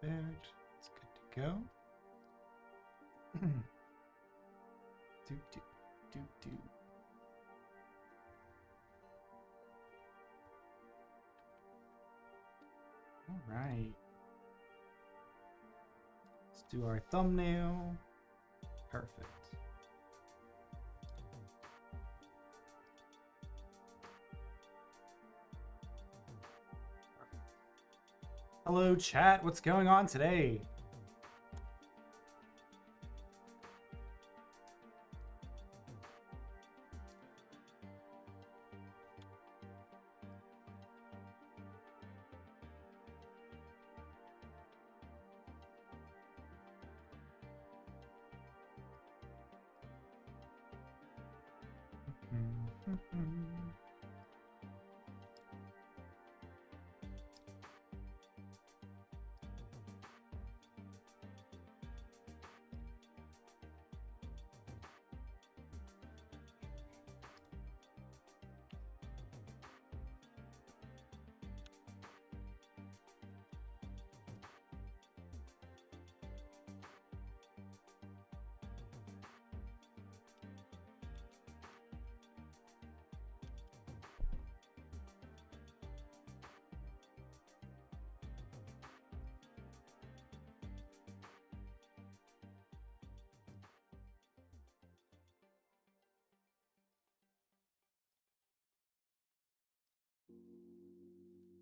Perfect. It's good to go. do, do, do, do. All right. Let's do our thumbnail. Perfect. Hello, chat. What's going on today?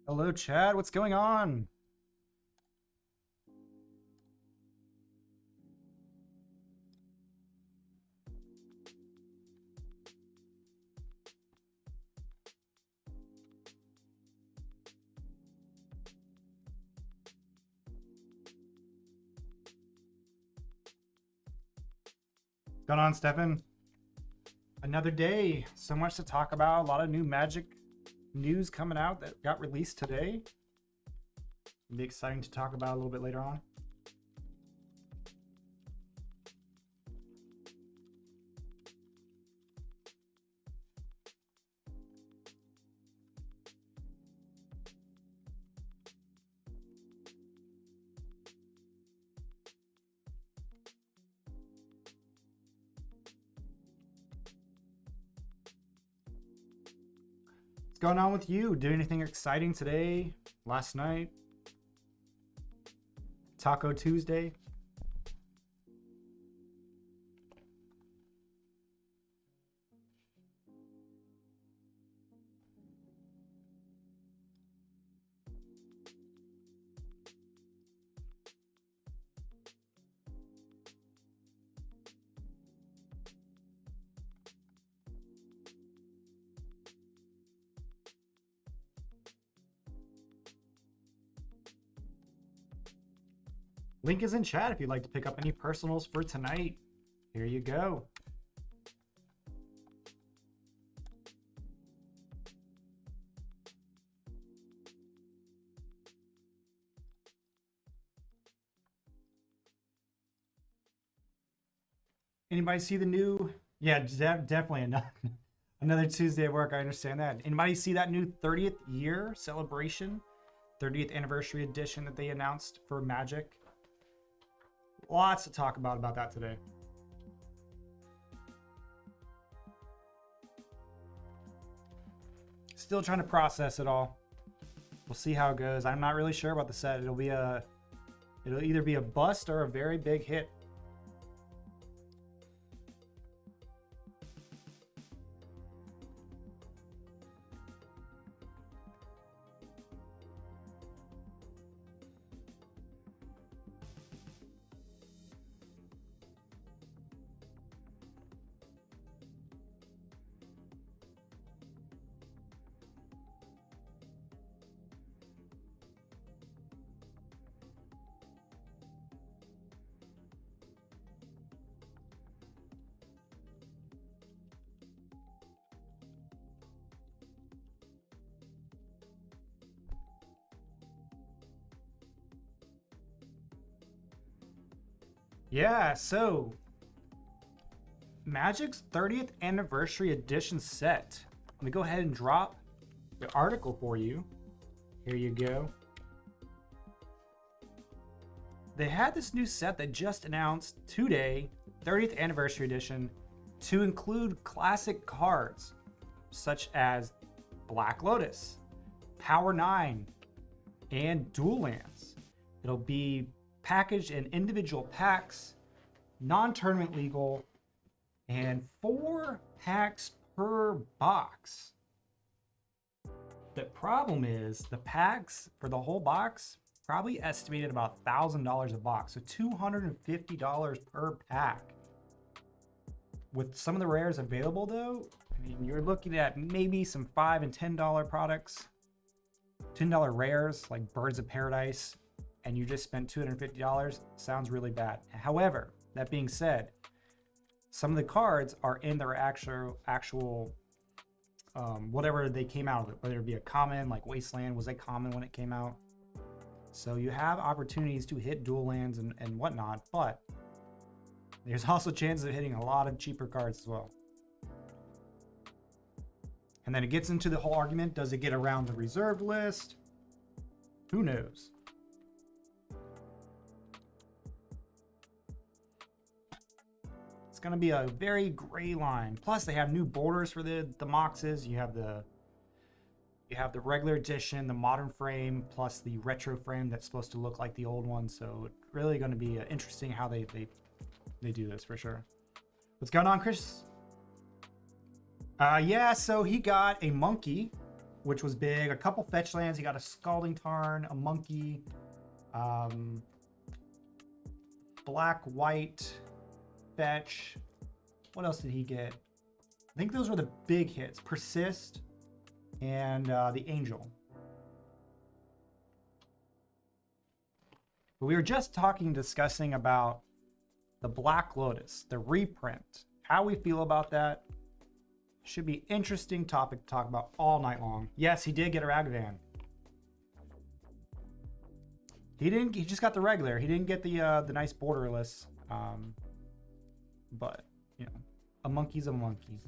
Hello, Chad. What's going on? What's going on, Stefan? Another day. So much to talk about. A lot of new Magic news coming out that got released today. It'll be exciting to talk about a little bit later on. What's going on with you? Did anything exciting today? Last night? Taco Tuesday? Link is in chat if you'd like to pick up any personals for tonight. Here you go. Anybody see the new? Yeah, definitely another Tuesday of work. I understand that. Anybody see that new 30th year celebration, 30th anniversary edition that they announced for Magic? Lots to talk about that today. Still trying to process it all. We'll see how it goes. I'm not really sure about the set. It'll either be a bust or a very big hit. Yeah, so Magic's 30th anniversary edition set. Let me go ahead and drop the article for you. Here you go. they had this new set that just announced today, 30th anniversary edition, to include classic cards such as Black Lotus, Power 9, and Dual Lands. It'll be packaged in individual packs, non-tournament legal, and 4 packs per box. The problem is the packs for the whole box probably estimated about $1,000 a box, so $250 per pack. With some of the rares available though, I mean, you're looking at maybe some $5 and $10 products, $10 rares like Birds of Paradise, and you just spent $250. Sounds really bad. However, that being said, some of the cards are in their actual whatever they came out of it, whether it be a common like Wasteland was a common when it came out. So you have opportunities to hit dual lands and whatnot, but there's also chances of hitting a lot of cheaper cards as well. And then it gets into the whole argument, does it get around the reserved list? Who knows? It's going to be a very gray line. Plus they have new borders for the Moxes. You have the regular edition, the modern frame, plus the retro frame that's supposed to look like the old one. So it's really going to be interesting how they do this for sure. What's going on, Chris? Yeah, so he got a monkey, which was big. A couple fetch lands. He got a Scalding Tarn, a monkey, black, white, fetch. What else did he get? I think those were the big hits. Persist and the Angel. But we were just discussing about the Black Lotus, the reprint, how we feel about that. Should be interesting topic to talk about all night long. Yes, he did get a Ragavan. He just got the regular. He didn't get the nice borderless. But you know, a monkey's a monkey.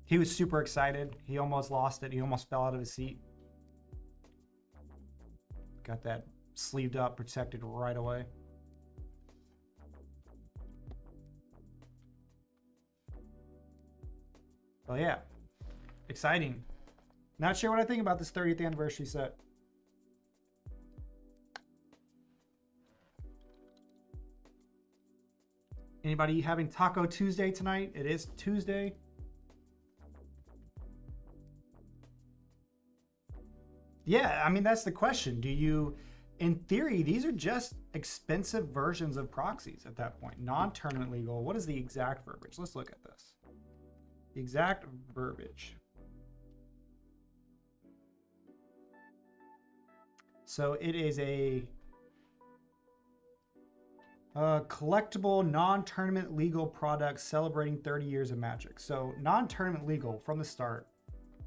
He was super excited. He almost lost it. He almost fell out of his seat. Got that sleeved up, protected right away. Oh yeah, exciting. Not sure what I think about this 30th anniversary set. Anybody having Taco Tuesday tonight? It is Tuesday. Yeah, I mean, that's the question. Do you, in theory, these are just expensive versions of proxies at that point. Non-tournament legal. What is the exact verbiage? Let's look at this. The exact verbiage. So it is a collectible non-tournament legal product celebrating 30 years of Magic. So non-tournament legal from the start.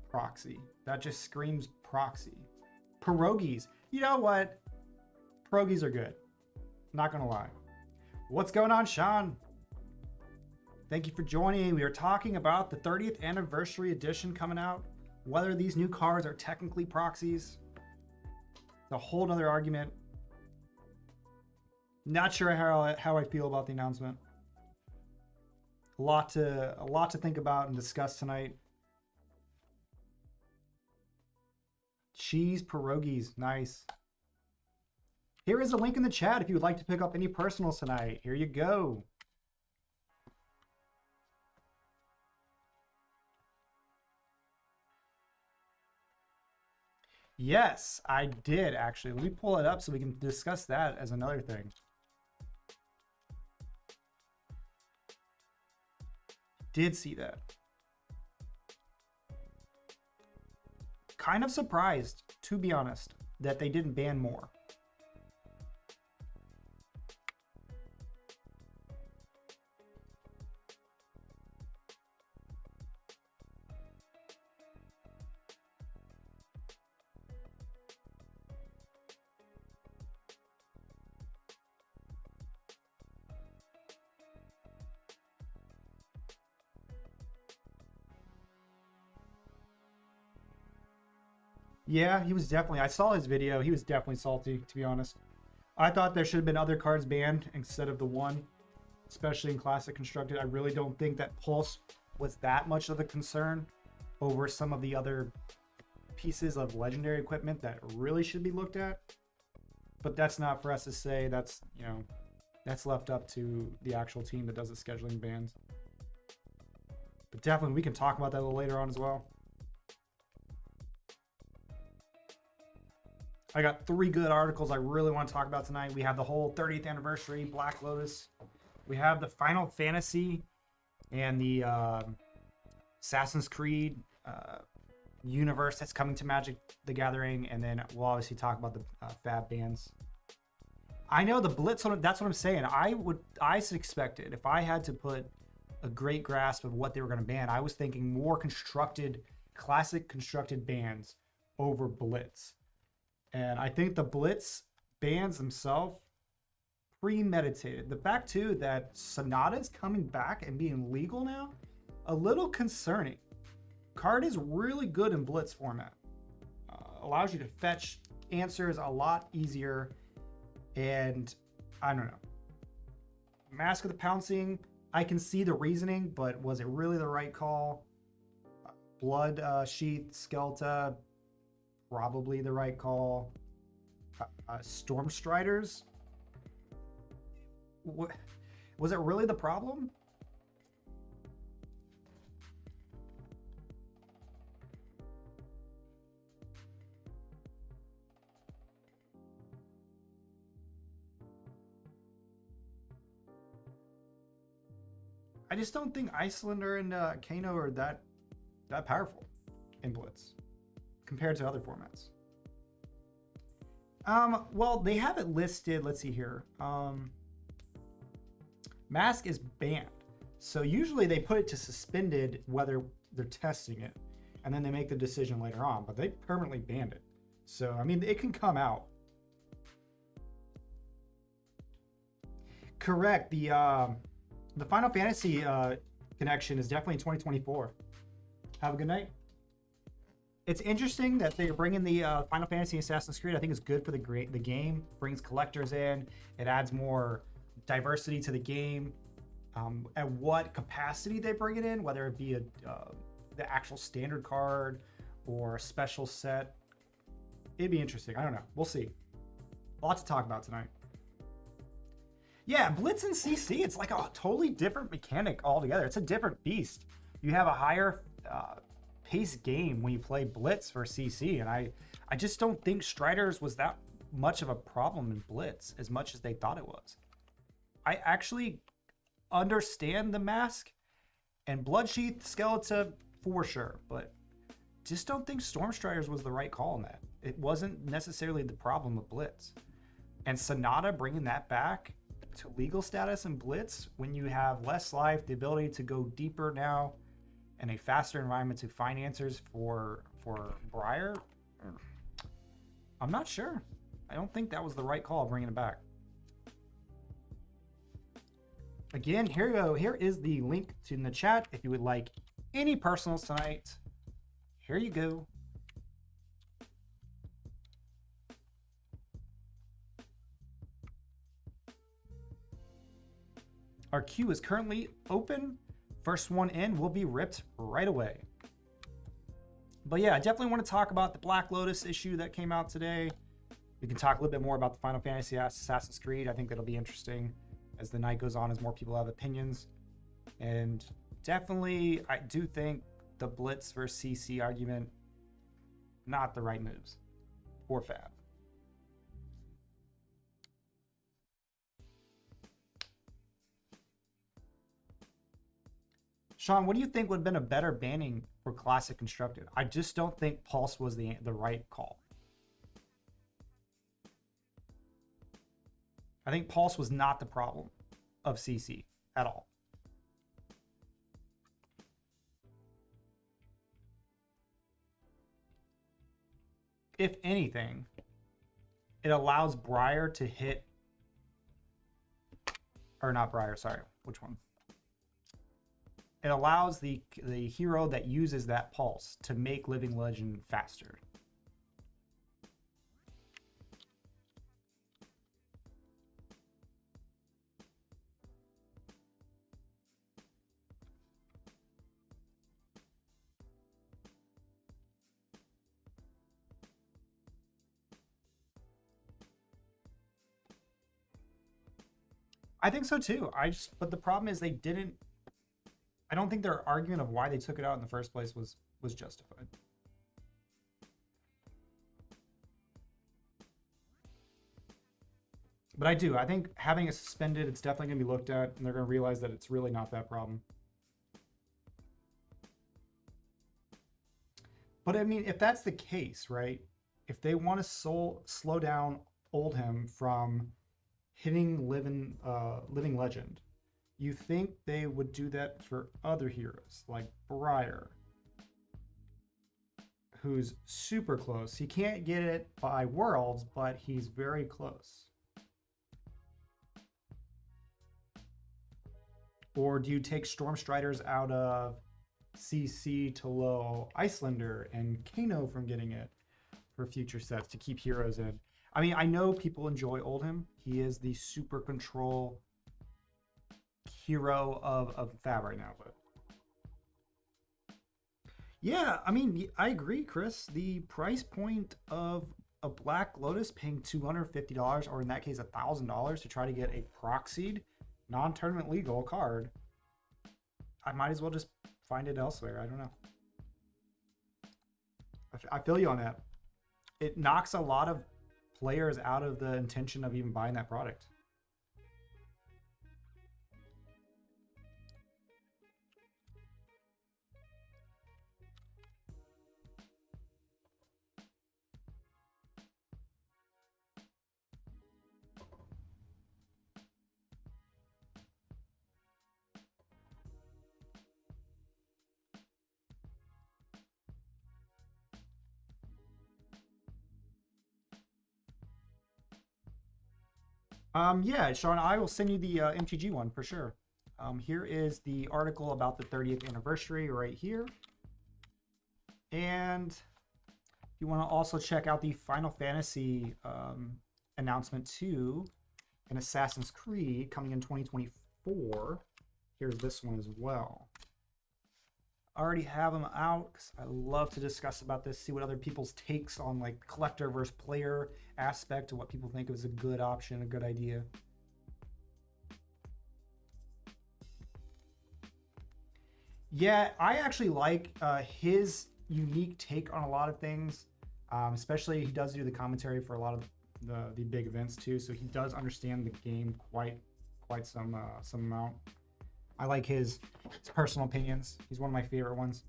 Proxy. That just screams proxy. Pierogies. You know what? Pierogies are good. Not gonna lie. What's going on, Sean? Thank you for joining. We are talking about the 30th anniversary edition coming out. Whether these new cards are technically proxies. It's a whole nother argument. Not sure how I feel about the announcement. A lot to think about and discuss tonight. Cheese pierogies, nice. Here is a link in the chat if you would like to pick up any personals tonight. Here you go. Yes, I did actually. Let me pull it up so we can discuss that as another thing. Did see that. Kind of surprised, to be honest, that they didn't ban more. Yeah, he was definitely, I saw his video. He was definitely salty, to be honest. I thought there should have been other cards banned instead of the one, especially in Classic Constructed. I really don't think that Pulse was that much of a concern over some of the other pieces of Legendary equipment that really should be looked at. But that's not for us to say. That's, you know, that's left up to the actual team that does the scheduling bans. But definitely, we can talk about that a little later on as well. I got 3 good articles I really want to talk about tonight. We have the whole 30th anniversary Black Lotus. We have the Final Fantasy and the Assassin's Creed universe that's coming to Magic the Gathering. And then we'll obviously talk about the Fab bans. I know the Blitz, that's what I'm saying. I expected, if I had to put a great grasp of what they were going to ban, I was thinking more constructed, classic constructed bans over Blitz. And I think the Blitz bans themselves premeditated. The fact too that Sonata's coming back and being legal now, a little concerning. Card is really good in Blitz format. Allows you to fetch answers a lot easier. And I don't know. Mask of the Pouncing, I can see the reasoning, but was it really the right call? Blood Sheath Skelta, probably the right call. Storm Striders, was it really the problem? I just don't think Icelander and Kano are that powerful in Blitz compared to other formats. Well, they have it listed. Let's see here. Mask is banned. So usually they put it to suspended whether they're testing it, and then they make the decision later on, but they permanently banned it. So, I mean, it can come out. Correct. The Final Fantasy connection is definitely 2024. Have a good night. It's interesting that they're bringing the Final Fantasy Assassin's Creed. I think it's good for the game. Brings collectors in. It adds more diversity to the game. At what capacity they bring it in, whether it be the actual standard card or a special set, it'd be interesting. I don't know. We'll see. A lot to talk about tonight. Yeah, Blitz and CC, it's like a totally different mechanic altogether. It's a different beast. You have a higher pace game when you play Blitz for CC, and I just don't think Striders was that much of a problem in Blitz as much as they thought it was. I actually understand the Mask and Bloodsheath Skeleton for sure, but just don't think Storm Striders was the right call in that. It wasn't necessarily the problem of Blitz. And Sonata bringing that back to legal status in Blitz when you have less life, the ability to go deeper now, and a faster environment to find answers for Briar, I'm not sure. I don't think that was the right call bringing it back. Again, here you go. Here is the link to in the chat if you would like any personals tonight. Here you go. Our queue is currently open. First one in will be ripped right away. But yeah, I definitely want to talk about the Black Lotus issue that came out today. We can talk a little bit more about the Final Fantasy Assassin's Creed. I think that'll be interesting as the night goes on, as more people have opinions. And definitely, I do think the Blitz versus CC argument, not the right moves for Fab. Sean, what do you think would have been a better banning for Classic Constructed? I just don't think Pulse was the right call. I think Pulse was not the problem of CC at all. If anything, it allows Briar to hit, or not Briar, sorry, which one? It allows the hero that uses that pulse to make Living Legend faster. I think so too. But the problem is they didn't. I don't think their argument of why they took it out in the first place was justified. But I do. I think having it suspended, it's definitely going to be looked at, and they're going to realize that it's really not that problem. But I mean, if that's the case, right? If they want to slow down Oldhim from hitting living legend, you think they would do that for other heroes like Briar, who's super close. He can't get it by worlds, but he's very close. Or do you take Stormstriders out of CC to low Icelander and Kano from getting it for future sets to keep heroes in? I mean, I know people enjoy Oldhim. He is the super control hero of Fab right now, but yeah, I mean, I agree, Chris. The price point of a Black Lotus paying $250, or in that case, $1,000 to try to get a proxied, non-tournament legal card, I might as well just find it elsewhere. I don't know. I feel you on that. It knocks a lot of players out of the intention of even buying that product. Yeah, Sean, I will send you the MTG one for sure. Here is the article about the 30th anniversary right here. And you want to also check out the Final Fantasy announcement 2 and Assassin's Creed coming in 2024. Here's this one as well. I already have them out because I love to discuss about this, see what other people's takes on like collector versus player aspect of what people think is a good option, a good idea. Yeah, I actually like his unique take on a lot of things, especially he does do the commentary for a lot of the big events too, so he does understand the game quite some amount. I like his personal opinions. He's one of my favorite ones.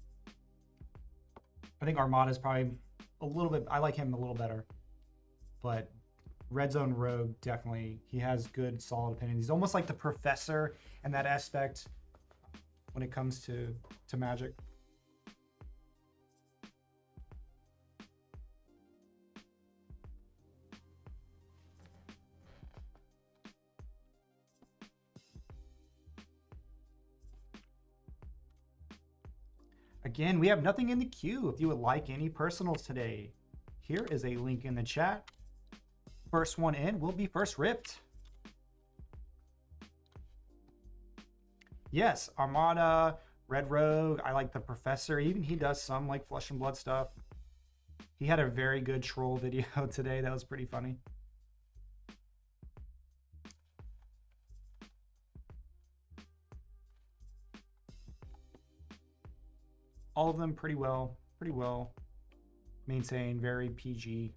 I think Armada is probably a little bit, I like him a little better. But Red Zone Rogue, definitely, he has good, solid opinions. He's almost like the professor in that aspect when it comes to Magic. Again, we have nothing in the queue. If you would like any personals today, here is a link in the chat. First one in will be first ripped. Yes, Armada, Red Rogue, I like the Professor. Even he does some like Flesh and Blood stuff. He had a very good troll video today. That was pretty funny. All of them pretty well maintained, very PG.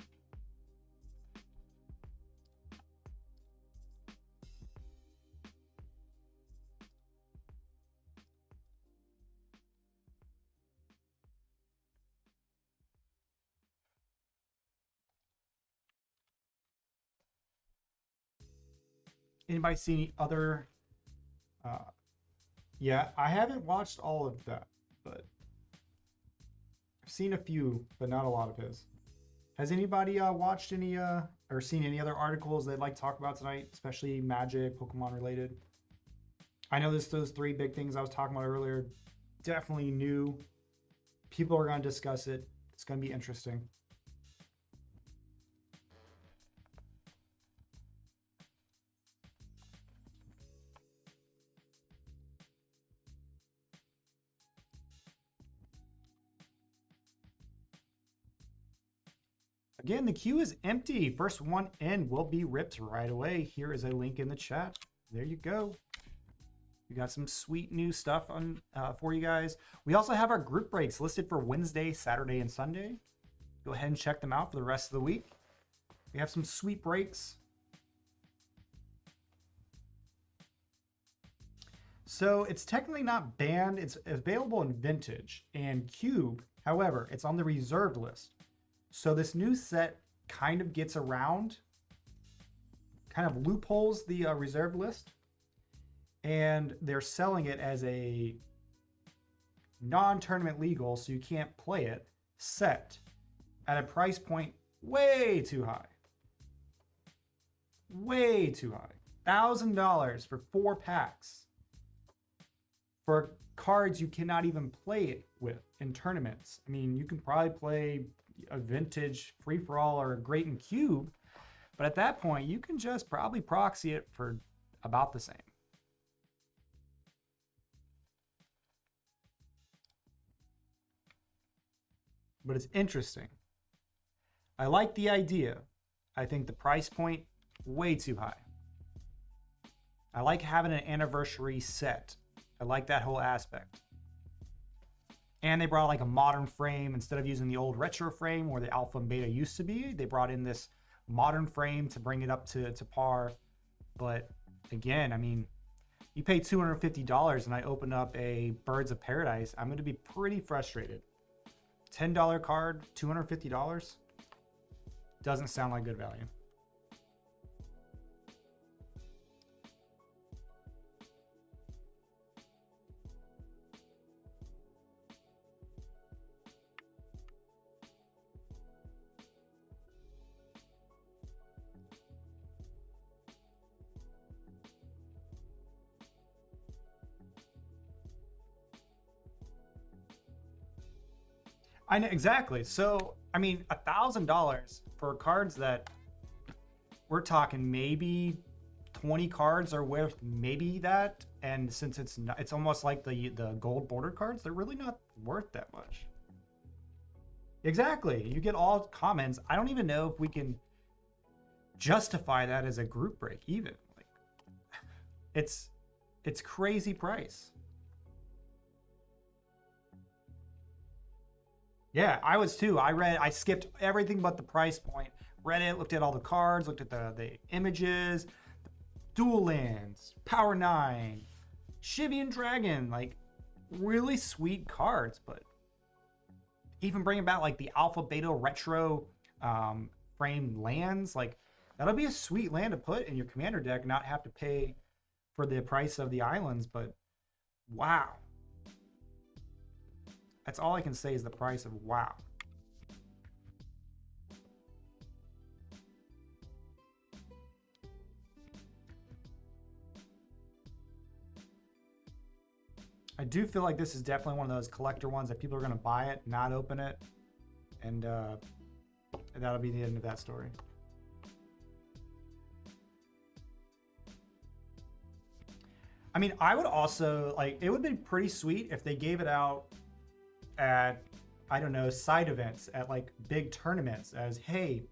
Anybody see any other? Yeah, I haven't watched all of that, but I've seen a few, but not a lot of his. Has anybody watched any or seen any other articles they'd like to talk about tonight, especially Magic, Pokemon related? I know those three big things I was talking about earlier, definitely new. People are going to discuss it. It's going to be interesting. Again, the queue is empty. First one in will be ripped right away. Here is a link in the chat. there you go. We got some sweet new stuff on for you guys. We also have our group breaks listed for Wednesday, Saturday, and Sunday. Go ahead and check them out for the rest of the week. We have some sweet breaks. So it's technically not banned. It's available in Vintage and Cube. However, it's on the reserved list. So this new set kind of gets around, kind of loopholes the reserved list. And they're selling it as a non-tournament legal, so you can't play it, set at a price point way too high. Way too high. $1,000 for 4 packs. For cards you cannot even play it with in tournaments. I mean, you can probably play a Vintage free-for-all or a Great and Cube, but at that point, you can just probably proxy it for about the same. But it's interesting. I like the idea. I think the price point, way too high. I like having an anniversary set. I like that whole aspect. And they brought like a modern frame instead of using the old retro frame where the alpha and beta used to be. They brought in this modern frame to bring it up to par. But again, I mean, you pay $250 and I open up a Birds of Paradise, I'm going to be pretty frustrated. $10 card, $250? Doesn't sound like good value. I know exactly. So, I mean, $1,000 for cards that we're talking maybe 20 cards are worth maybe that, and since it's not, it's almost like the gold border cards, they're really not worth that much. Exactly. You get all comments. I don't even know if we can justify that as a group break even. Like, it's crazy price. Yeah, I was too. I skipped everything but the price point. Read it, looked at all the cards, looked at the images, Dual Lands, Power 9, Shivian Dragon, like really sweet cards, but even bringing back like the Alpha Beta Retro framed lands, like that'll be a sweet land to put in your commander deck, not have to pay for the price of the islands, but wow. That's all I can say is the price of wow. I do feel like this is definitely one of those collector ones that people are going to buy it, not open it, and that'll be the end of that story. I mean, I would also, like, it would be pretty sweet if they gave it out at, I don't know, side events at like big tournaments as, hey,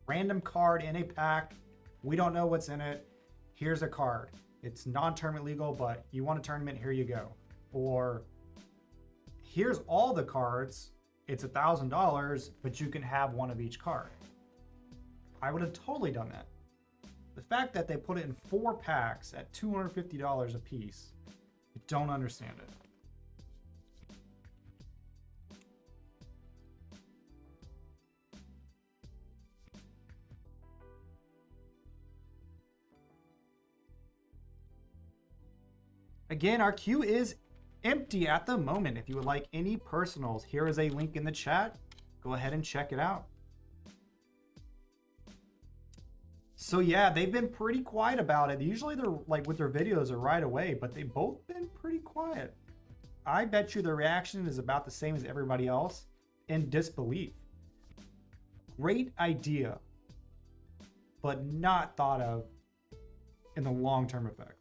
random card in a pack. We don't know what's in it. Here's a card. It's non-tournament legal, but you want a tournament, here you go. Or here's all the cards. It's $1,000, but you can have one of each card. I would have totally done that. The fact that they put it in 4 packs at $250 a piece, I don't understand it. Again, our queue is empty at the moment. If you would like any personals, here is a link in the chat. Go ahead and check it out. So yeah, they've been pretty quiet about it. Usually they're like with their videos are right away, but they've both been pretty quiet. I bet you the reaction is about the same as everybody else, in disbelief. Great idea, but not thought of in the long-term effect.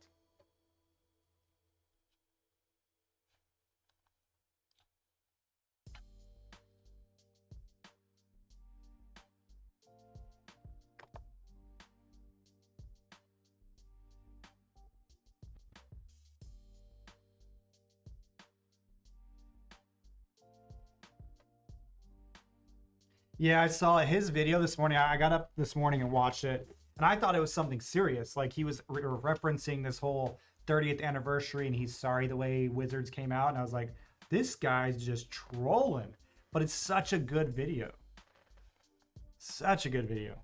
Yeah, I saw his video this morning. I got up this morning and watched it, and I thought it was something serious. Like he was referencing this whole 30th anniversary, and he's sorry the way Wizards came out. And I was like, this guy's just trolling. But it's such a good video. Such a good video.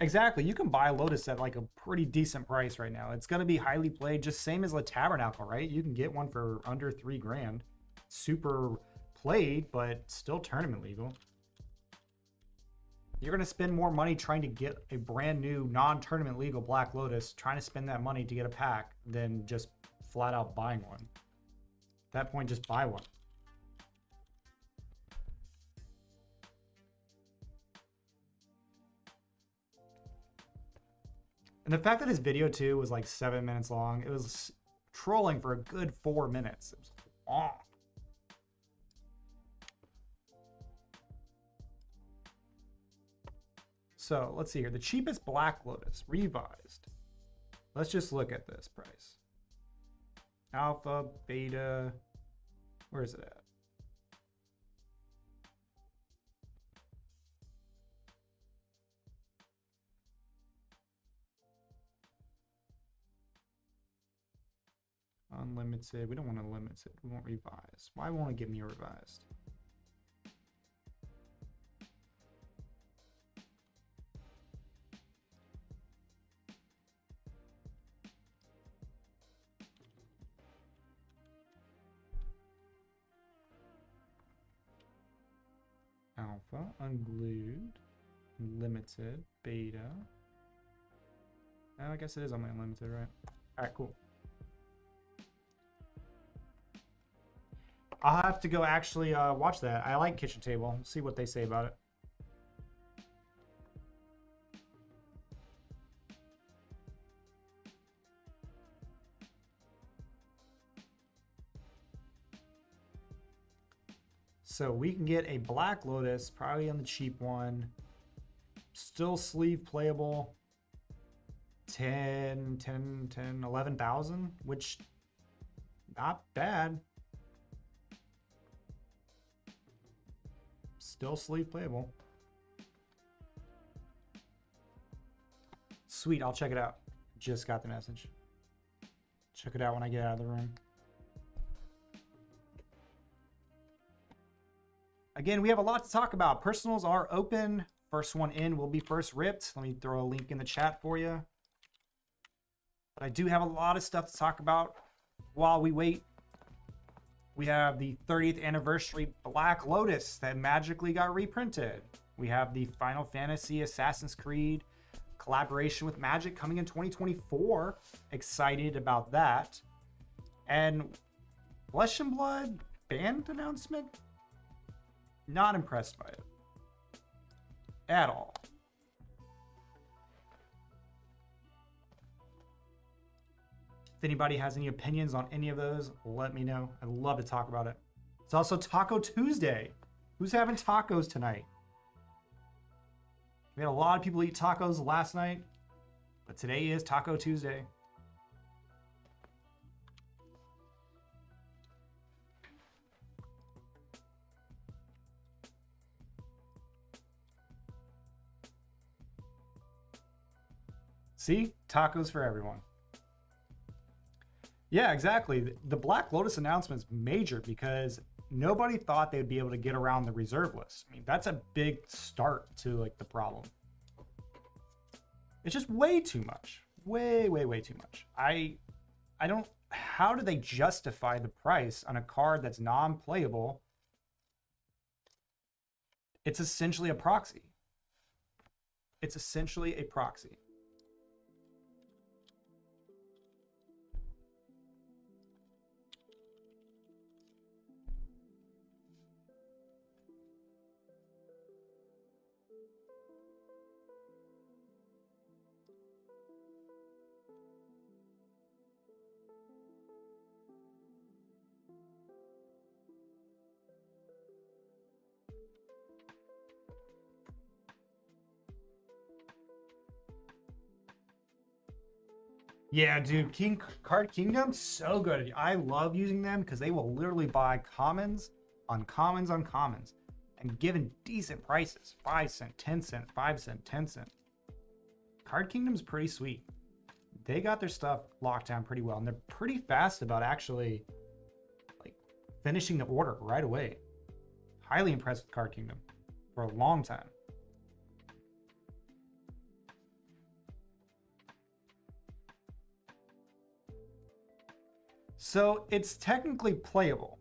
Exactly. You can buy Lotus at like a pretty decent price right now. It's going to be highly played, just same as the Tabernacle, right? You can get one for under $3,000. Super played, but still tournament legal. You're going to spend more money trying to get a brand new non-tournament legal Black Lotus, trying to spend that money to get a pack, than just flat out buying one. At that point, just buy one. And the fact that his video too was like 7 minutes long, it was trolling for a good 4 minutes. It was long. So let's see here. The cheapest Black Lotus revised. Let's just look at this price. Alpha, beta, where is it at? Unlimited. We don't want to limit it. We want revised. Why won't it give me a revised? Alpha, unglued, limited, beta. I guess it is only unlimited, right? All right, cool. I'll have to go actually watch that. I like Kitchen Table. See what they say about it. So we can get a Black Lotus, probably on the cheap one. Still sleeve playable. 11,000, which not bad. Still sleeve playable. Sweet, I'll check it out. Just got the message. Check it out when I get out of the room. Again, we have a lot to talk about. Personals are open. First one in will be first ripped. Let me throw a link in the chat for you. But I do have a lot of stuff to talk about while we wait. We have the 30th anniversary Black Lotus that magically got reprinted. We have the Final Fantasy Assassin's Creed collaboration with Magic coming in 2024. Excited about that. And Flesh and Blood band announcement? Not impressed by it. At all. If anybody has any opinions on any of those, let me know. I'd love to talk about it. It's also Taco Tuesday. Who's having tacos tonight? We had a lot of people eat tacos last night, but today is Taco Tuesday. See? Tacos for everyone. Yeah, exactly. The Black Lotus announcement's major because nobody thought they'd be able to get around the reserve list. I mean, that's a big start to like the problem. It's just way too much. Way too much. I don't, how do they justify the price on a card that's non-playable? It's essentially a proxy. It's essentially a proxy. Yeah, dude, Card Kingdom, so good. I love using them because they will literally buy commons uncommons, uncommons, and given decent prices. 5 cent, 10 cent, 5 cent, 10 cent. Card Kingdom's pretty sweet. They got their stuff locked down pretty well, and they're pretty fast about actually like finishing the order right away. Highly impressed with Card Kingdom for a long time. So it's technically playable,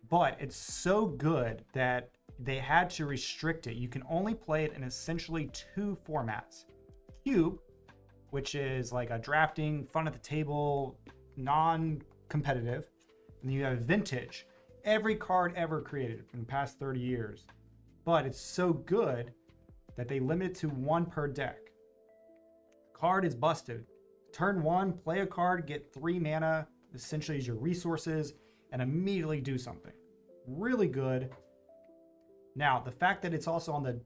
but it's so good that they had to restrict it. You can only play it in essentially 2 formats. Cube, which is like a drafting, fun at the table, non-competitive. And then you have Vintage, every card ever created in the past 30 years. But it's so good that they limit it to 1 per deck. Card is busted. Turn 1, play a card, get 3 mana, essentially as your resources, and immediately do something. Really good. Now, the fact that it's also on the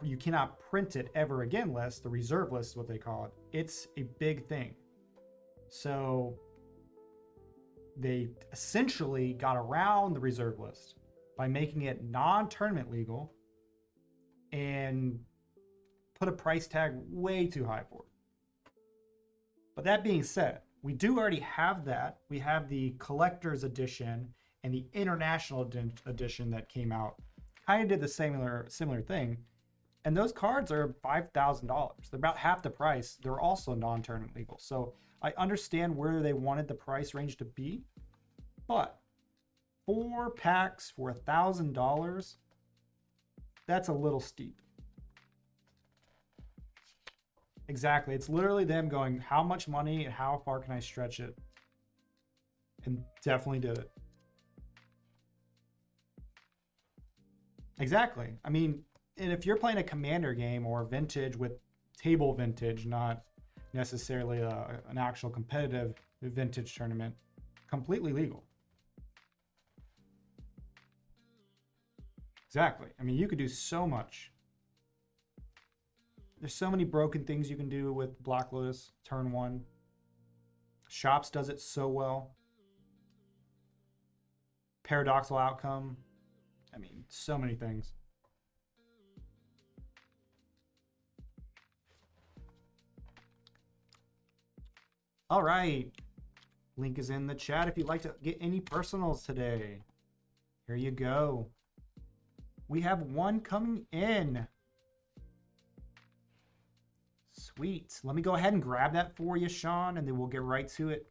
you cannot print it ever again list, the reserve list is what they call it, it's a big thing. So they essentially got around the reserve list by making it non-tournament legal and put a price tag way too high for it. But that being said, we do already have that. We have the collector's edition and the international edition that came out. Kind of did the similar thing. And those cards are $5,000. They're about half the price. They're also non-tournament legal. So I understand where they wanted the price range to be. But 4 packs for $1,000, that's a little steep. Exactly. It's literally them going, how much money and how far can I stretch it? And definitely did it. Exactly. I mean, and if you're playing a Commander game or Vintage with table Vintage, not necessarily an actual competitive Vintage tournament, completely legal. Exactly. I mean, you could do so much. There's so many broken things you can do with Black Lotus turn 1. Shops does it so well. Paradoxical outcome. I mean, so many things. All right. Link is in the chat if you'd like to get any personals today. Here you go. We have one coming in. Sweet. Let me go ahead and grab that for you, Sean, and then we'll get right to it.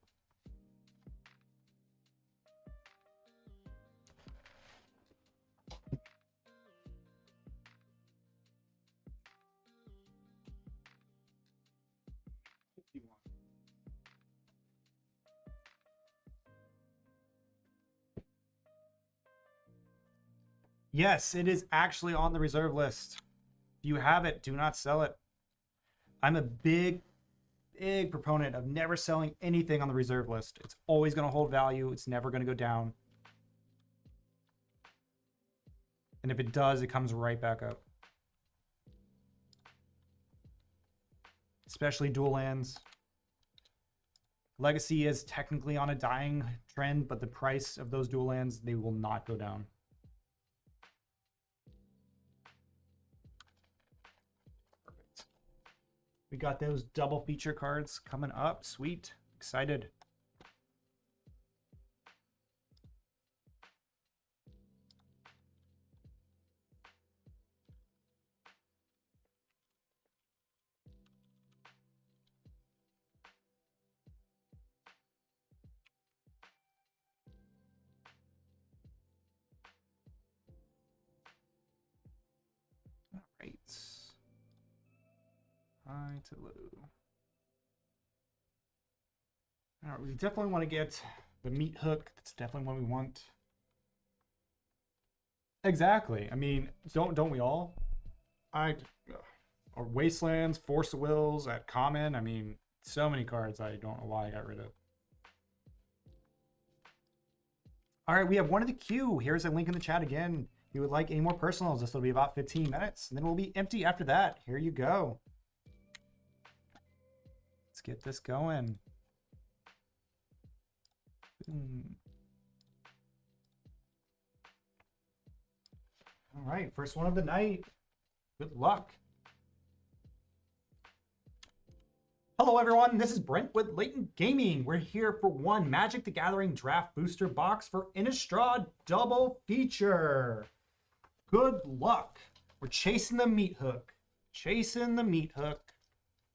Yes, it is actually on the reserve list. If you have it, do not sell it. I'm a big proponent of never selling anything on the reserve list. It's always going to hold value. It's never going to go down. And if it does, it comes right back up. Especially dual lands. Legacy is technically on a dying trend, but the price of those dual lands, they will not go down. Perfect. We got those double feature cards coming up. Sweet. Excited. High to low. All right, we definitely want to get the meat hook. That's definitely what we want. Exactly. I mean, don't we all? Or Wastelands, Force of Wills at common. I mean, so many cards I don't know why I got rid of. All right, we have one in the queue. Here's a link in the chat again. If you would like any more personals, this will be about 15 minutes. And then we'll be empty after that. Here you go. Let's get this going. right, first one of the night. Good luck. Hello everyone, this is Brent with Layton Gaming. We're here for one Magic the Gathering Draft Booster Box for Innistrad Double Feature. Good luck. We're chasing the meat hook. Chasing the meat hook.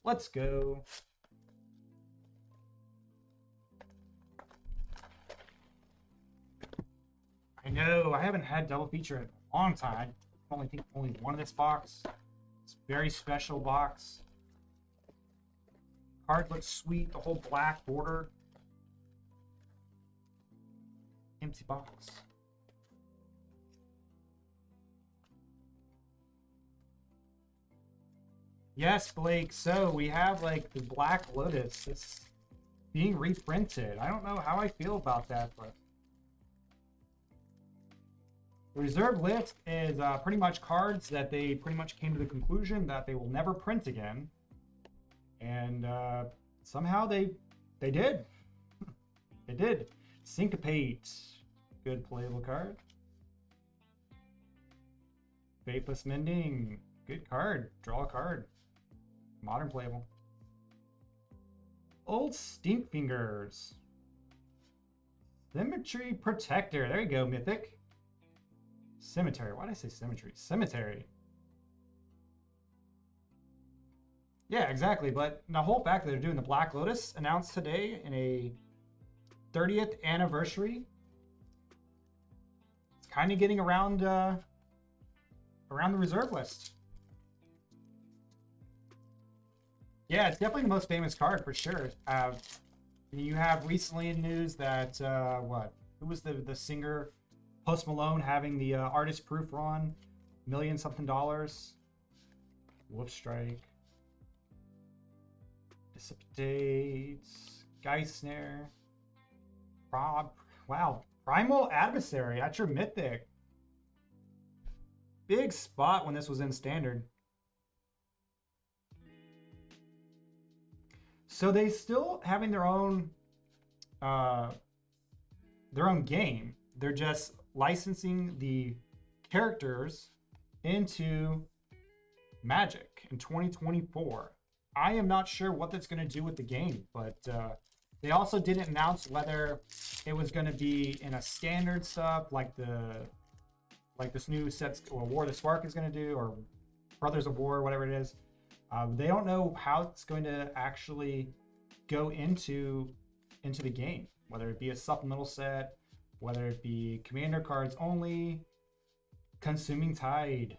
Let's go. I know, I haven't had Double Feature in a long time. I only think only one of this box. It's a very special box. Card looks sweet, the whole black border. Empty box. Yes, Blake, so we have like the Black Lotus. It's being reprinted. I don't know how I feel about that, but the reserve list is pretty much cards that they pretty much came to the conclusion that they will never print again. And somehow they did. They did. Syncopate. Good playable card. Faithless Mending. Good card. Draw a card. Modern playable. Old Stink Fingers. Symmetry Protector. There you go, Mythic. Cemetery. Why did I say symmetry? Cemetery. Yeah, exactly. But the whole fact that they're doing the Black Lotus announced today in a 30th anniversary, it's kind of getting around the reserve list. Yeah, it's definitely the most famous card for sure. You have recently in news that who was the singer? Post Malone having the artist proof run, $1 something. Wolf Strike. Dissipate, Geisner, wow, Primal Adversary, that's your mythic. Big spot when this was in standard. So they still having their own game. They're just licensing the characters into Magic in 2024. I am not sure what that's going to do with the game, but they also didn't announce whether it was going to be in a standard stuff like this new sets or War of the Spark is going to do, or Brothers of War, whatever it is. They don't know how it's going to actually go into the game, whether it be a supplemental set, whether it be commander cards only, Consuming Tide.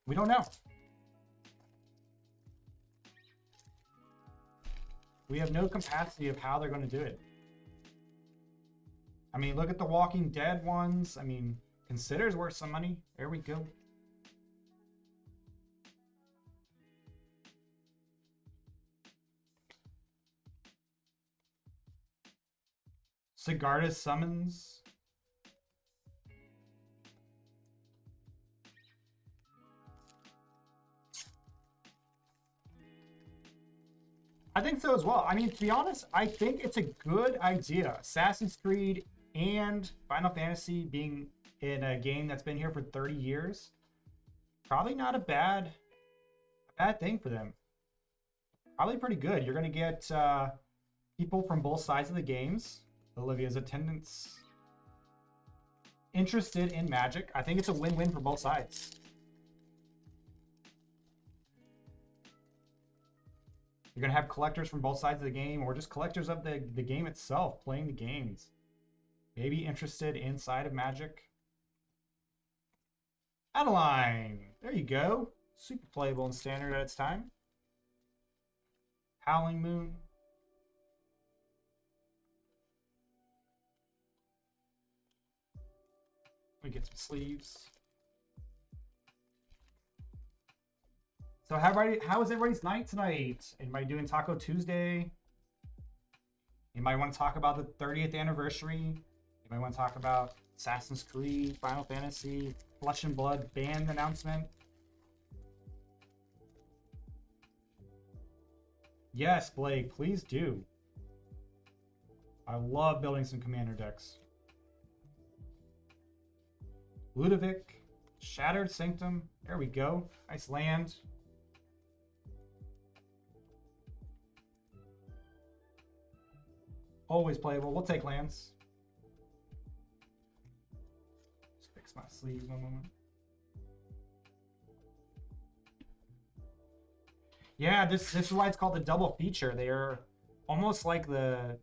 We don't know. We have no capacity of how they're going to do it. I mean, look at the Walking Dead ones. I mean, Consider's worth some money. There we go. Sigarda's Summons. I think so as well. I mean, to be honest, I think it's a good idea. Assassin's Creed and Final Fantasy being in a game that's been here for 30 years. Probably not a bad thing for them. Probably pretty good. You're going to get people from both sides of the games. Olivia's attendance interested in Magic. I think it's a win-win for both sides. You're going to have collectors from both sides of the game, or just collectors of the game itself playing the games. Maybe interested inside of Magic. Adeline. There you go. Super playable and standard at its time. Howling Moon. We get some sleeves. So how is everybody's night tonight? Anybody doing Taco Tuesday? Anybody want to talk about the 30th anniversary? Anybody want to talk about Assassin's Creed, Final Fantasy, Flesh and Blood ban announcement? Yes, Blake, please do. I love building some commander decks. Ludovic. Shattered Sanctum. There we go. Nice land. Always playable. We'll take lands. Just fix my sleeves one moment. Yeah, this is why it's called the double feature. They are almost like the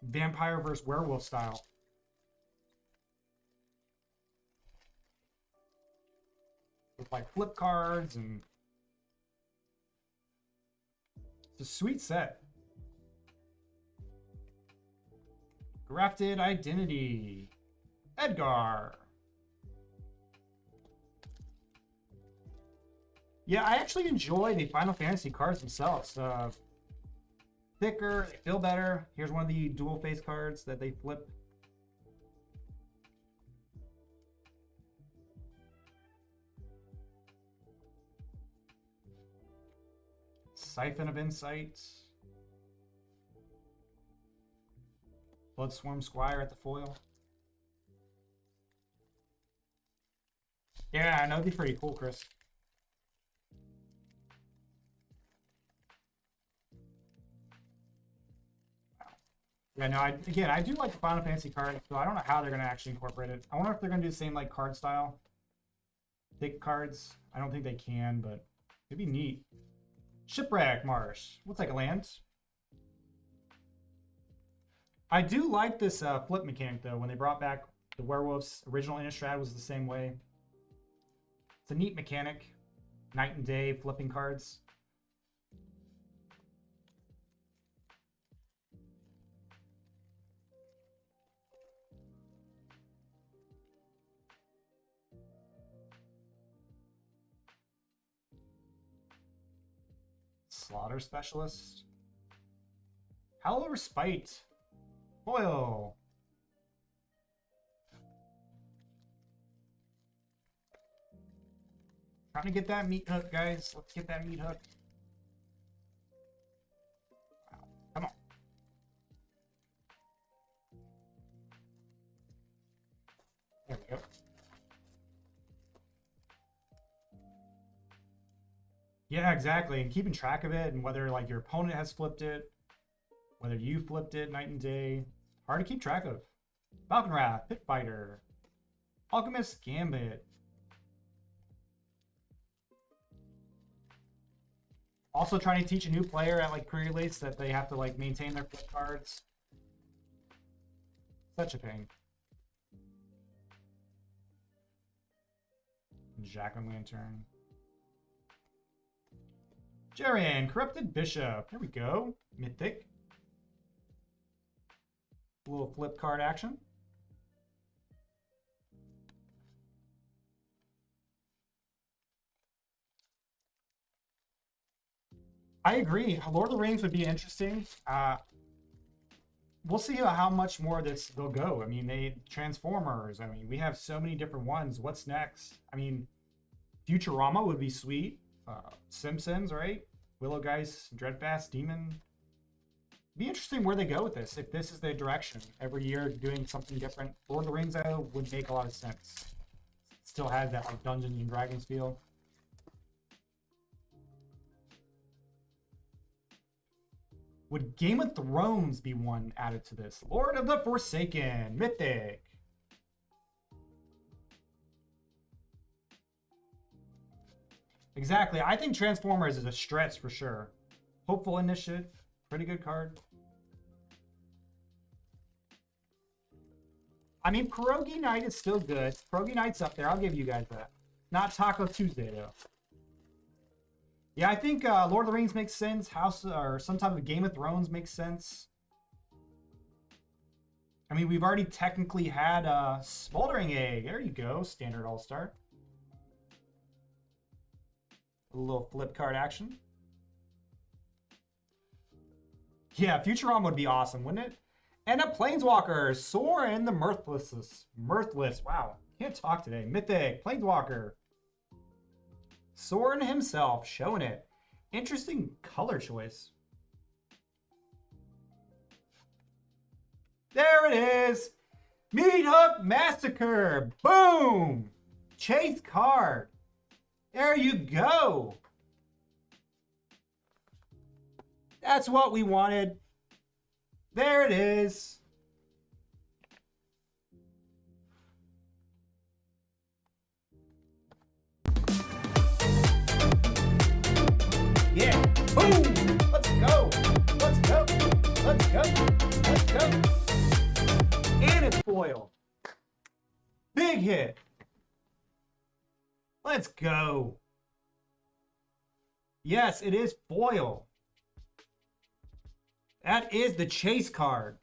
vampire versus werewolf style. With like flip cards and it's a sweet set. Grafted Identity. Edgar. Yeah, I actually enjoy the Final Fantasy cards themselves. Thicker, they feel better. Here's one of the dual face cards that they flip. Siphon of Insight. Bloodswarm Squire at the foil. Yeah, I know, it'd be pretty cool, Chris. Yeah, no, again, I do like the Final Fantasy card, so I don't know how they're going to actually incorporate it. I wonder if they're going to do the same like card style. Thick cards. I don't think they can, but it'd be neat. Shipwreck Marsh. Looks like a land. I do like this flip mechanic, though. When they brought back the werewolves, original Innistrad was the same way. It's a neat mechanic. Night and day flipping cards. Slaughter Specialist. Howl over Spite. Foil. Trying to get that meat hook, guys. Let's get that meat hook. Wow. Come on. There we go. Yeah, exactly. And keeping track of it and whether like your opponent has flipped it, whether you flipped it night and day. Hard to keep track of. Falcon Wrath, Pit Fighter, Alchemist Gambit. Also trying to teach a new player at like pre-release that they have to like maintain their flip cards. Such a pain. Jack-o'-lantern. Jarian, Corrupted Bishop. Here we go. Mythic. A little flip card action. I agree. Lord of the Rings would be interesting. We'll see how much more this they'll go. I mean, Transformers. I mean, we have so many different ones. What's next? I mean, Futurama would be sweet. Simpsons, right? Willow Geist, Dreadfast, Demon. Be interesting where they go with this. If this is the direction, every year doing something different. Lord of the Rings, though, would make a lot of sense. Still has that like Dungeons and Dragons feel. Would Game of Thrones be one added to this? Lord of the Forsaken, Mythic. Exactly. I think Transformers is a stretch for sure. Hopeful Initiate, pretty good card. I mean, Pierogi Knight is still good. Pierogi Knight's up there. I'll give you guys that. Not Taco Tuesday, though. Yeah, I think Lord of the Rings makes sense. House or some type of Game of Thrones makes sense. I mean, we've already technically had Smoldering Egg. There you go. Standard All-Star. A little flip card action. Yeah, Futurama would be awesome, wouldn't it? And a Planeswalker, Sorin the Mirthless. Wow, can't talk today. Mythic, Planeswalker. Sorin himself, showing it. Interesting color choice. There it is. Meat Hook Massacre. Boom. Chase card. There you go. That's what we wanted. There it is. Yeah. Boom. Let's go. Let's go. Let's go. Let's go. And it's foil. Big hit. Let's go. Yes, it is foil. That is the chase card.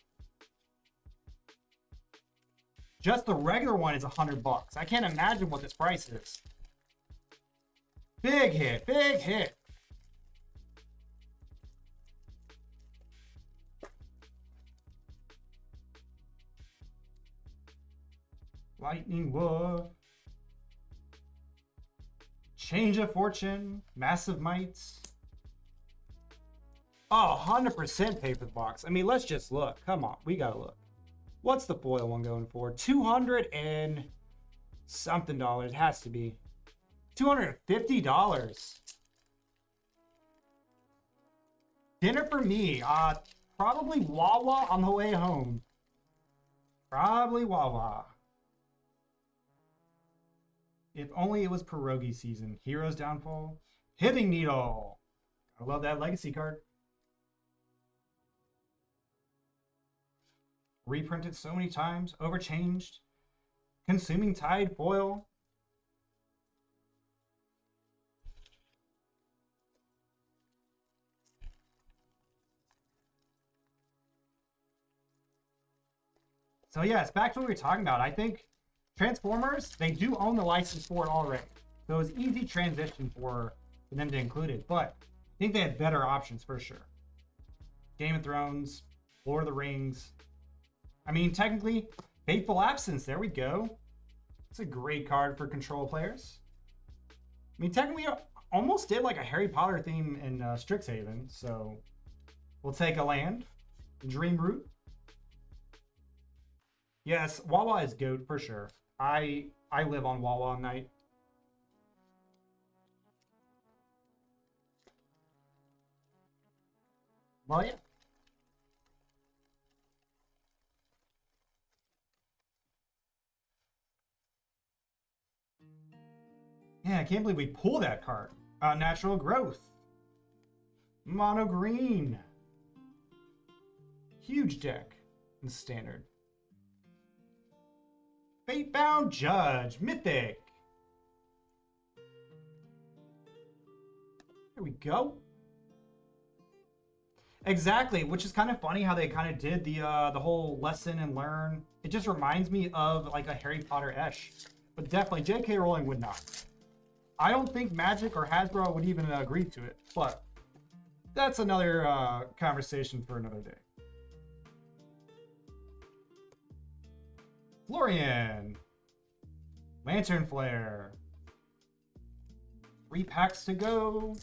Just the regular one is $100. I can't imagine what this price is. Big hit, big hit. Lightning Wolf. Change of Fortune. Massive Mites. Oh, 100% pay for the box. I mean, let's just look. Come on, we gotta look. What's the foil one going for? 200 and something dollars. It has to be $250. Dinner for me. Probably Wawa on the way home. Probably Wawa. If only it was pierogi season. Heroes Downfall. Hitting Needle. I love that legacy card. Reprinted so many times. Overchanged. Consuming Tide foil. So yes, back to what we were talking about. I think Transformers, they do own the license for it already. So it was easy transition for them to include it. But I think they had better options for sure. Game of Thrones, Lord of the Rings. I mean, technically, Fateful Absence. There we go. It's a great card for Control players. I mean, technically, almost did like a Harry Potter theme in Strixhaven. So we'll take a land. Dream Root. Yes, Wawa is GOAT for sure. I live on Wawa night. Well, yeah. Yeah, I can't believe we pulled that card. Natural Growth. Mono Green. Huge deck in Standard. Fatebound Judge. Mythic. There we go. Exactly, which is kind of funny how they kind of did the whole lesson and learn. It just reminds me of like a Harry Potter-esh. But definitely, J.K. Rowling would not. I don't think Magic or Hasbro would even agree to it. But that's another conversation for another day. Florian. Lantern Flare. 3 packs to go.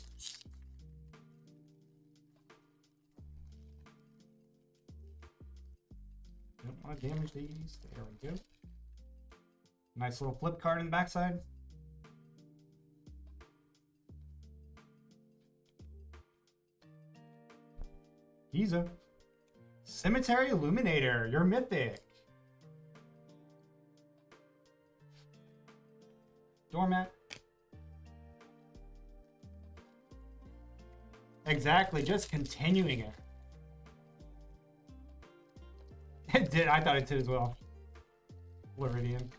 Don't want to damage these. There we go. Nice little flip card in the backside. Giza. Cemetery Illuminator. You're mythic. Doormat. Exactly, just continuing it. It did, I thought it did as well. Floridian.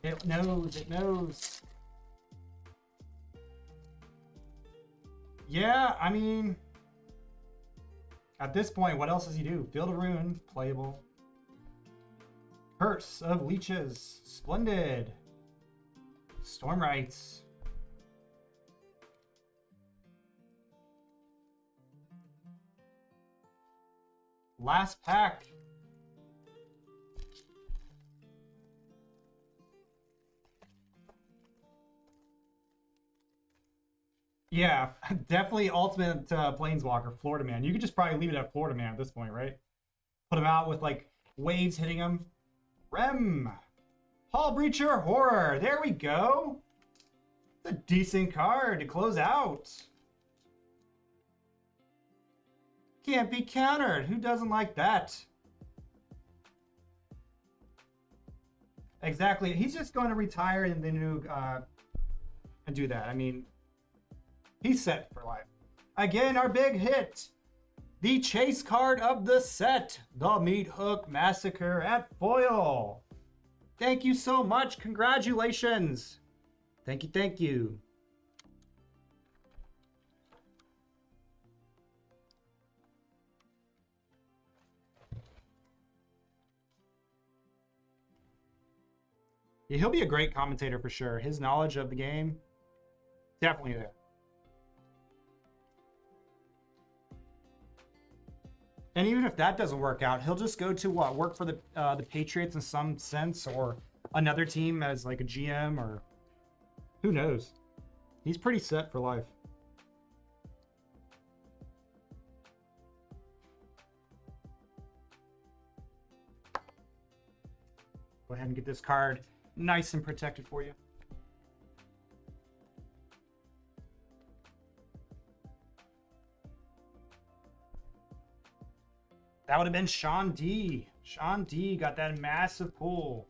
It knows, it knows. Yeah, I mean, at this point, what else does he do? Field of Ruin, playable. Curse of Leeches, splendid. Storm Rights. Last pack. Yeah, definitely ultimate Planeswalker, Florida Man. You could just probably leave it at Florida Man at this point, right? Put him out with like waves hitting him. Rem. Hall Breacher Horror. There we go. It's a decent card to close out. Can't be countered. Who doesn't like that? Exactly. He's just going to retire and then and do that. I mean, he's set for life. Again, our big hit. The chase card of the set. The Meat Hook Massacre at foil. Thank you so much. Congratulations. Thank you. Thank you. Yeah, he'll be a great commentator for sure. His knowledge of the game, definitely there. And even if that doesn't work out, he'll just go to what? Work for the Patriots in some sense, or another team as like a GM, or who knows. He's pretty set for life. Go ahead and get this card nice and protected for you. That would have been Sean D. Sean D got that massive pull.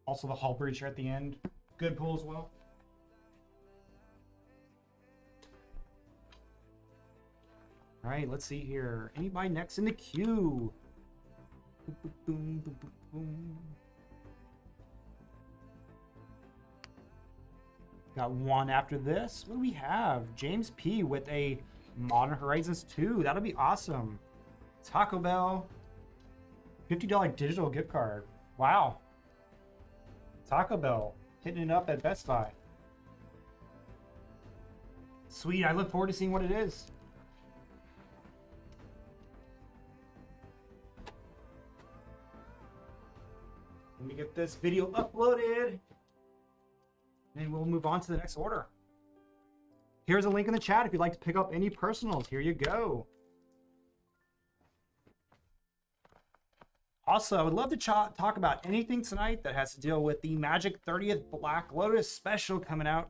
Also the Hull Breacher at the end. Good pull as well. All right, let's see here. Anybody next in the queue? Boom, boom, boom, boom, boom. Got one after this. What do we have? James P with a Modern Horizons 2. That'll be awesome. Taco Bell. $50 digital gift card. Wow. Taco Bell hitting it up at Best Buy. Sweet. I look forward to seeing what it is. Let me get this video uploaded, and we'll move on to the next order. Here's a link in the chat if you'd like to pick up any personals. Here you go. Also, I would love to talk about anything tonight that has to deal with the Magic 30th Black Lotus special coming out.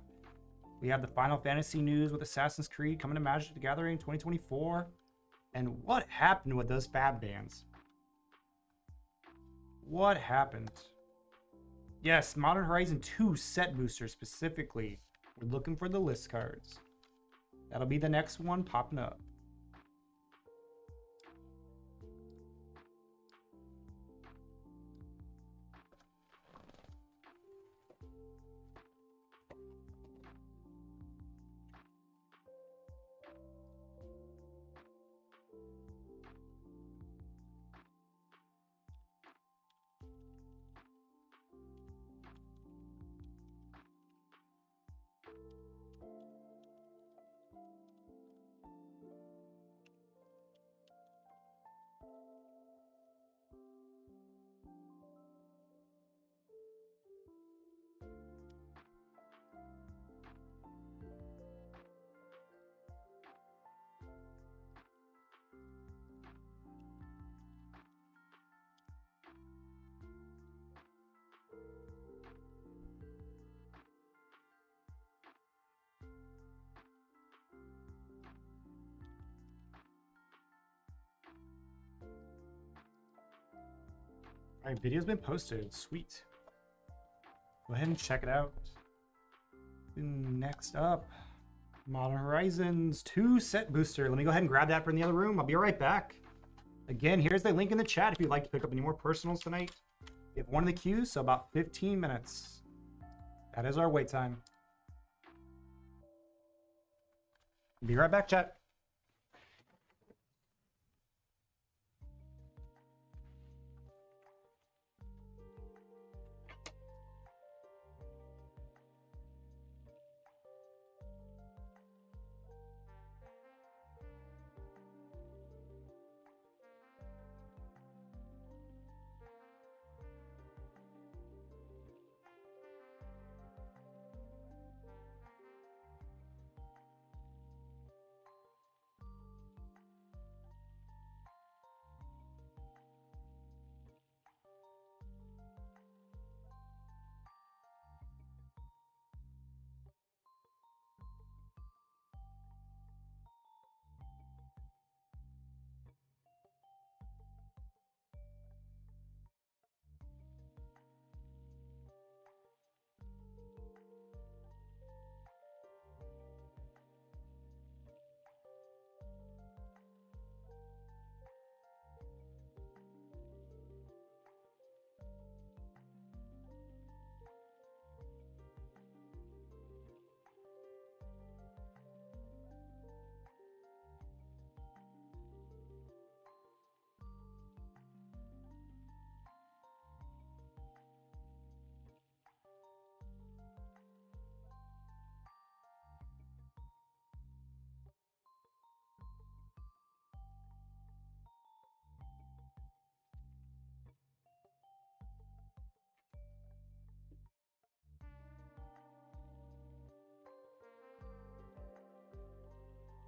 We have the Final Fantasy news with Assassin's Creed coming to Magic the Gathering 2024. And what happened with those Fab Bands? What happened? Yes, Modern Horizon 2 set booster specifically. We're looking for the list cards. That'll be the next one popping up. All right, video's been posted. Sweet. Go ahead and check it out. Next up, Modern Horizons 2 set booster. Let me go ahead and grab that from the other room. I'll be right back. Again, here's the link in the chat if you'd like to pick up any more personals tonight. We have one in the queue, so about 15 minutes. That is our wait time. Be right back, chat.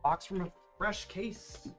Box from a fresh case.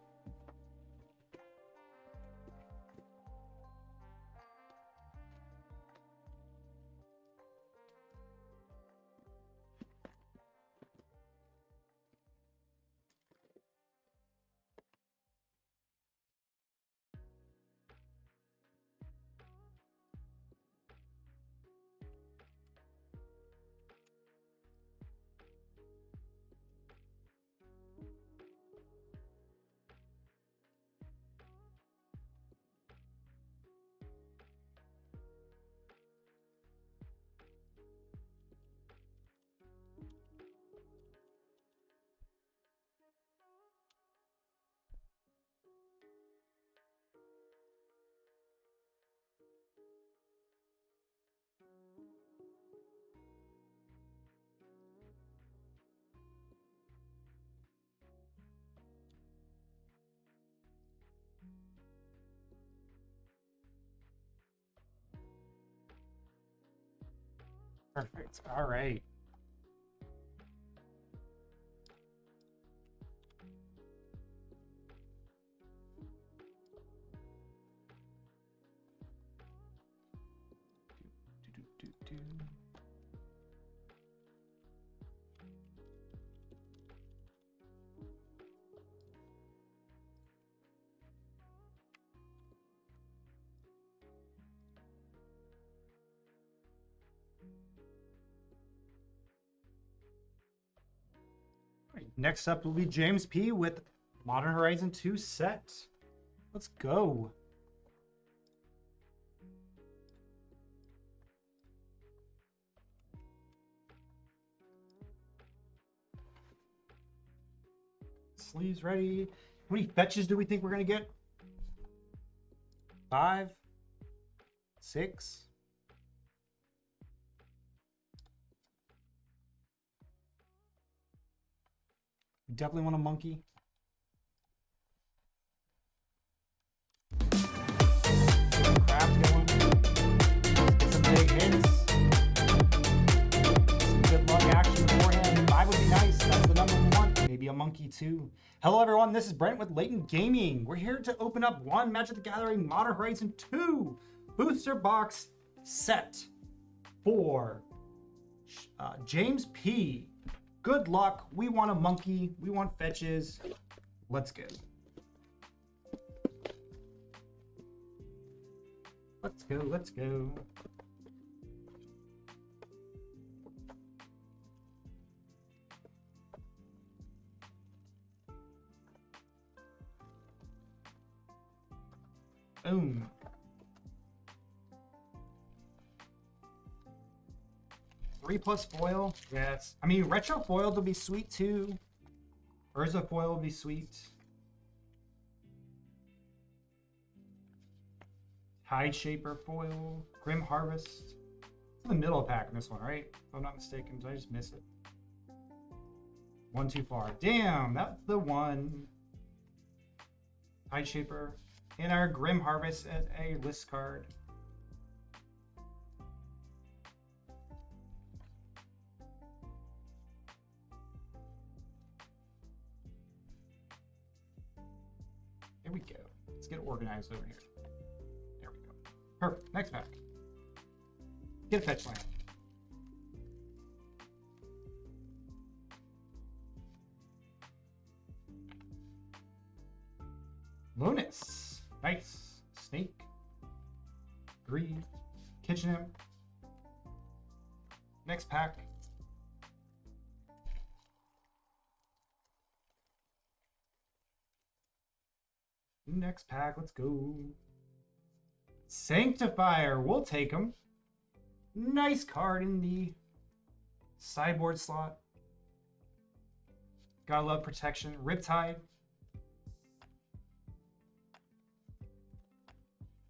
Perfect. All right. Next up will be James P with Modern Horizon 2 set. Let's go. Sleeves ready. How many fetches do we think we're going to get? 5? 6? Definitely want a monkey. Crabs going. Get some big hits. Some good luck action beforehand. 5 would be nice. That's the number 1. Maybe a monkey too. Hello everyone, this is Brent with Layton Gaming. We're here to open up one Magic the Gathering Modern Horizon 2 booster box set for James P. Good luck. We want a monkey. We want fetches. Let's go. Let's go. Let's go. Boom. Three plus foil, yes. I mean, retro foil will be sweet too. Urza foil will be sweet. Tide Shaper foil, Grim Harvest. It's in the middle pack in this one, right? If I'm not mistaken, did I just miss it? One too far. Damn, that's the one. Tide Shaper. And our Grim Harvest as a list card. There we go. Let's get organized over here. There we go. Perfect. Next pack. Get a fetch land. Lunas. Nice. Snake. Greed. Kitchen Imp. Next pack. Next pack, let's go. Sanctifier, we'll take him. Nice card in the sideboard slot. Gotta love protection. Riptide.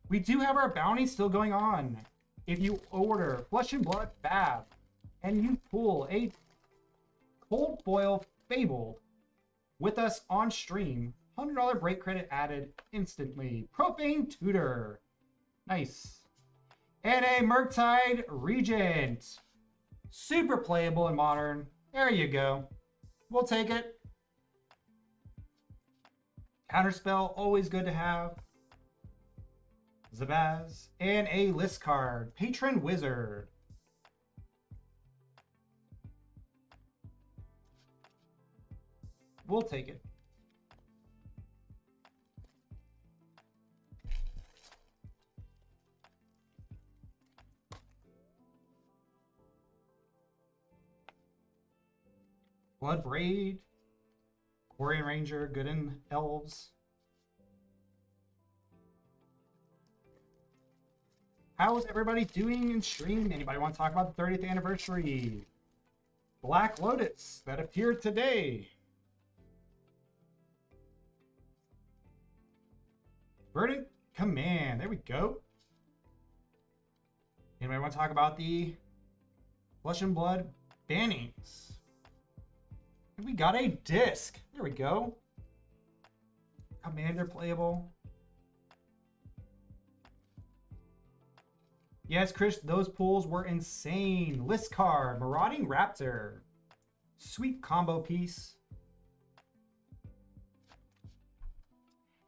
We do have our bounty still going on. If you order Flesh and Blood Fab and you pull a Cold Foil Fabled with us on stream, $100 break credit added instantly. Profane Tutor. Nice. And a Murktide Regent. Super playable in Modern. There you go. We'll take it. Counterspell, always good to have. Zabaz. And a list card. Patron Wizard. We'll take it. Blood Braid. Quarian Ranger, good in Elves. How's everybody doing in stream? Anybody want to talk about the 30th anniversary? Black Lotus that appeared today. Verdant Command. There we go. Anybody want to talk about the Flesh and Blood bannings? We got a disc. There we go. Commander playable. Yes, Chris, those pulls were insane. List card, Marauding Raptor. Sweet combo piece.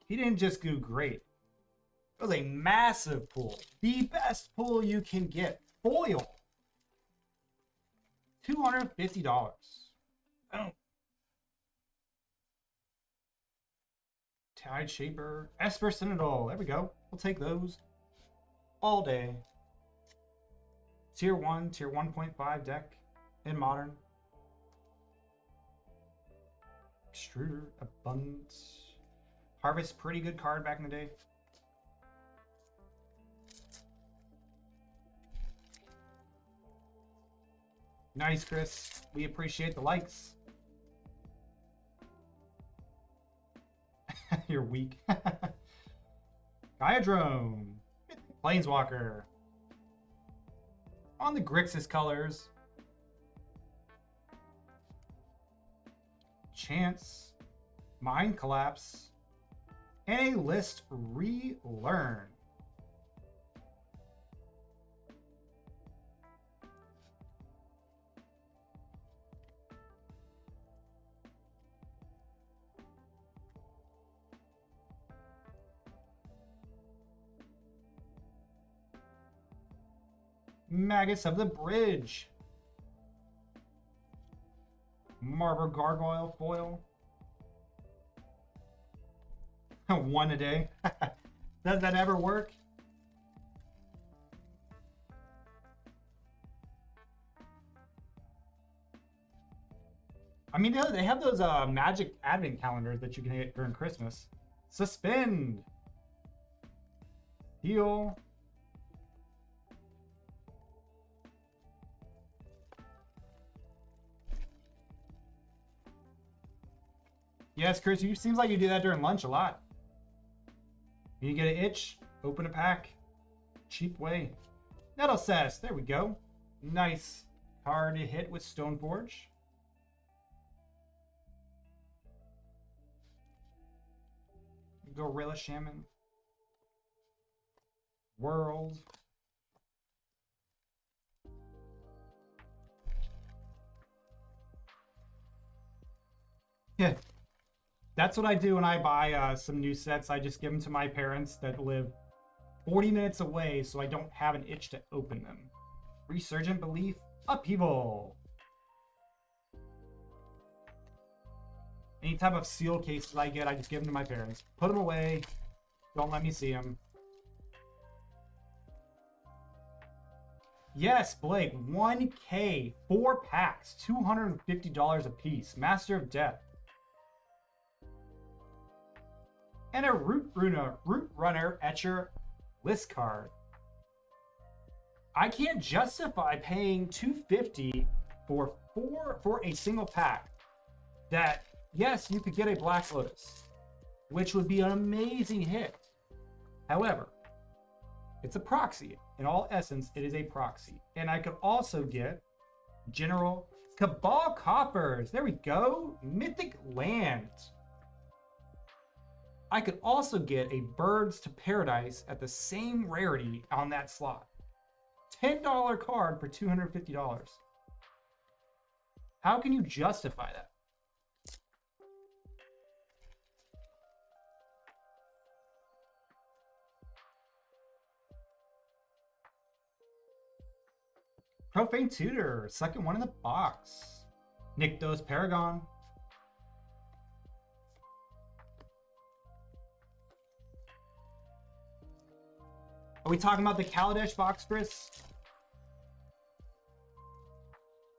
He didn't just do great. It was a massive pull. The best pull you can get. Foil. $250. Oh. Tide Shaper. Esper Citadel. There we go. We'll take those all day. Tier 1, Tier 1.5 deck in Modern. Extruder. Abundance. Harvest, pretty good card back in the day. Nice, Chris. We appreciate the likes. You're weak. Gaiadrome. Planeswalker. On the Grixis colors. Chance. Mind Collapse. And a list relearn. Magus of the Bridge. Marble Gargoyle foil. One a day. Does that ever work? I mean, they have those magic advent calendars that you can get during Christmas. Suspend. Heal. Yes, Chris, you seems like you do that during lunch a lot. You get an itch, open a pack. Cheap way. Nettle Cess, there we go. Nice card to hit with Stoneforge. Gorilla Shaman. World. Yeah. That's what I do when I buy some new sets. I just give them to my parents that live 40 minutes away so I don't have an itch to open them. Resurgent Belief, Upheaval. Any type of seal cases I get, I just give them to my parents. Put them away. Don't let me see them. Yes, Blake, 1K, 4 packs, $250 a piece. Master of Death. And a Root Runner Etcher list card. I can't justify paying $250 for a single pack. That, yes, you could get a Black Lotus, which would be an amazing hit. However, it's a proxy. In all essence, it is a proxy. And I could also get General Cabal Coffers. There we go. Mythic Land. I could also get a Birds to Paradise at the same rarity on that slot. $10 card for $250. How can you justify that? Profane Tutor, second one in the box. Nyctos Paragon. Are we talking about the Kaladesh box, Chris?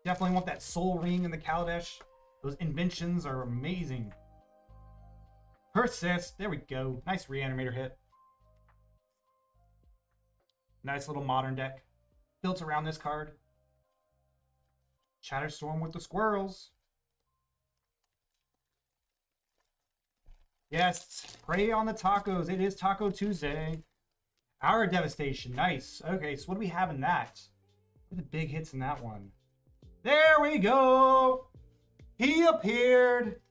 Definitely want that Soul Ring in the Kaladesh. Those inventions are amazing. Persist. There we go. Nice Reanimator hit. Nice little modern deck. Built around this card. Chatterstorm with the squirrels. Yes. Prey on the tacos. It is Taco Tuesday. Our Devastation. Nice. Okay, so what do we have in that? What are the big hits in that one? There we go. He appeared.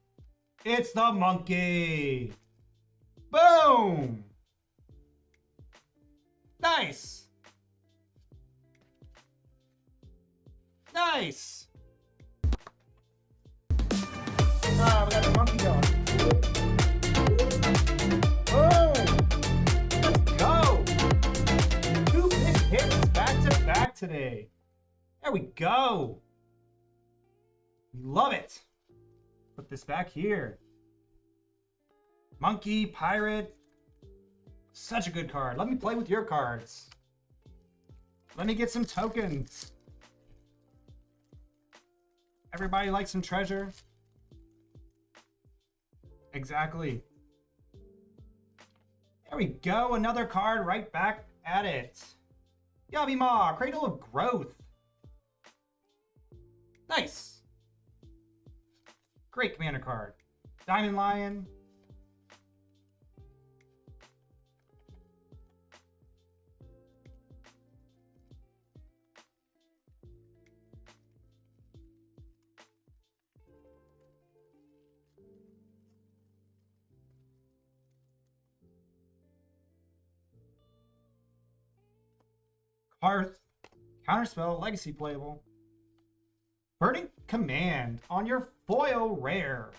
It's the monkey. Boom. Nice. Nice. Ah, we got the monkey going. Boom. Let's go. 2 big hits back to back today. There we go. Love it. Put this back here. Monkey, Pirate. Such a good card. Let me play with your cards. Let me get some tokens. Everybody likes some treasure. Exactly. There we go. Another card right back at it. Yavima, Cradle of Growth. Nice. Great commander card. Diamond Lion. Hearth. Counterspell. Legacy playable. Burning Command on your foil rare.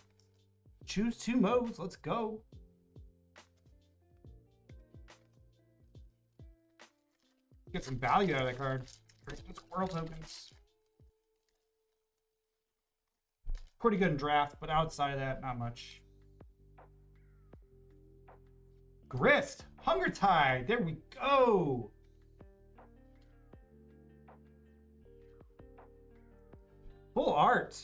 Choose 2 modes. Let's go. Get some value out of that card. Squirrel tokens. Pretty good in draft, but outside of that, not much. Grist. Hunger Tide. There we go. Full art.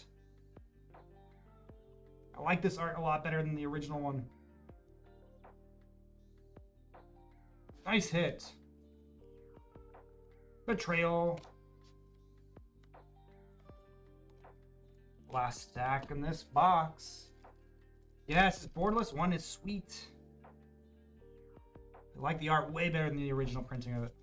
I like this art a lot better than the original one. Nice hit. Betrayal. Last stack in this box. Yes, this borderless one is sweet. I like the art way better than the original printing of it.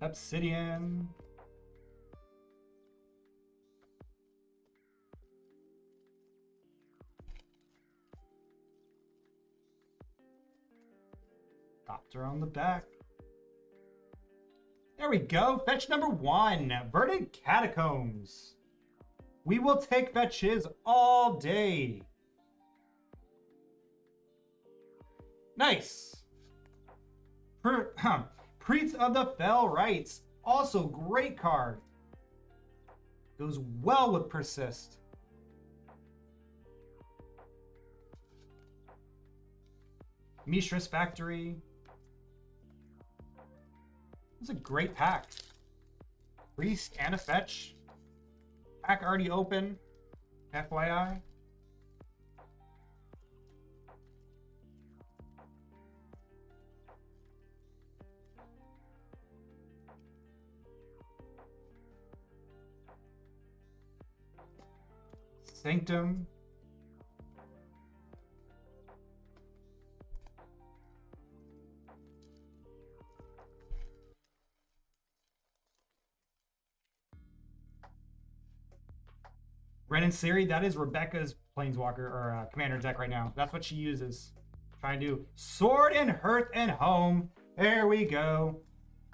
Obsidian. Doctor on the back. There we go. Fetch number 1. Verdant Catacombs. We will take fetches all day. Nice. Priest of the Fell Rites. Also great card. Goes well with Persist. Mishra's Factory. It's a great pack. Priest and a fetch. Pack already open. FYI. Sanctum. Brent and Siri, that is Rebecca's Planeswalker or Commander deck right now. That's what she uses. Trying to do Sword and Hearth and Home. There we go.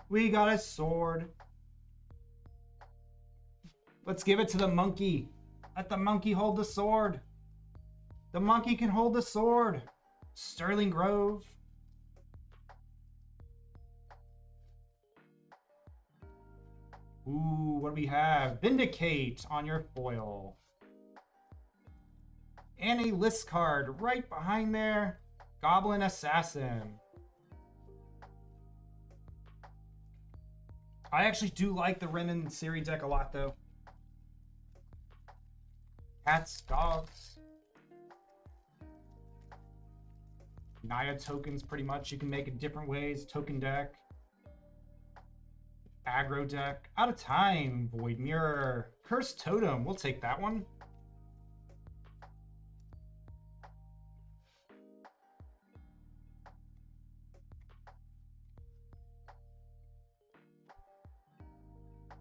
We got a sword. Let's give it to the monkey. Let the monkey hold the sword. The monkey can hold the sword. Sterling Grove. Ooh, what do we have? Vindicate on your foil. And a list card right behind there. Goblin Assassin. I actually do like the Renin series deck a lot, though. Cats, dogs. Naya tokens, pretty much. You can make it different ways. Token deck. Aggro deck. Out of time. Void Mirror. Cursed Totem. We'll take that one.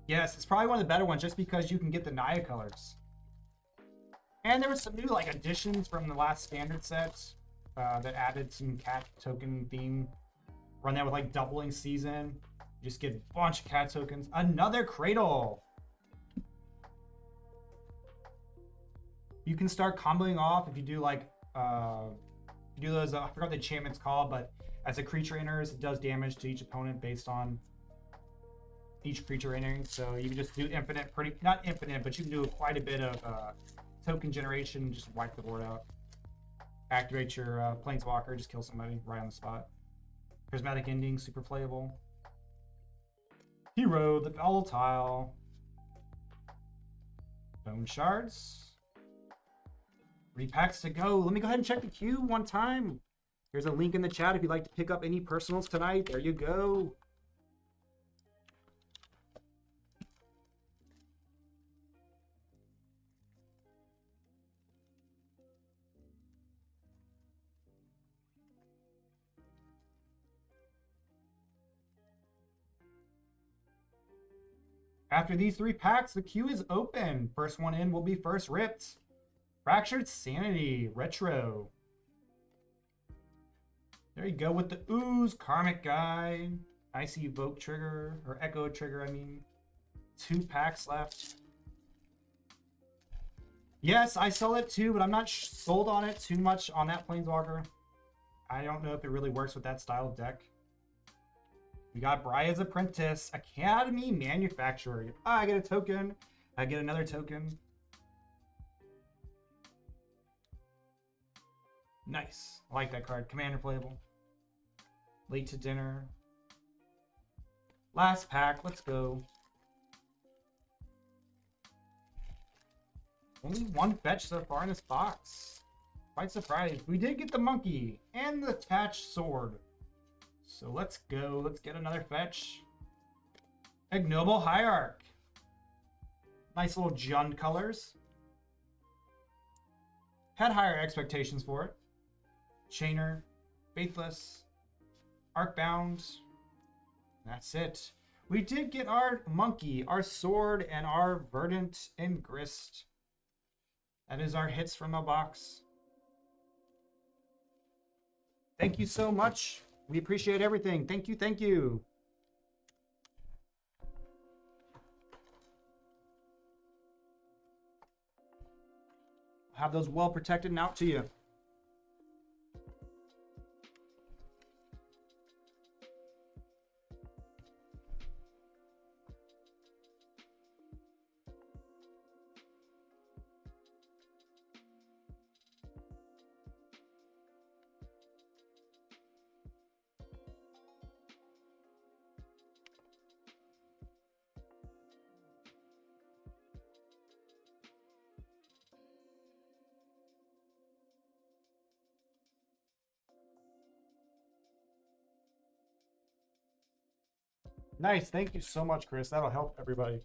Yes, it's probably one of the better ones just because you can get the Naya colors. And there was some new like additions from the last standard set that added some cat token theme. Run that with like doubling season. You just get a bunch of cat tokens. Another Cradle. You can start comboing off if you do like you do those. I forgot what the enchantment's called, but as a creature enters, it does damage to each opponent based on each creature entering. So you can just do infinite, not infinite, but you can do quite a bit of token generation. Just wipe the board out. Activate your Planeswalker, just kill somebody right on the spot. Prismatic Ending, super playable. Hero, the Volatile. Bone Shards. 3 packs to go. Let me go ahead and check the queue one time. Here's a link in the chat if you'd like to pick up any personals tonight. There you go. After these 3 packs, the queue is open. First one in will be first ripped. Fractured Sanity, Retro. There you go with the Ooze, Karmic Guy. Icy Evoke Trigger, or Echo Trigger, I mean. 2 packs left. Yes, I sell it too, but I'm not sold on it too much on that Planeswalker. I don't know if it really works with that style of deck. We got Bria's Apprentice, Academy Manufacturer. I get a token. I get another token. Nice. I like that card. Commander playable. Late to dinner. Last pack. Let's go. Only 1 fetch so far in this box. Quite surprised. We did get the monkey and the attached sword. So let's go. Let's get another fetch. Ignoble Hierarch. Nice little Jund colors. Had higher expectations for it. Chainer. Faithless. Arcbound. That's it. We did get our monkey, our sword, and our Verdant and Grist. That is our hits from the box. Thank you so much. We appreciate everything. Thank you, thank you. Have those well protected and out to you. Nice. Thank you so much, Chris. That'll help everybody.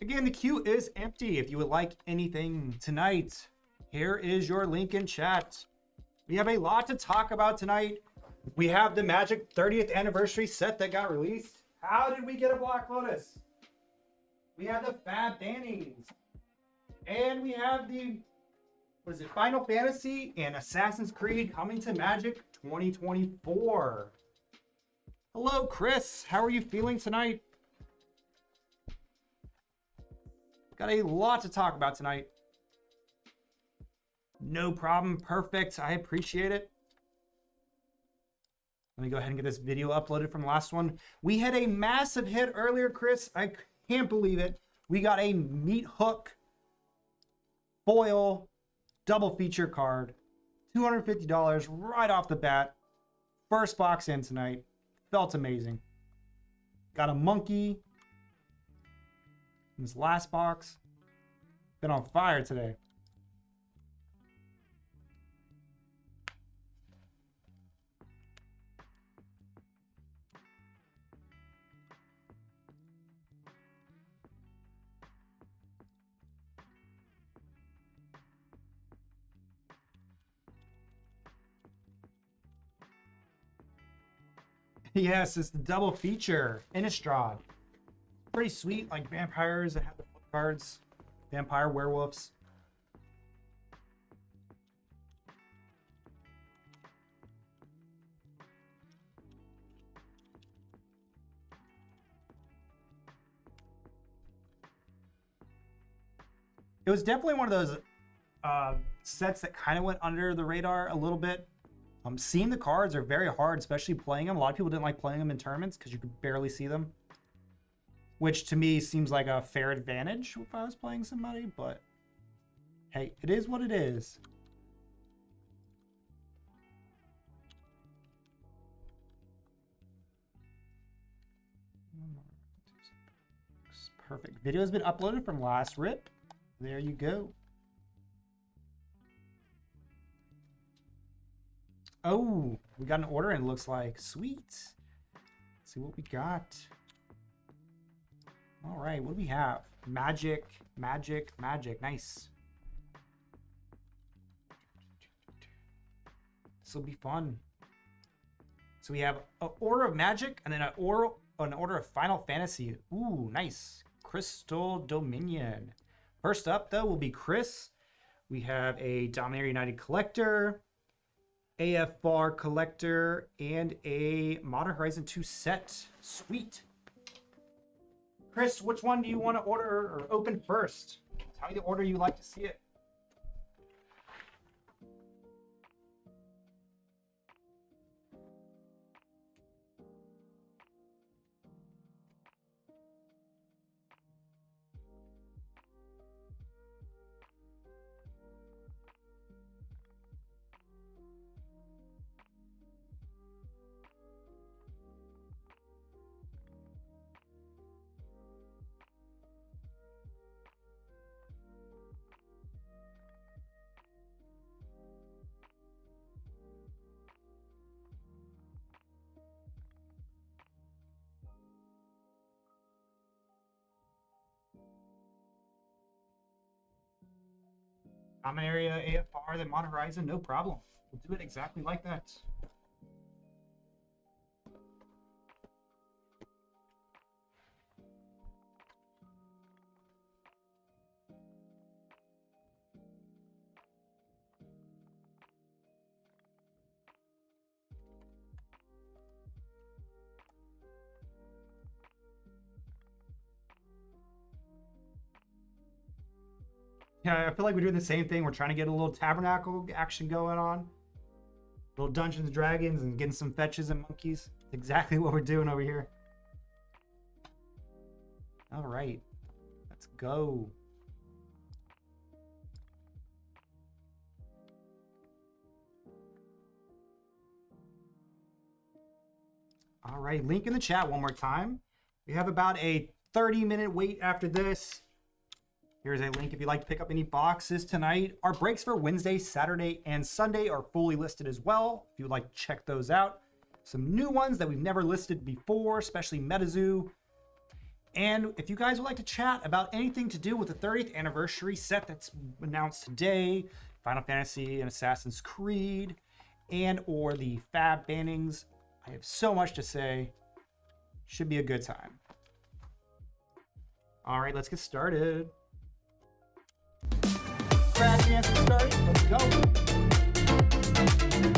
Again, the queue is empty. If you would like anything tonight, here is your link in chat. We have a lot to talk about tonight. We have the Magic 30th anniversary set that got released. How did we get a Black Lotus? We have the Fab Bannings. And we have the what is it? Final Fantasy and Assassin's Creed coming to Magic 2024. Hello, Chris. How are you feeling tonight? Got a lot to talk about tonight. No problem. Perfect. I appreciate it. Let me go ahead and get this video uploaded from the last one. We had a massive hit earlier, Chris. I can't believe it. We got a meat hook foil double feature card. $250 right off the bat. First box in tonight. Felt amazing. Got a monkey in this last box. Been on fire today. Yes, it's the double feature. Innistrad. Pretty sweet, like vampires that have the flip cards. Vampire werewolves. It was definitely one of those sets that kind of went under the radar a little bit. Seeing the cards are very hard, especially playing them. A lot of people didn't like playing them in tournaments because you could barely see them. Which to me seems like a fair advantage if I was playing somebody, but hey, it is what it is. Perfect. Video has been uploaded from last rip. There you go. Oh, we got an order in, it looks like. Sweet. Let's see what we got. All right, what do we have? Magic, magic, magic. Nice. This will be fun. So we have an order of magic and then an order of Final Fantasy. Ooh, nice. Crystal Dominion. First up, though, will be Chris. We have a Dominator United Collector, AFR Collector, and a Modern Horizon 2 set. Sweet. Chris, which one do you want to order or open first? Tell me the order you like to see it. Common area AFR, then Modern Horizon, no problem. We'll do it exactly like that. Yeah, I feel like we're doing the same thing. We're trying to get a little tabernacle action going on. Little Dungeons and Dragons and getting some fetches and monkeys. It's exactly what we're doing over here. All right. Let's go. All right, link in the chat one more time. We have about a 30-minute wait after this. Here's a link if you'd like to pick up any boxes tonight. Our breaks for Wednesday, Saturday, and Sunday are fully listed as well, if you would like to check those out. Some new ones that we've never listed before, especially MetaZoo. And if you guys would like to chat about anything to do with the 30th anniversary set that's announced today, Final Fantasy and Assassin's Creed, and or the Fab bannings, I have so much to say. Should be a good time. All right, let's get started. Crash Dancing started. Let's go.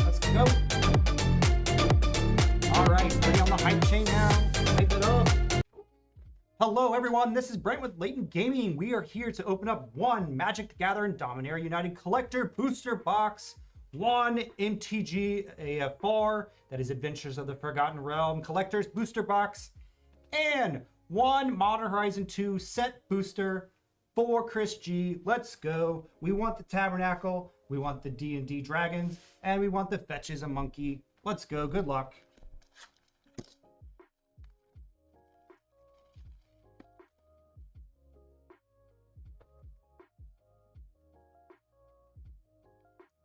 Let's go. All right, ready on the hype chain now. Hype it up. Hello, everyone. This is Brent with Layton Gaming. We are here to open up one Magic the Gathering Dominaria United Collector Booster Box, one MTG AFR, that is Adventures of the Forgotten Realm Collector's Booster Box, and one Modern Horizon 2 set booster for Chris G. Let's go. We want the Tabernacle, we want the D&D Dragons, and we want the Fetches a Monkey. Let's go. Good luck.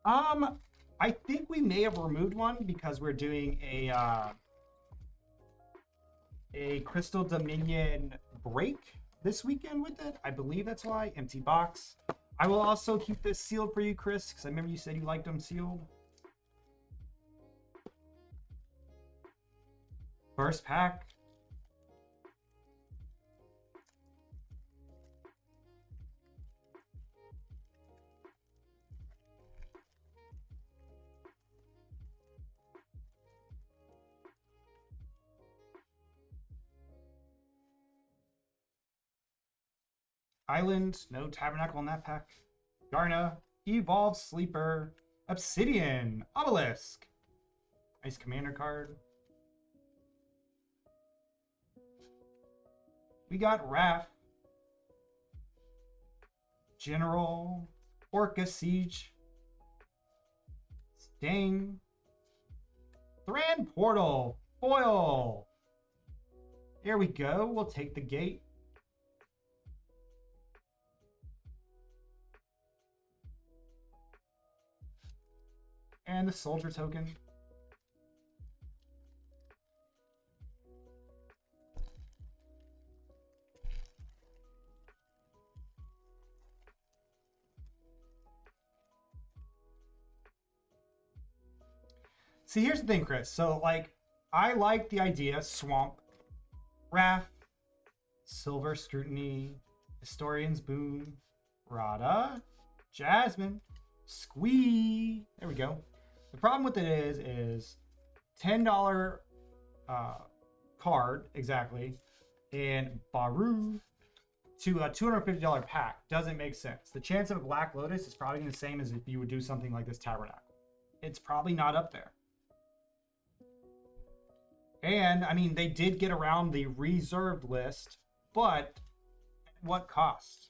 I think we may have removed one because we're doing a Crystal Dominion break this weekend with it. I believe that's why. Empty box. I will also keep this sealed for you, Chris, because I remember you said you liked them sealed. First pack. Island, no Tabernacle in that pack. Garna, Evolve Sleeper, Obsidian, Obelisk. Nice commander card. We got Wrath, General, Orca Siege, Sting, Thran Portal, Foil. There we go. We'll take the gate. And the soldier token. See, here's the thing, Chris. So, like, I like the idea. Swamp, Wrath, Silver Scrutiny, Historian's Boon, Rada, Jasmine, Squee. There we go. The problem with it is $10 card, exactly, and Baru to a $250 pack doesn't make sense. The chance of a Black Lotus is probably the same as if you would do something like this Tabernacle. It's probably not up there. And, I mean, they did get around the reserved list, but at what cost?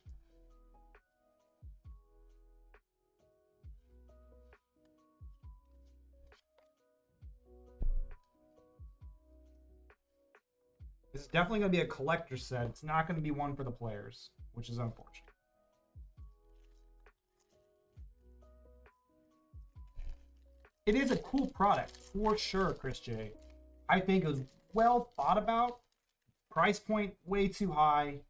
This is definitely going to be a collector set. It's not going to be one for the players, which is unfortunate. It is a cool product, for sure, Chris J. I think it was well thought about. Price point way too high.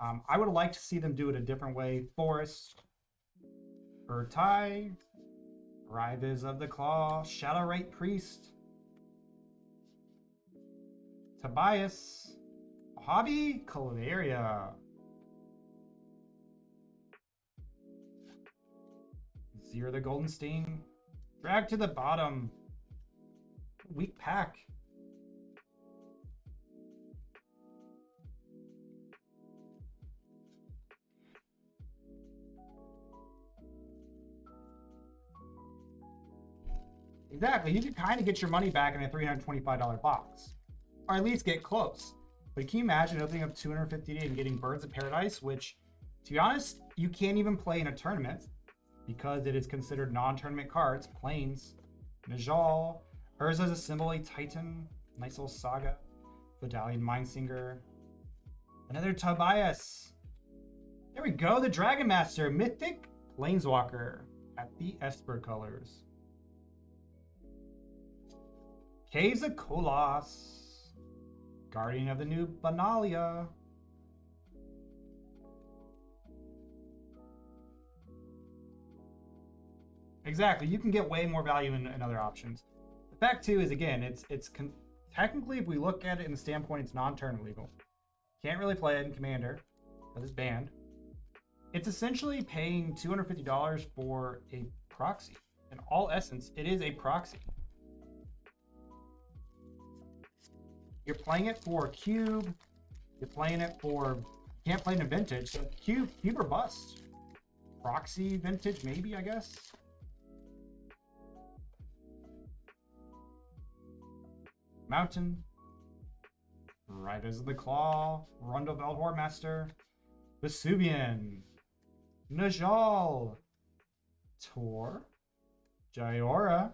I would have liked to see them do it a different way. Forest, Urtai, Rives of the Claw, Shadowrite Priest, Tobias, Hobby, Caleria, Zero the Golden Sting, Drag to the Bottom, weak pack. Exactly, you could kind of get your money back in a $325 box. Or at least get close. But can you imagine opening up 250 and getting Birds of Paradise, which, to be honest, you can't even play in a tournament because it is considered non-tournament cards. Plains, Najal, Urza's a symbol, a Titan, nice little Saga, Vidalian Mindsinger, another Tobias. There we go, the Dragon Master, Mythic Planeswalker at the Esper colors. Caves of Kolos, Guardian of the New Banalia, exactly, you can get way more value in other options. The fact too is, again, technically, if we look at it in the standpoint, it's non-turn legal. Can't really play it in Commander because it's banned. It's essentially paying $250 for a proxy. In all essence, it is a proxy. You're playing it for cube. You're playing it for, can't play it in vintage. So cube or bust. Proxy vintage, maybe, I guess. Mountain. Riders of the Claw. Rundle Veldhor Master. Vesuvian. Najal. Tor. Jayora.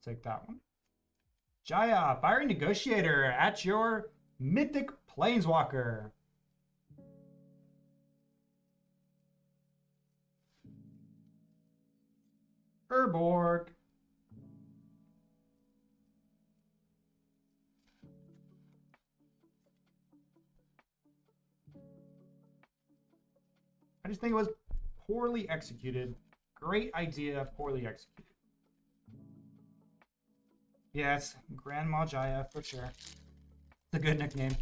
Take that one. Jaya, Fiery Negotiator at your Mythic Planeswalker. Urborg. I just think it was poorly executed. Great idea, poorly executed. Yes, Grandma Jaya for sure. It's a good nickname.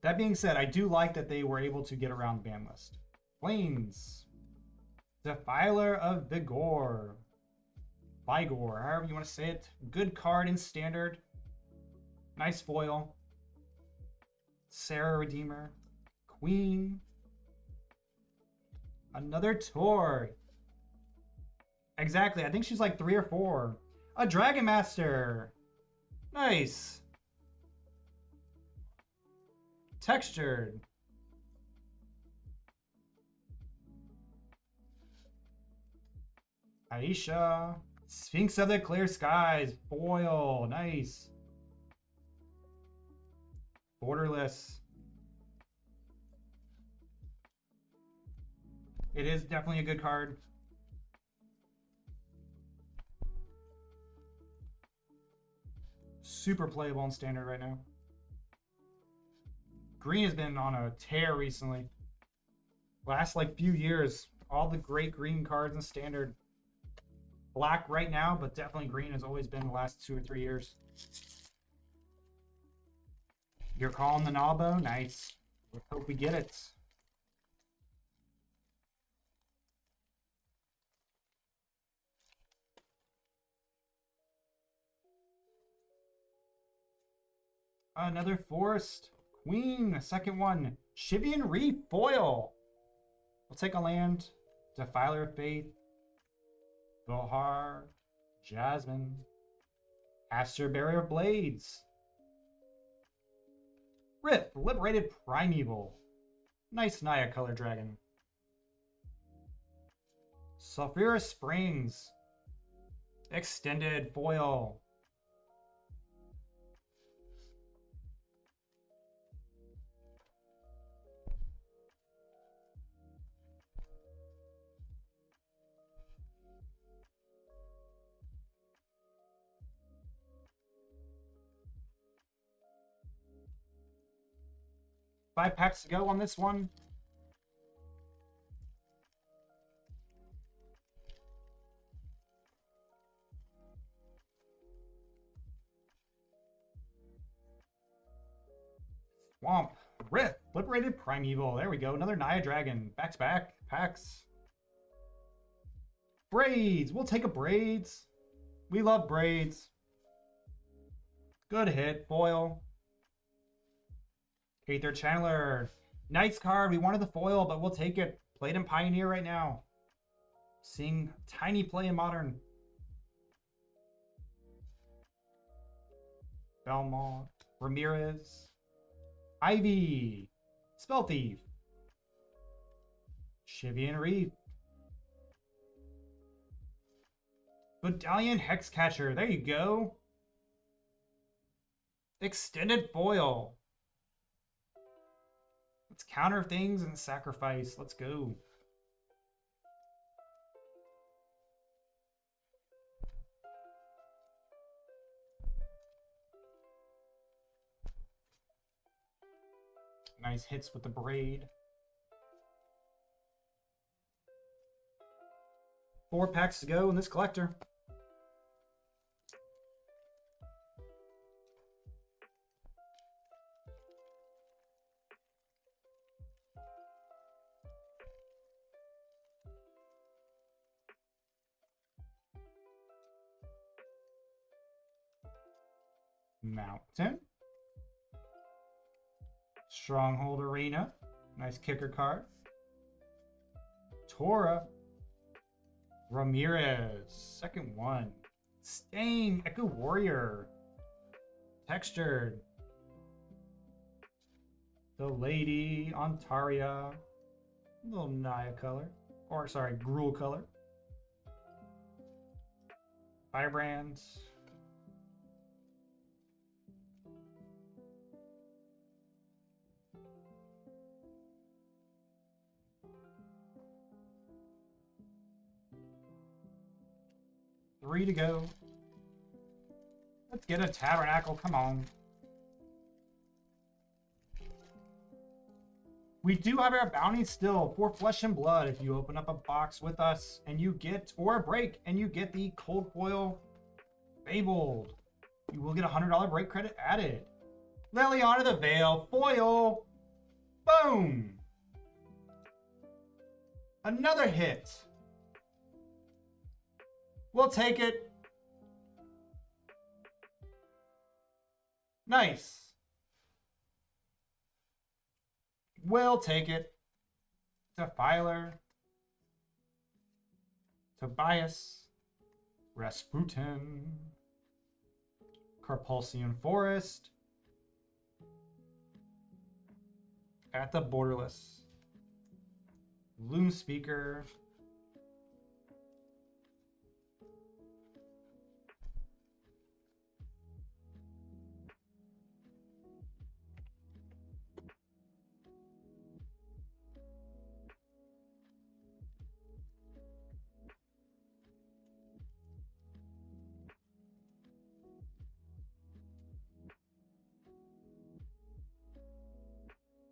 That being said, I do like that they were able to get around the ban list. Flames. Defiler of Vigor. Vigor, however you want to say it. Good card in standard. Nice foil. Sarah Redeemer. Queen. Another Tor. Exactly, I think she's like 3 or 4. A Dragon Master. Nice. Textured. Aisha. Sphinx of the Clear Skies. Foil. Nice. Borderless. It is definitely a good card. Super playable in standard right now. Green has been on a tear recently. Last like few years, all the great green cards in standard. Black right now, but definitely green has always been the last 2 or 3 years. You're calling the Nabo? Nice. Let's hope we get it. Another Forest. Queen, a second one. Shivian Reef foil. We'll take a land. Defiler of Faith. Gohar. Jasmine. Aster Barrier of Blades. Rift, Liberated Primeval. Nice Naya color dragon. Sulphurous Springs. Extended foil. Five packs to go on this one. Swamp. Rift. Liberated Primeval. There we go. Another Naya Dragon. Back to back. Packs. Braids. We'll take a Braids. We love Braids. Good hit. Foil. Aether Channeler. Nice card. We wanted the foil, but we'll take it. Played in Pioneer right now. Seeing tiny play in Modern. Belmont. Ramirez. Ivy. Spell Thief. Shivian Reef. Battalion Hexcatcher. There you go. Extended foil. Let's counter things and sacrifice. Let's go. Nice hits with the braid. 4 packs to go in this collector. Mountain. Stronghold Arena. Nice kicker card. Tora. Ramirez. Second one. Stain. Echo Warrior. Textured. The Lady. Ontaria. Little Naya color. Or, sorry, Gruul color. Firebrand. Three to go. Let's get a Tabernacle. Come on. We do have our bounties still for Flesh and Blood. If you open up a box with us and you get, or a break, and you get the Cold Foil Fabled, you will get a $100 break credit added. Liliana the Veil Foil. Boom. Another hit. We'll take it. Nice. We'll take it. Defiler. Tobias. Rasputin. Carpulsian Forest. At the Borderless. Loom Speaker.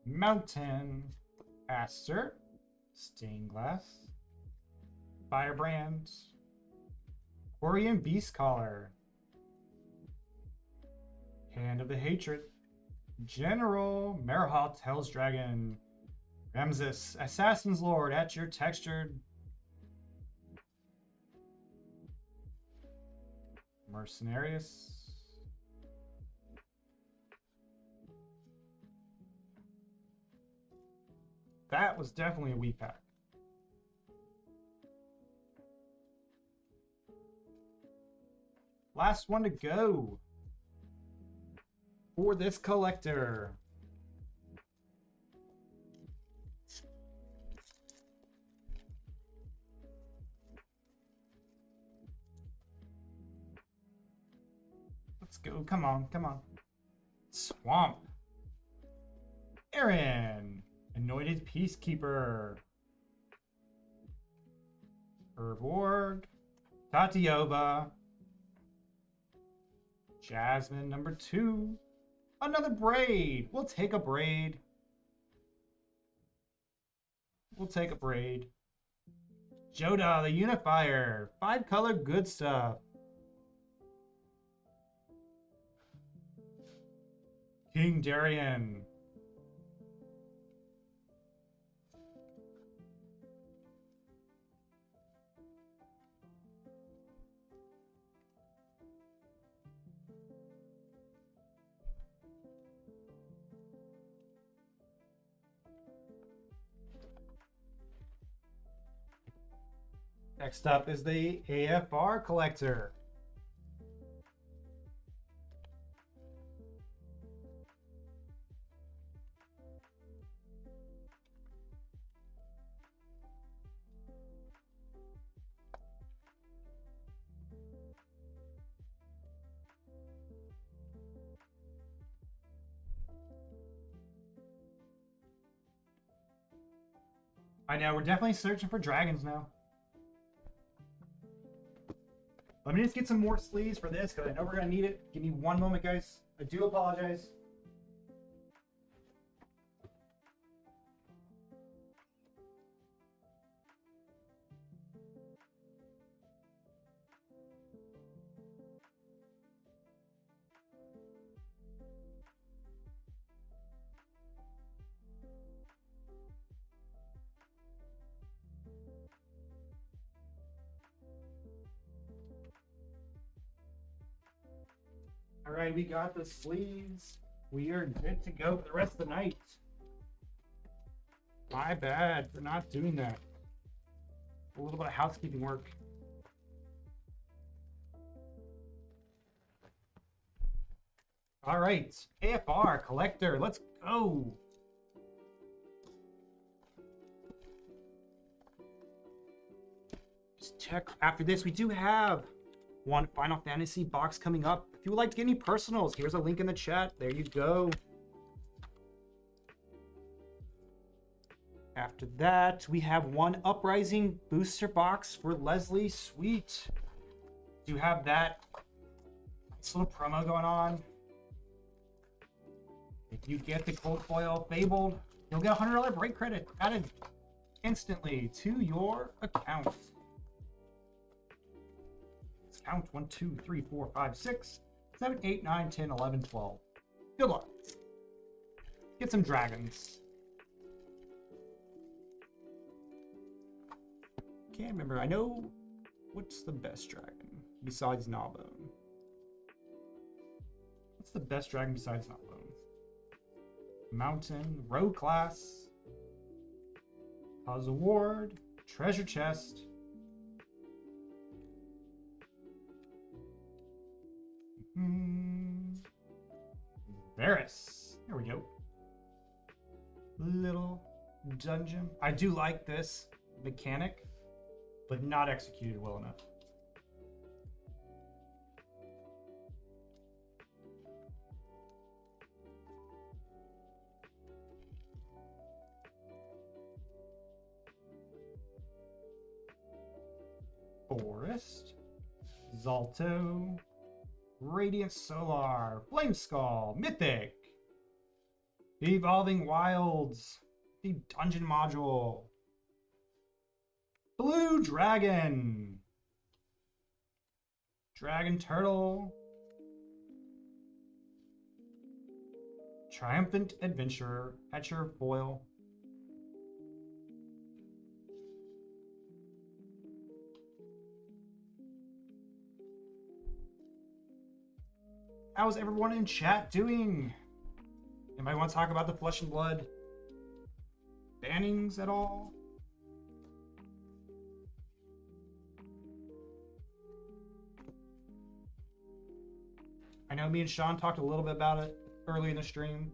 Mountain. Aster. Stained Glass. Firebrand. Quarian Beast Collar. Hand of the Hatred. General. Merhalt Hell's Dragon. Ramses. Assassin's Lord at your textured. Mercenarius. That was definitely a weak pack. Last one to go for this collector. Let's go. Come on. Come on. Swamp. Aaron. Anointed Peacekeeper. Herborg. Tatiova. Jasmine number 2. Another braid. We'll take a braid. We'll take a braid. Joda, the Unifier. 5-color good stuff. King Darian. Next up is the AFR collector. I know, we're definitely searching for dragons now. Let me just get some more sleeves for this because I know we're going to need it. Give me one moment, guys. I do apologize. All right, we got the sleeves. We are good to go for the rest of the night. My bad for not doing that. A little bit of housekeeping work. All right, AFR collector, let's go. Just check after this. We do have one Final Fantasy box coming up. If you would like to get any personals, here's a link in the chat. There you go. After that, we have one Uprising booster box for Leslie. Sweet. Do have that. This little promo going on. If you get the Cold Foil Fabled, you'll get a $100 break credit added instantly to your account. Let's count 1, 2, 3, 4, 5, 6, 7, 8, 9, 10, 11, 12. Good luck. Get some dragons. Can't remember. I know what's the best dragon besides Gnawbone. What's the best dragon besides Gnawbone? Mountain, Row Class, Cause Award, Treasure Chest. Varus. There we go. Little dungeon. I do like this mechanic, but not executed well enough. Forest, Zalto, Radiant Solar, Flame Skull, Mythic, Evolving Wilds, the Dungeon Module, Blue Dragon, Dragon Turtle, Triumphant Adventurer, Etcher Foil, how's everyone in chat doing? Anybody want to talk about the Flesh and Blood bannings at all? I know me and Sean talked a little bit about it early in the stream.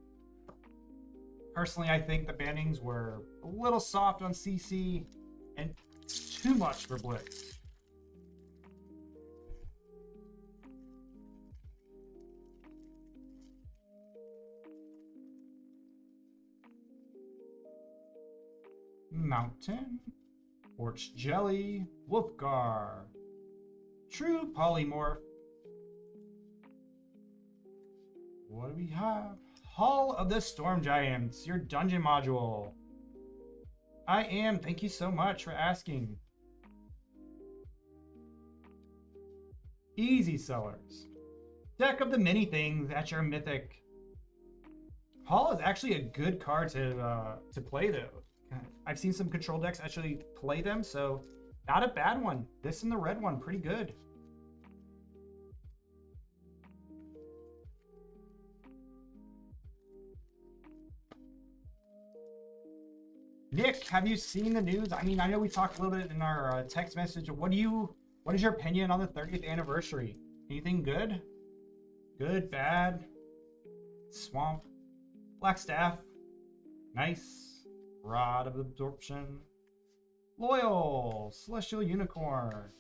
Personally, I think the bannings were a little soft on CC and too much for Blitz. Mountain, Orch Jelly, Wolfgar, True Polymorph. What do we have? Hall of the Storm Giants, your dungeon module. I am. Thank you so much for asking. Easy Sellers. Deck of the many things at your Mythic. Hall is actually a good card to play though. I've seen some control decks actually play them, so not a bad one. This and the red one, pretty good. Nick, have you seen the news? I mean, I know we talked a little bit in our text message. What is your opinion on the 30th anniversary? Anything good? Good, bad? Swamp, Black Staff, nice. Rod of Absorption, Loyal, Celestial Unicorn,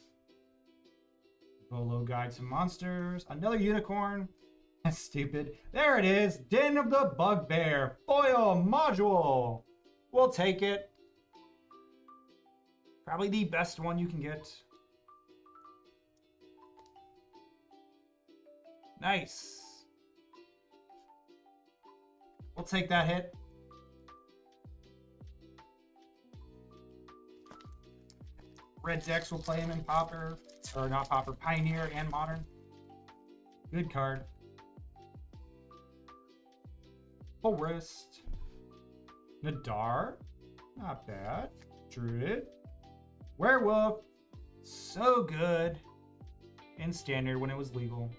Bolo Guide to Monsters, another unicorn. That's stupid. There it is, Den of the Bugbear, foil module. We'll take it. Probably the best one you can get. Nice. We'll take that hit. Red decks will play him in Pauper, or not Pauper, Pioneer and Modern. Good card. Forest. Nadar, not bad. Druid. Werewolf, so good. In Standard when it was legal.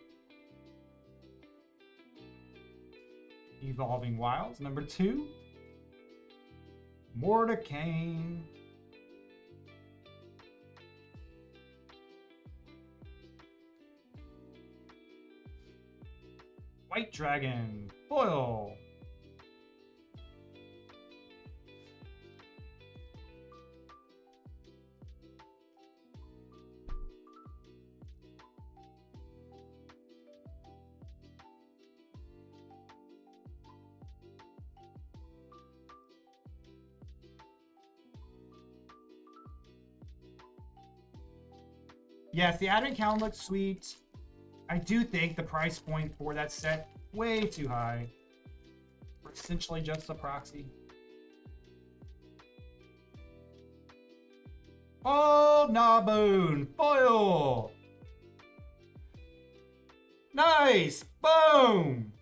Evolving Wilds. Number 2, Mordecai. White Dragon. Foil. Yes, the advent calendar looks sweet. I do think the price point for that set way too high. We're essentially just a proxy. Oh, Naboon foil. Nice. Boom.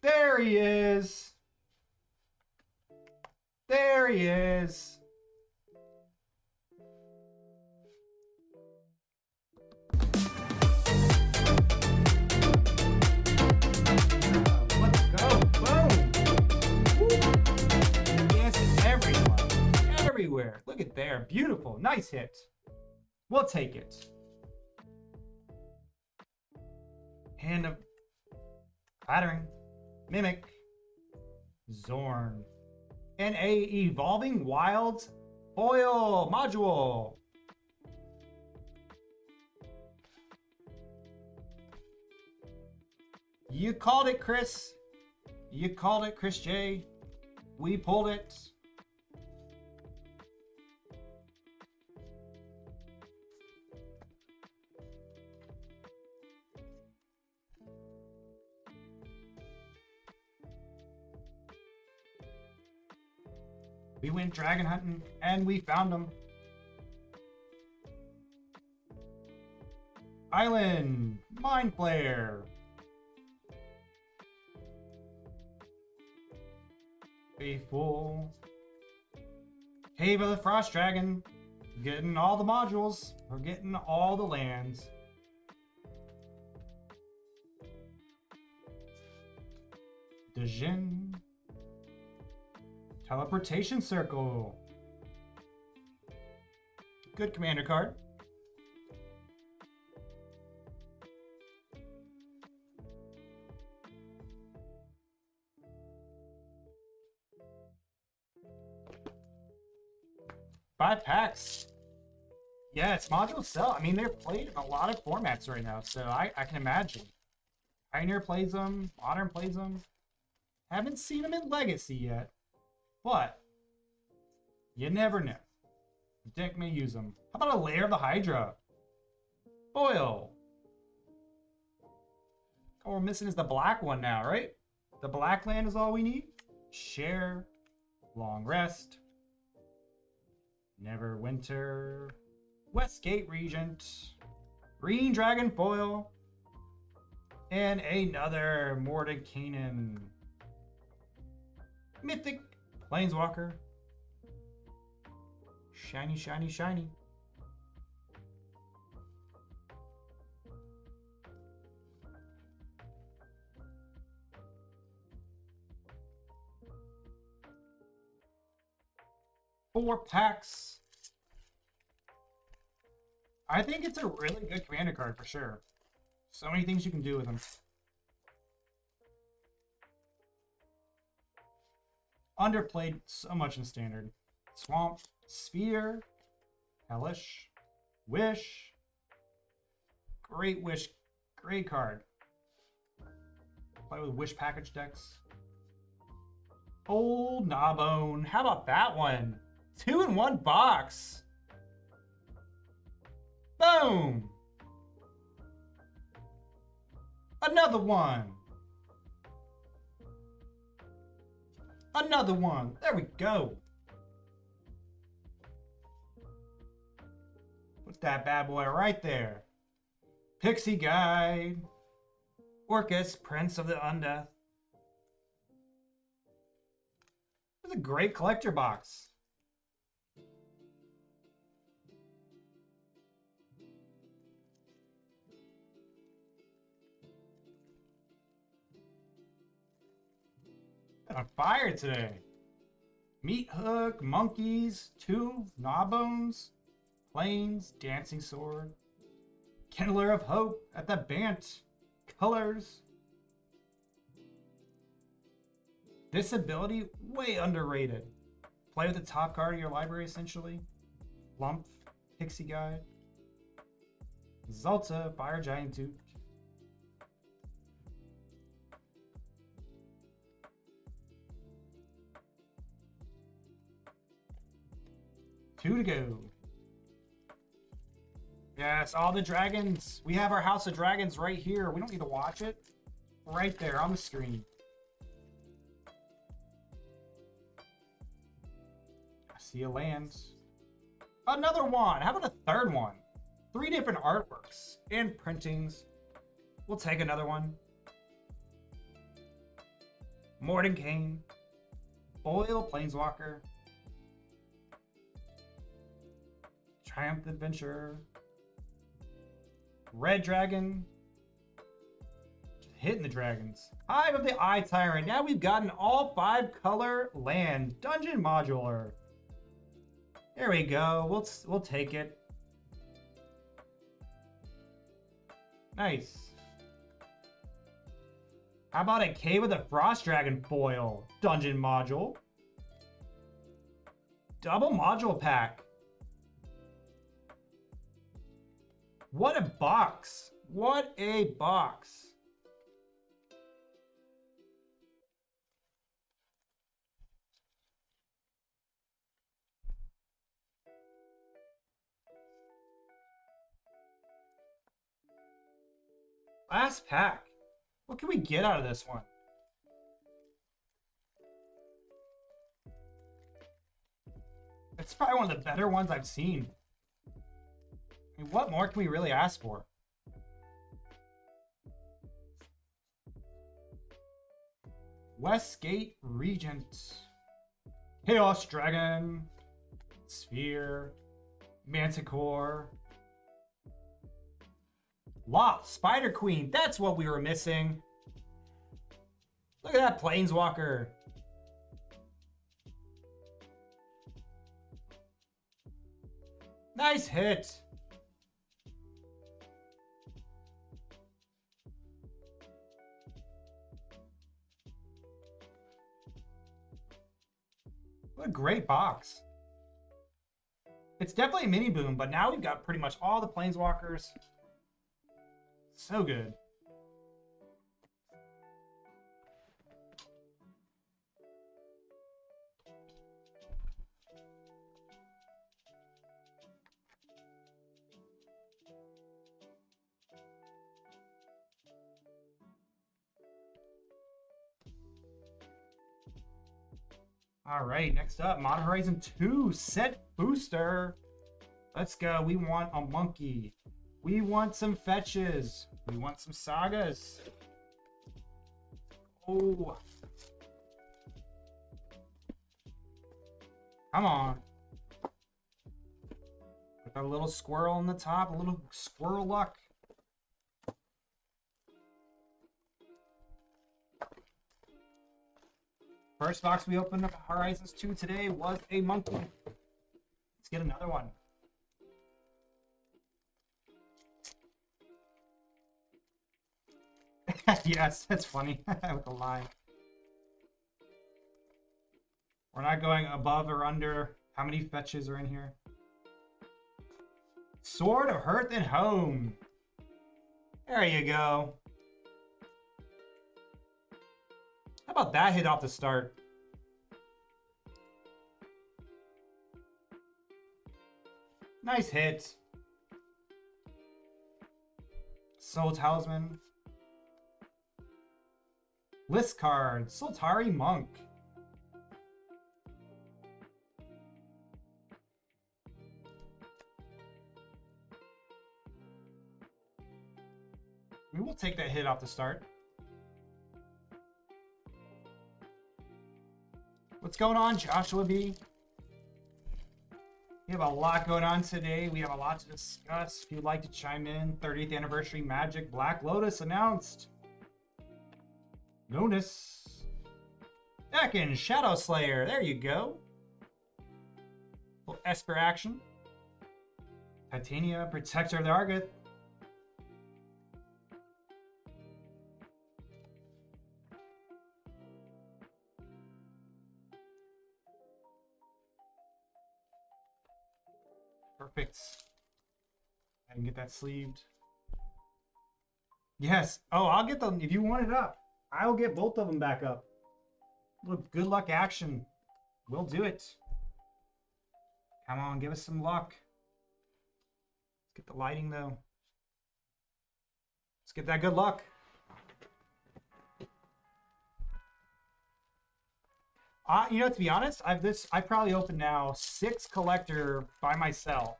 There he is. There he is. Let's go. Boom. Woo. Dancing everywhere. Look at there. Beautiful. Nice hit. We'll take it. Hand of Pattering. Mimic. Zorn. And a Evolving Wilds foil module. You called it, Chris. You called it, Chris J. We pulled it. We went dragon hunting and we found them. Island, Mind Flayer. Faithful. Cave of the Frost Dragon. Getting all the modules. We're getting all the lands. Dejin. Teleportation Circle. Good commander card. Five packs. Yeah, it's modules sell. I mean, they're played in a lot of formats right now, so I can imagine. Pioneer plays them. Modern plays them. Haven't seen them in Legacy yet. But you never know. The deck may use them. How about a Lair of the Hydra? Foil. All we're missing is the black one now, right? The black land is all we need. Share. Long Rest. Neverwinter. Westgate Regent. Green Dragon foil. And another Mordecai. Mythic Planeswalker. Shiny, shiny, shiny. Four packs. I think it's a really good commander card for sure. So many things you can do with them. Underplayed so much in Standard. Swamp, Sphere, Hellish, Wish. Great Wish, great card. Play with Wish package decks. Old Gnawbone, how about that one? 2 in 1 box. Boom. Another one. Another one. There we go. Put that bad boy right there. Pixie Guide. Orcus, Prince of the Undeath. It's a great collector box. on fire today. Meat hook, monkeys, 2 gnawbones, planes, dancing sword, kindler of hope at the bant, colors. This ability, way underrated. Play with the top card of your library, essentially. Lump, Pixie Guide, Zalta, Fire Giant Duke. Two to go. Yes, all the dragons. We have our House of Dragons right here. We don't need to watch it. Right there on the screen. I see a land. Another one. How about a third one? 3 different artworks and printings. We'll take another one. Mordenkainen. Boyle, Planeswalker. Triumph Adventure. Red Dragon. Just hitting the dragons. Hive of the Eye Tyrant. Now we've got an all 5 color land. Dungeon Modular. There we go. We'll take it. Nice. How about a Cave of the Frost Dragon foil? Dungeon module. Double module pack. What a box. What a box. Last pack. What can we get out of this one? It's probably one of the better ones I've seen. I mean, what more can we really ask for? Westgate Regent. Chaos Dragon. Sphere. Manticore. Loft, Spider Queen. That's what we were missing. Look at that Planeswalker. Nice hit. What a great box. It's definitely a mini boom, but now we've got pretty much all the Planeswalkers. So good. All right, next up, Modern Horizon 2 set booster. Let's go. We want a monkey. We want some fetches. We want some sagas. Oh. Come on. Put a little squirrel on the top, a little squirrel luck. First box we opened up Horizons 2 today was a monkey. Let's get another one. Yes, that's funny. With the line. We're not going above or under. How many fetches are in here? Sword of Hearth and Home. There you go. How about that hit off the start? Nice hit. Soul Talisman. List card. Soltari Monk. We will take that hit off the start. What's going on, Joshua B? We have a lot going on today. We have a lot to discuss. If you'd like to chime in, 30th anniversary Magic Black Lotus announced. Notice. Second, Shadow Slayer. There you go. Little Esper action. Titania, Protector of the Argeth. Perfect. I can get that sleeved. Yes. Oh, I'll get them. If you want it up, I will get both of them back up. Look, good luck action. We'll do it. Come on, give us some luck. Let's get the lighting, though. Let's get that good luck. You know, to be honest, I've probably opened now 6 collector by myself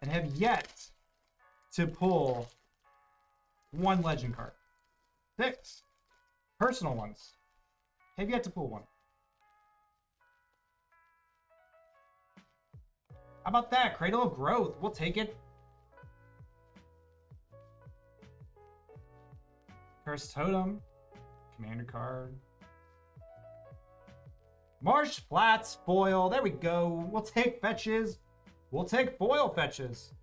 and have yet to pull 1 legend card. 6 personal ones. Have yet to pull 1. How about that? Cradle of Growth. We'll take it. Cursed Totem. Commander card. Marsh Flats foil. There we go. We'll take fetches. We'll take foil fetches.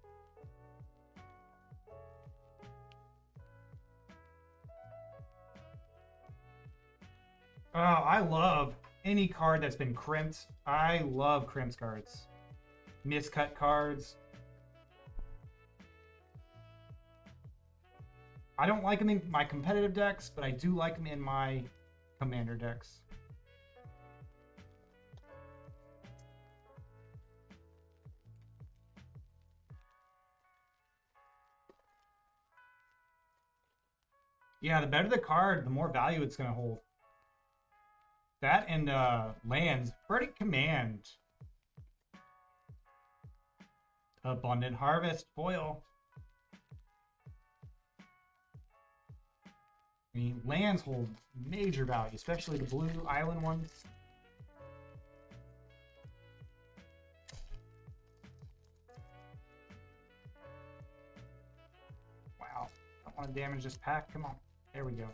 Oh, I love any card that's been crimped. I love crimped cards. Miscut cards. I don't like them in my competitive decks, but I do like them in my commander decks. Yeah, the better the card, the more value it's going to hold. That and lands. Verdict Command. Abundant Harvest foil. I mean, lands hold major value, especially the blue island ones. Wow. Don't want to damage this pack. Come on. There we go.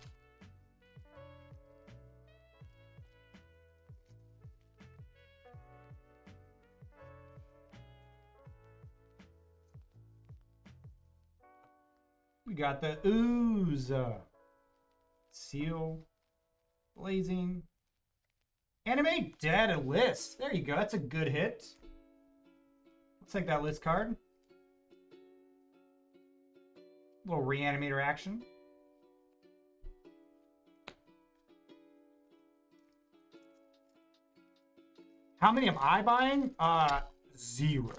We got the Ooze. Seal. Blazing. Animate Data List. There you go. That's a good hit. Let's take that list card. Little reanimator action. How many am I buying? 0.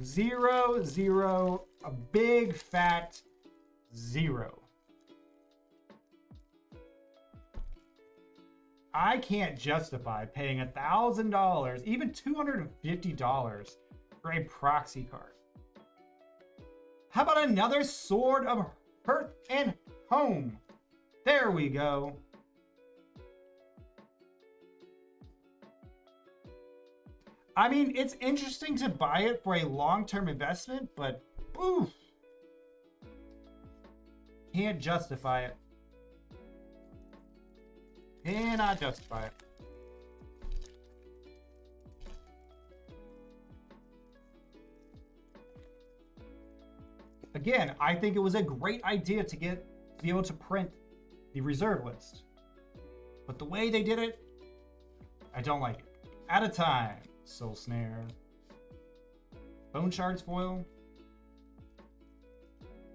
0, 0, a big fat 0. I can't justify paying $1,000, even $250 for a proxy card. How about another Sword of Hearth and Home? There we go. I mean, it's interesting to buy it for a long-term investment, but oof, can't justify it. Cannot justify it. Again, I think it was a great idea to be able to print the reserve list, but the way they did it, I don't like it. At a time. Soul Snare. Bone Shards foil.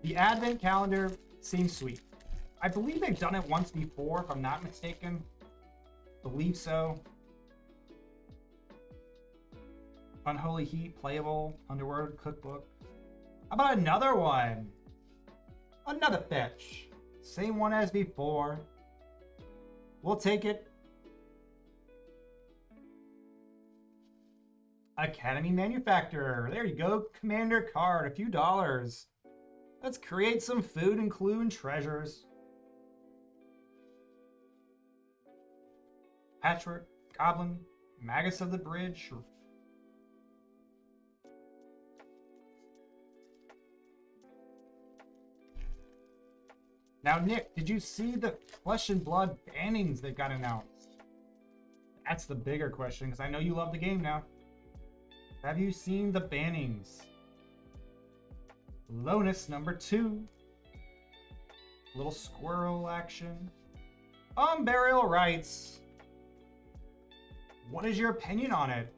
The Advent calendar seems sweet. I believe they've done it once before, if I'm not mistaken. Believe so. Unholy Heat, playable. Underworld cookbook. How about another one? Another fetch. Same one as before. We'll take it. Academy Manufacturer. There you go. Commander card. A few dollars. Let's create some food and clue and treasures. Patchwork. Goblin. Magus of the Bridge. Now, Nick, did you see the Flesh and Blood bannings that got announced? That's the bigger question, because I know you love the game now. Have you seen the bannings? Lonus number 2. Little squirrel action. Burial rights. What is your opinion on it?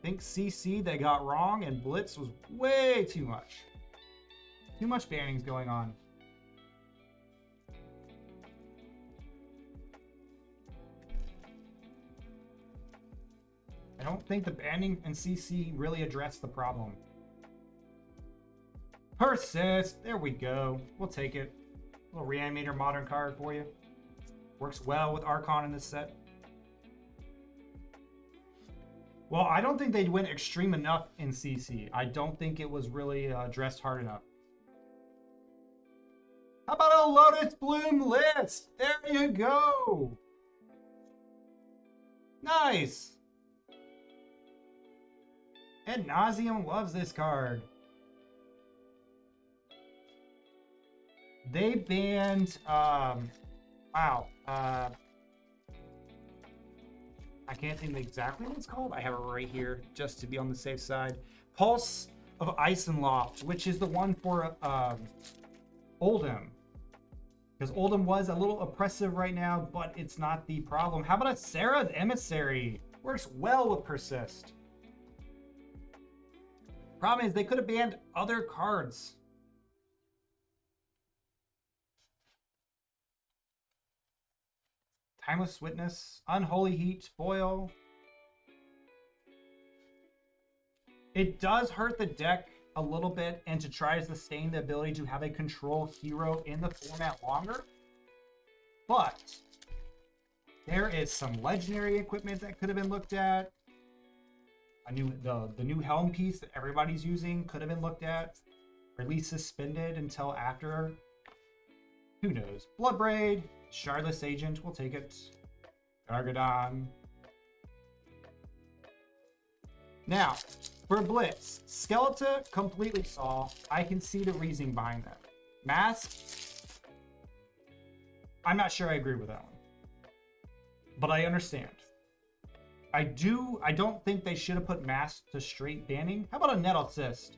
Think CC they got wrong and Blitz was way too much. Too much bannings going on. I don't think the banning and CC really addressed the problem. Persist. There we go. We'll take it. A little Reanimator modern card for you. Works well with Archon in this set. Well, I don't think they went extreme enough in CC. I don't think it was really addressed hard enough. How about a Lotus Bloom list? There you go. Nice. And Nauseam loves this card. They banned, wow. I can't think exactly what it's called. I have it right here just to be on the safe side. Pulse of Isenloft, which is the one for Oldhim. Because Oldhim was a little oppressive right now, but it's not the problem. How about a Sarah's Emissary? Works well with Persist. Problem is, they could have banned other cards. Timeless Witness, Unholy Heat, Foil. It does hurt the deck a little bit, and to try to sustain the ability to have a control hero in the format longer. But there is some legendary equipment that could have been looked at. The new helm piece that everybody's using could have been looked at, or at least suspended until after. Who knows? Bloodbraid, Shardless Agent, we'll take it. Gargadon. Now, for Blitz, Skeleton completely saw. I can see the reasoning behind that. Mask, I'm not sure I agree with that one, but I understand. I don't think they should have put Mask to straight banning. How about a Net Assist?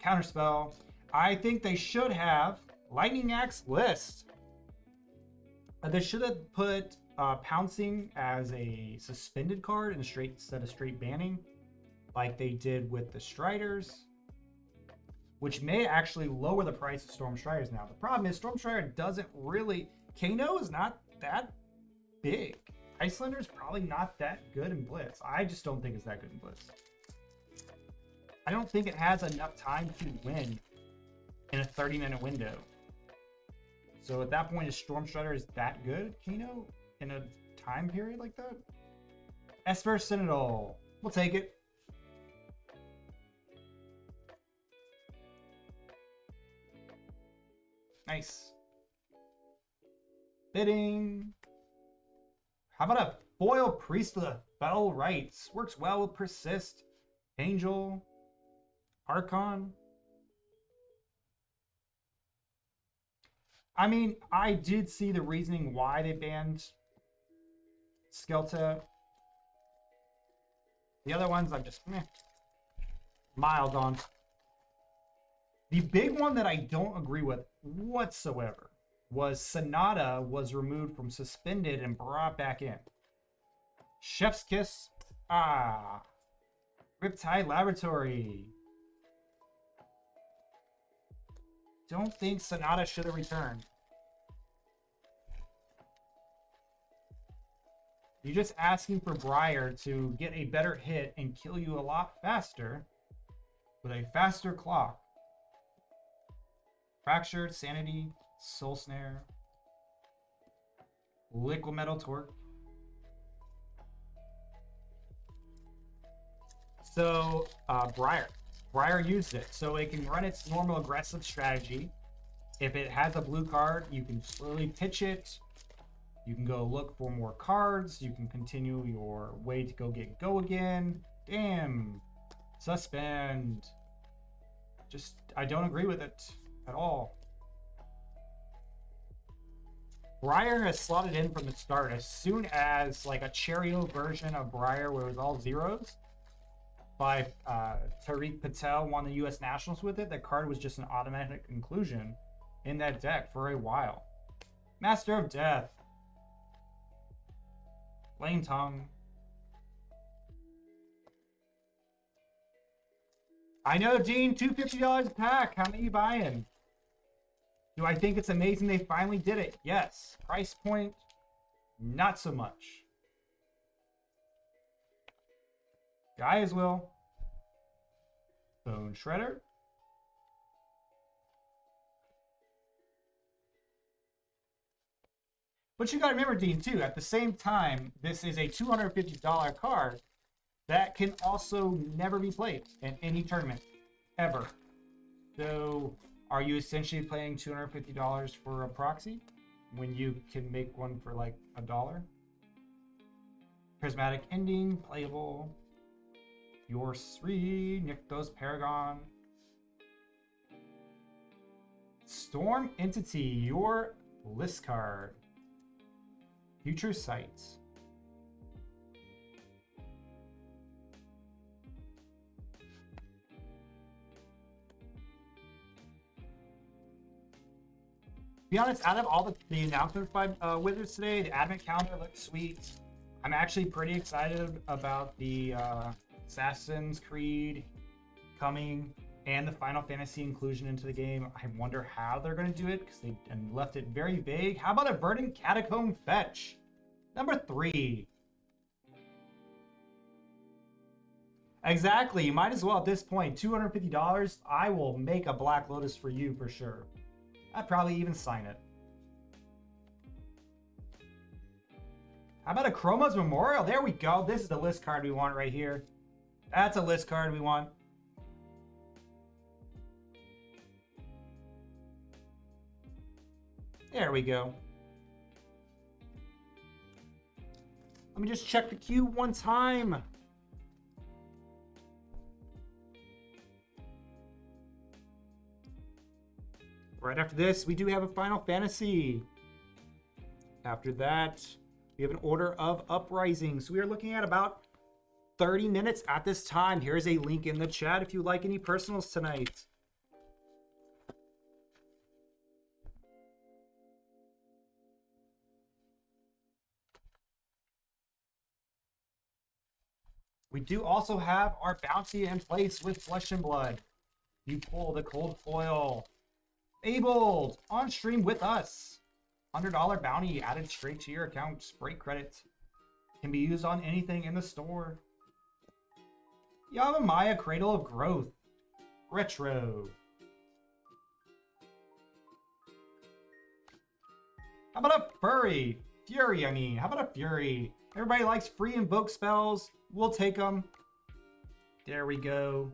Counterspell. I think they should have Lightning Axe list. They should have put Pouncing as a suspended card instead of straight banning, like they did with the Striders, which may actually lower the price of Storm Striders now. The problem is Storm Strider doesn't really... Kano is not that big. Icelander's probably not that good in Blitz. I just don't think it's that good in Blitz. I don't think it has enough time to win in a 30-minute window. So at that point, is Storm Strider is that good, Kano, in a time period like that? Esper Citadel. We'll take it. Nice. Bidding. How about a Foil Priest of the Fell Rites? Works well with Persist, Angel, Archon. I mean, I did see the reasoning why they banned Skelta. The other ones I'm just mild on. The big one that I don't agree with whatsoever was Sonata was removed from suspended and brought back in. Chef's Kiss. Riptide Laboratory. Don't think Sonata should have returned. You're just asking for Briar to get a better hit and kill you a lot faster with a faster clock. Fractured, Sanity, Soul Snare, Liquid Metal Torque. So, Briar used it, so it can run its normal aggressive strategy. If it has a blue card, you can slowly pitch it. You can go look for more cards. You can continue your way to go again. Damn. Suspend. I don't agree with it at all. Briar has slotted in from the start. As soon as like a Cheerio version of Briar where it was all zeros by Tariq Patel won the U.S. Nationals with it, that card was just an automatic inclusion in that deck for a while. Master of Death. Layton. I know, Dean, $250 a pack. How many are you buying? Do I think it's amazing they finally did it? Yes. Price point, not so much. Guy as well. Bone Shredder. But you gotta remember, Dean, too, at the same time, this is a $250 card that can also never be played in any tournament, ever. So, are you essentially paying $250 for a proxy when you can make one for like $1? Prismatic Ending, playable. Your 3, Nykthos Paragon. Storm Entity, your list card. Future Sights. To be honest, out of all the announcements by Wizards today, the Advent Calendar looks sweet. I'm actually pretty excited about the Assassin's Creed coming and the Final Fantasy inclusion into the game. I wonder how they're going to do it because they left it very vague. How about a Verdant Catacomb Fetch? Number 3. Exactly. You might as well at this point. $250. I will make a Black Lotus for you for sure. I'd probably even sign it. How about a Chroma's Memorial? There we go. This is the list card we want right here. That's a list card we want. There we go. Let me just check the queue one time. Right after this, we do have a Final Fantasy. After that, we have an Order of Uprising. So we are looking at about 30 minutes at this time. Here's a link in the chat if you like any personals tonight. We do also have our bounty in place with Flesh and Blood. You pull the cold foil. Fabled on stream with us. $100 bounty added straight to your account. Break credit. Can be used on anything in the store. Yavimaya Cradle of Growth. Retro. How about a Fury? Fury, I mean. How about a Fury? Everybody likes free invoke spells. We'll take them. There we go.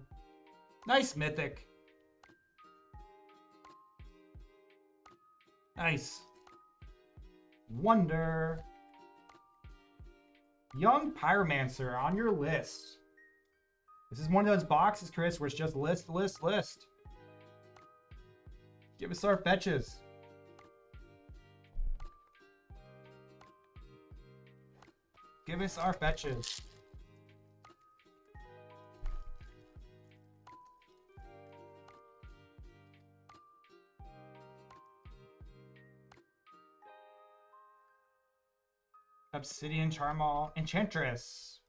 Nice mythic. Nice. Wonder. Young Pyromancer on your list. This is one of those boxes, Chris, where it's just list, list, list. Give us our fetches. Give us our fetches. Obsidian Charmal. Enchantress.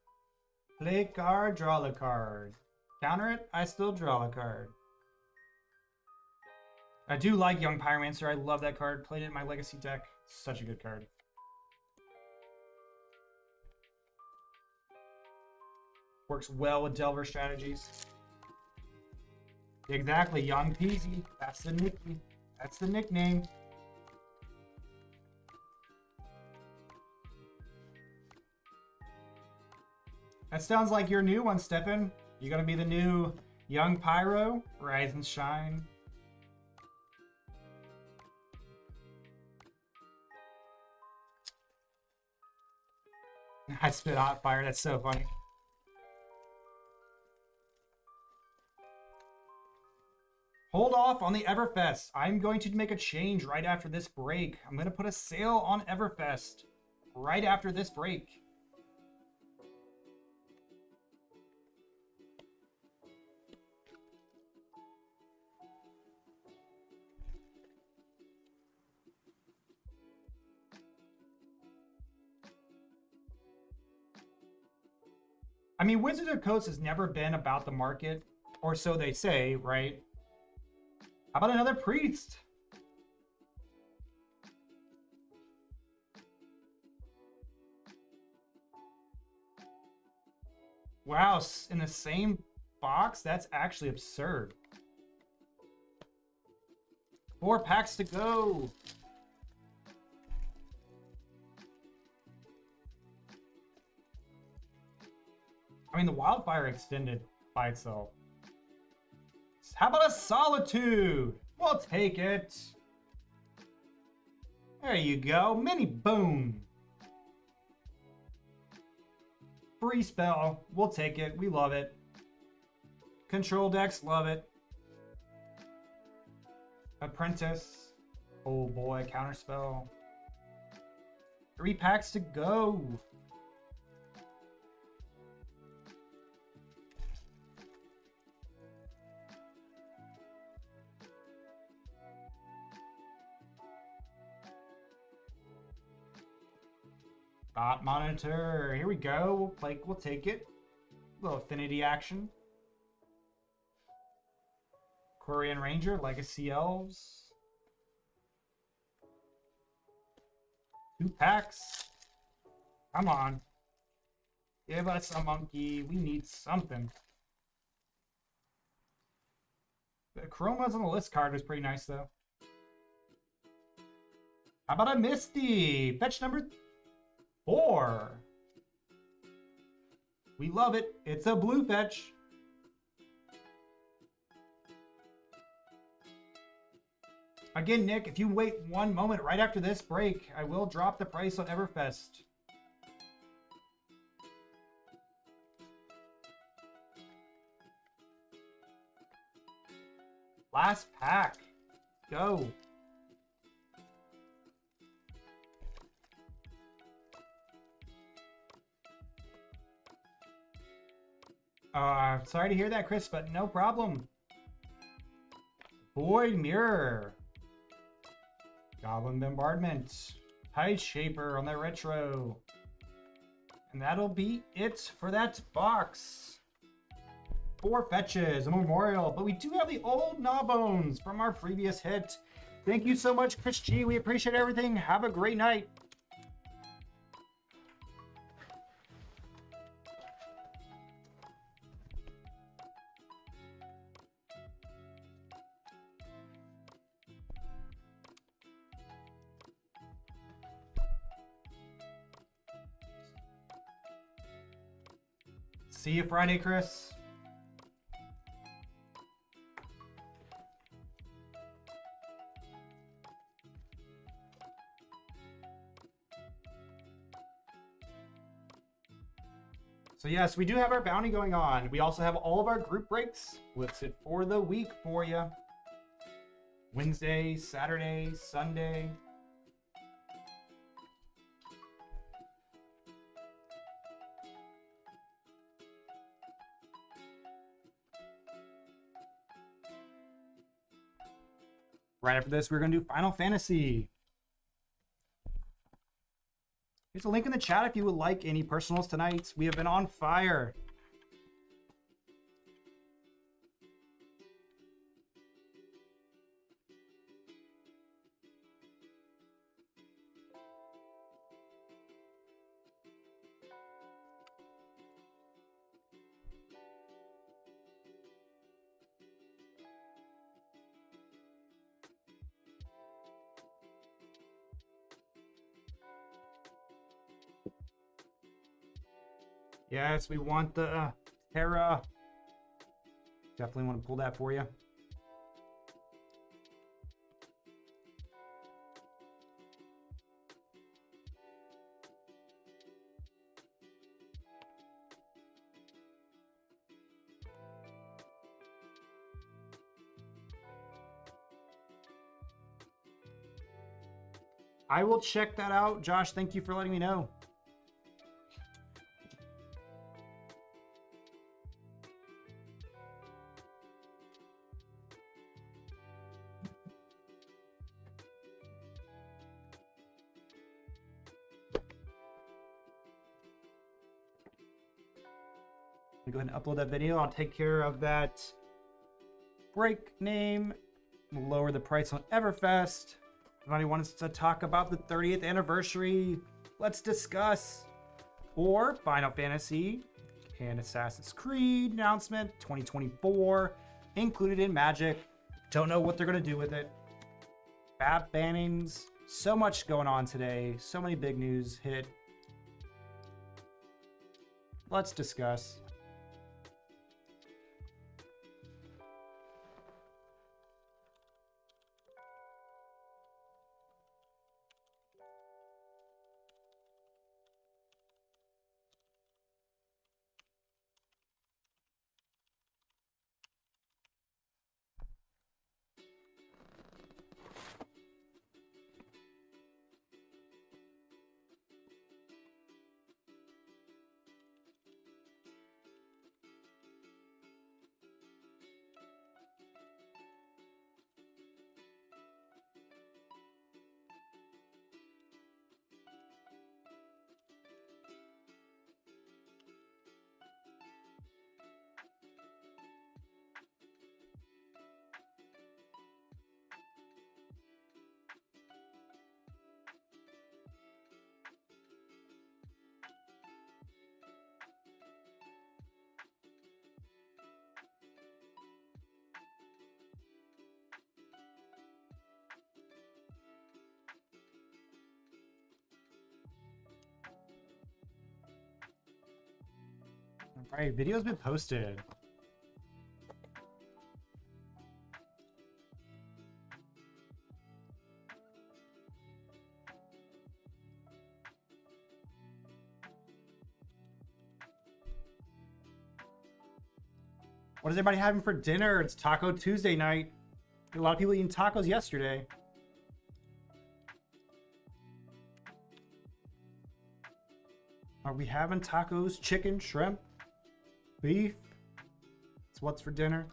Play card, draw a card. Counter it, I still draw a card. I do like Young Pyromancer. I love that card. Played it in my Legacy deck. Such a good card. Works well with Delver strategies. Exactly, Young Peasy. That's the nickname. That's the nickname. That sounds like your new one, Stefan. You gonna be the new Young Pyro? Rise and shine. I spit hot fire. That's so funny. Hold off on the Everfest. I'm going to make a change right after this break. I'm going to put a sale on Everfest right after this break. I mean, Wizard of Coast has never been about the market, or so they say, right? How about another priest? Wow, in the same box? That's actually absurd. 4 packs to go. I mean, the Wildfire extended by itself. How about a Solitude? We'll take it. There you go. Mini boom. Free spell. We'll take it. We love it. Control decks. Love it. Apprentice. Oh boy. Counterspell. 3 packs to go. Dot monitor. Here we go. We'll take it. A little affinity action. Quarian Ranger, Legacy Elves. 2 packs. Come on. Give us a monkey. We need something. The chromas on the list card was pretty nice, though. How about a Misty? Fetch number 4. We love it. It's a blue fetch. Again, Nick, if you wait 1 moment right after this break, I will drop the price on Everfest. Last pack. Go. Sorry to hear that, Chris, but no problem. Void Mirror. Goblin Bombardment. Tide Shaper on the retro. And that'll be it for that box. 4 fetches, a memorial, but we do have the old Gnawbones from our previous hit. Thank you so much, Chris G. We appreciate everything. Have a great night. See you Friday, Chris. So yes, we do have our bounty going on. We also have all of our group breaks listed for the week for you. Wednesday, Saturday, Sunday. Right after this, we're going to do Final Fantasy. Here's a link in the chat if you would like any personals tonight. We have been on fire. Yes, we want the Terra. Definitely want to pull that for you. I will check that out. Josh, thank you for letting me know. Go ahead and upload that video. I'll take care of that break name. We'll lower the price on Everfest. If anybody wants to talk about the 30th anniversary, let's discuss. Or Final Fantasy and Assassin's Creed announcement 2024 included in Magic. Don't know what they're going to do with it. App bannings. So much going on today. So many big news hit. Let's discuss. All right, video's been posted. What is everybody having for dinner? It's Taco Tuesday night. A lot of people eating tacos yesterday. Are we having tacos, chicken, shrimp, beef? It's what's for dinner.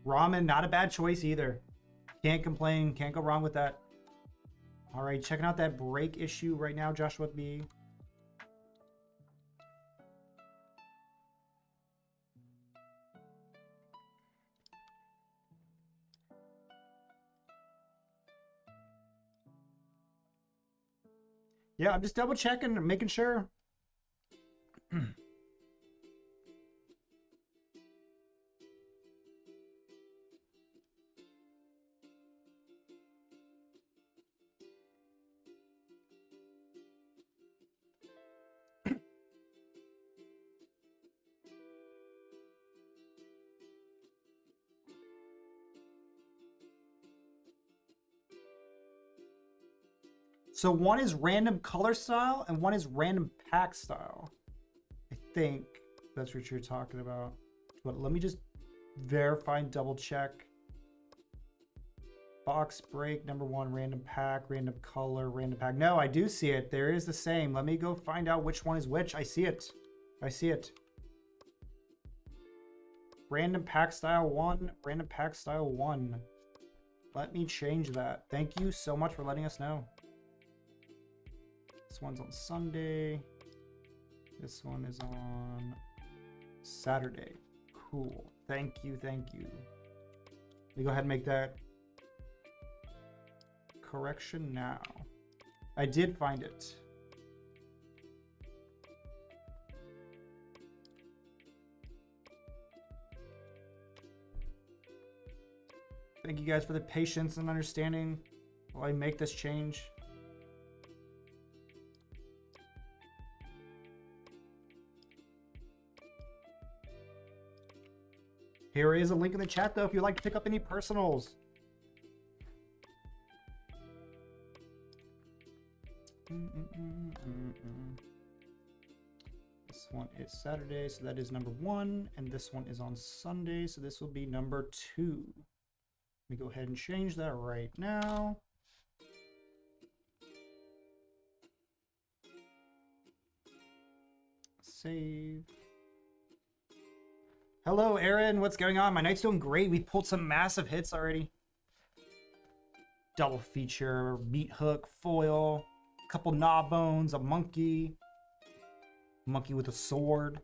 Ramen, not a bad choice either. Can't complain. Can't go wrong with that. All right, checking out that break issue right now, Joshua B. Yeah, I'm just double checking, making sure. So one is random color style and one is random pack style. I think that's what you're talking about. But let me just verify and double check. Box break, number one, random pack, random color, random pack. No, I do see it. There is the same. Let me go find out which one is which. I see it. I see it. Random pack style 1, random pack style 1. Let me change that. Thank you so much for letting us know. This one's on Sunday. This one is on Saturday. Cool. Thank you, thank you. Let me go ahead and make that correction now. I did find it. Thank you guys for the patience and understanding while I make this change. Here is a link in the chat, though, if you'd like to pick up any personals. This one is Saturday, so that is number 1. And this one is on Sunday, so this will be number 2. Let me go ahead and change that right now. Save. Hello, Aaron. What's going on? My night's doing great. We pulled some massive hits already. Double feature, meat hook, foil, a couple gnaw bones, a monkey with a sword.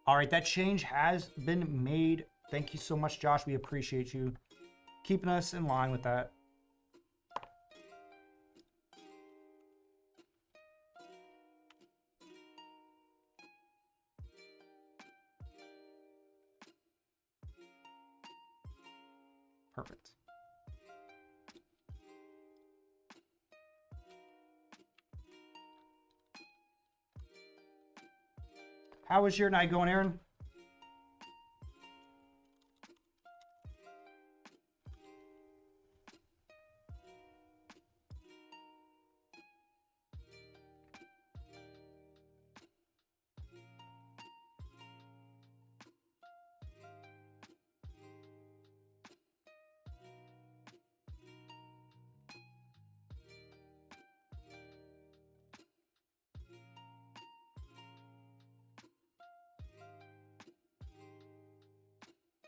All right, that change has been made. Thank you so much, Josh. We appreciate you keeping us in line with that. Perfect. How was your night going, Aaron?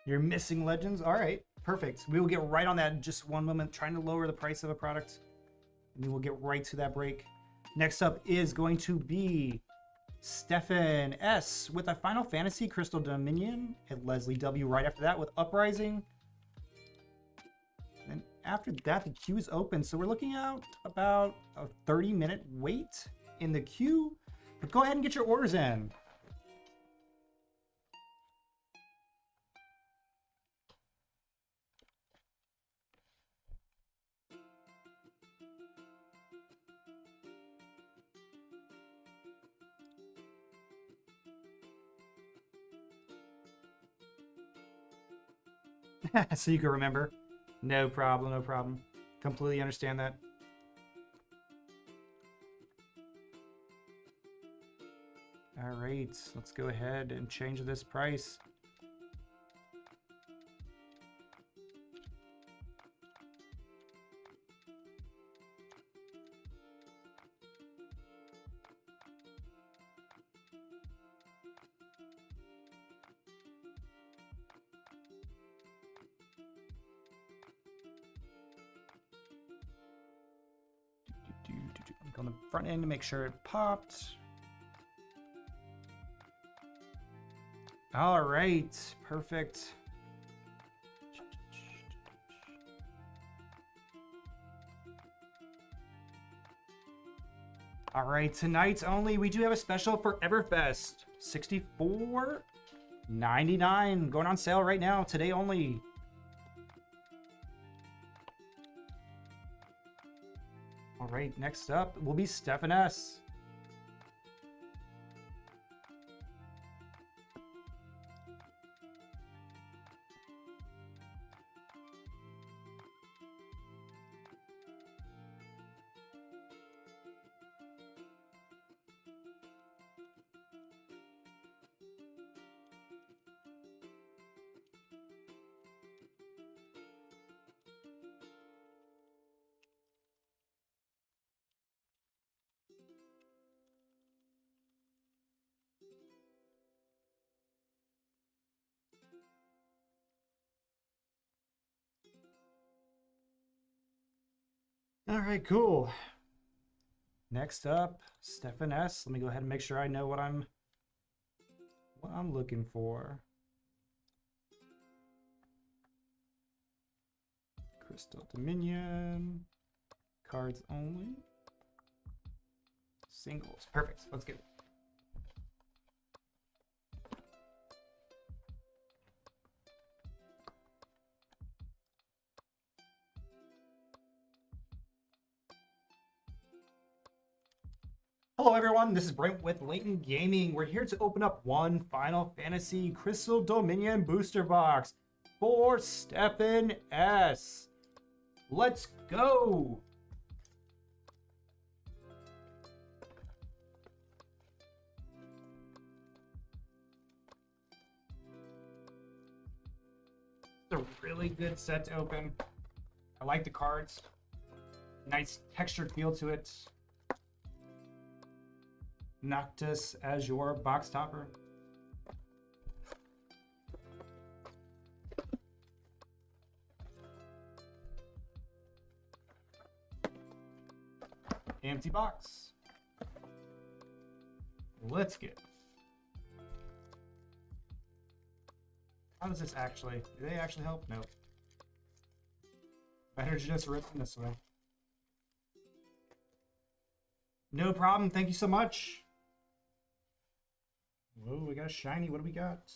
You're missing legends? All right, perfect. We will get right on that in just one moment, trying to lower the price of a product. And we will get right to that break. Next up is going to be Stefan S. with a Final Fantasy Crystal Dominion, and Leslie W. right after that with Uprising. And after that, the queue is open. So we're looking at about a 30-minute wait in the queue. But go ahead and get your orders in. So you can remember. No problem, no problem. Completely understand that. All right, let's go ahead and change this price. On the front end to make sure it popped. All right, perfect. All right, tonight only, we do have a special for Everfest. $64.99 going on sale right now, today only. All right, next up will be Stefan S. All right, cool. Next up, Stefan S. Let me go ahead and make sure I know what I'm looking for. Crystal Dominion. Cards only. Singles. Perfect. Let's go. Hello everyone, this is Brent with Layton Gaming. We're here to open up one Final Fantasy Crystal Dominion booster box for Stefan S. Let's go! It's a really good set to open. I like the cards. Nice textured feel to it. Noctis as your box topper. Empty box. Let's get. How does this actually? Do they actually help? Nope. Better just rip them this way. No problem. Thank you so much. Whoa, we got a shiny. What do we got?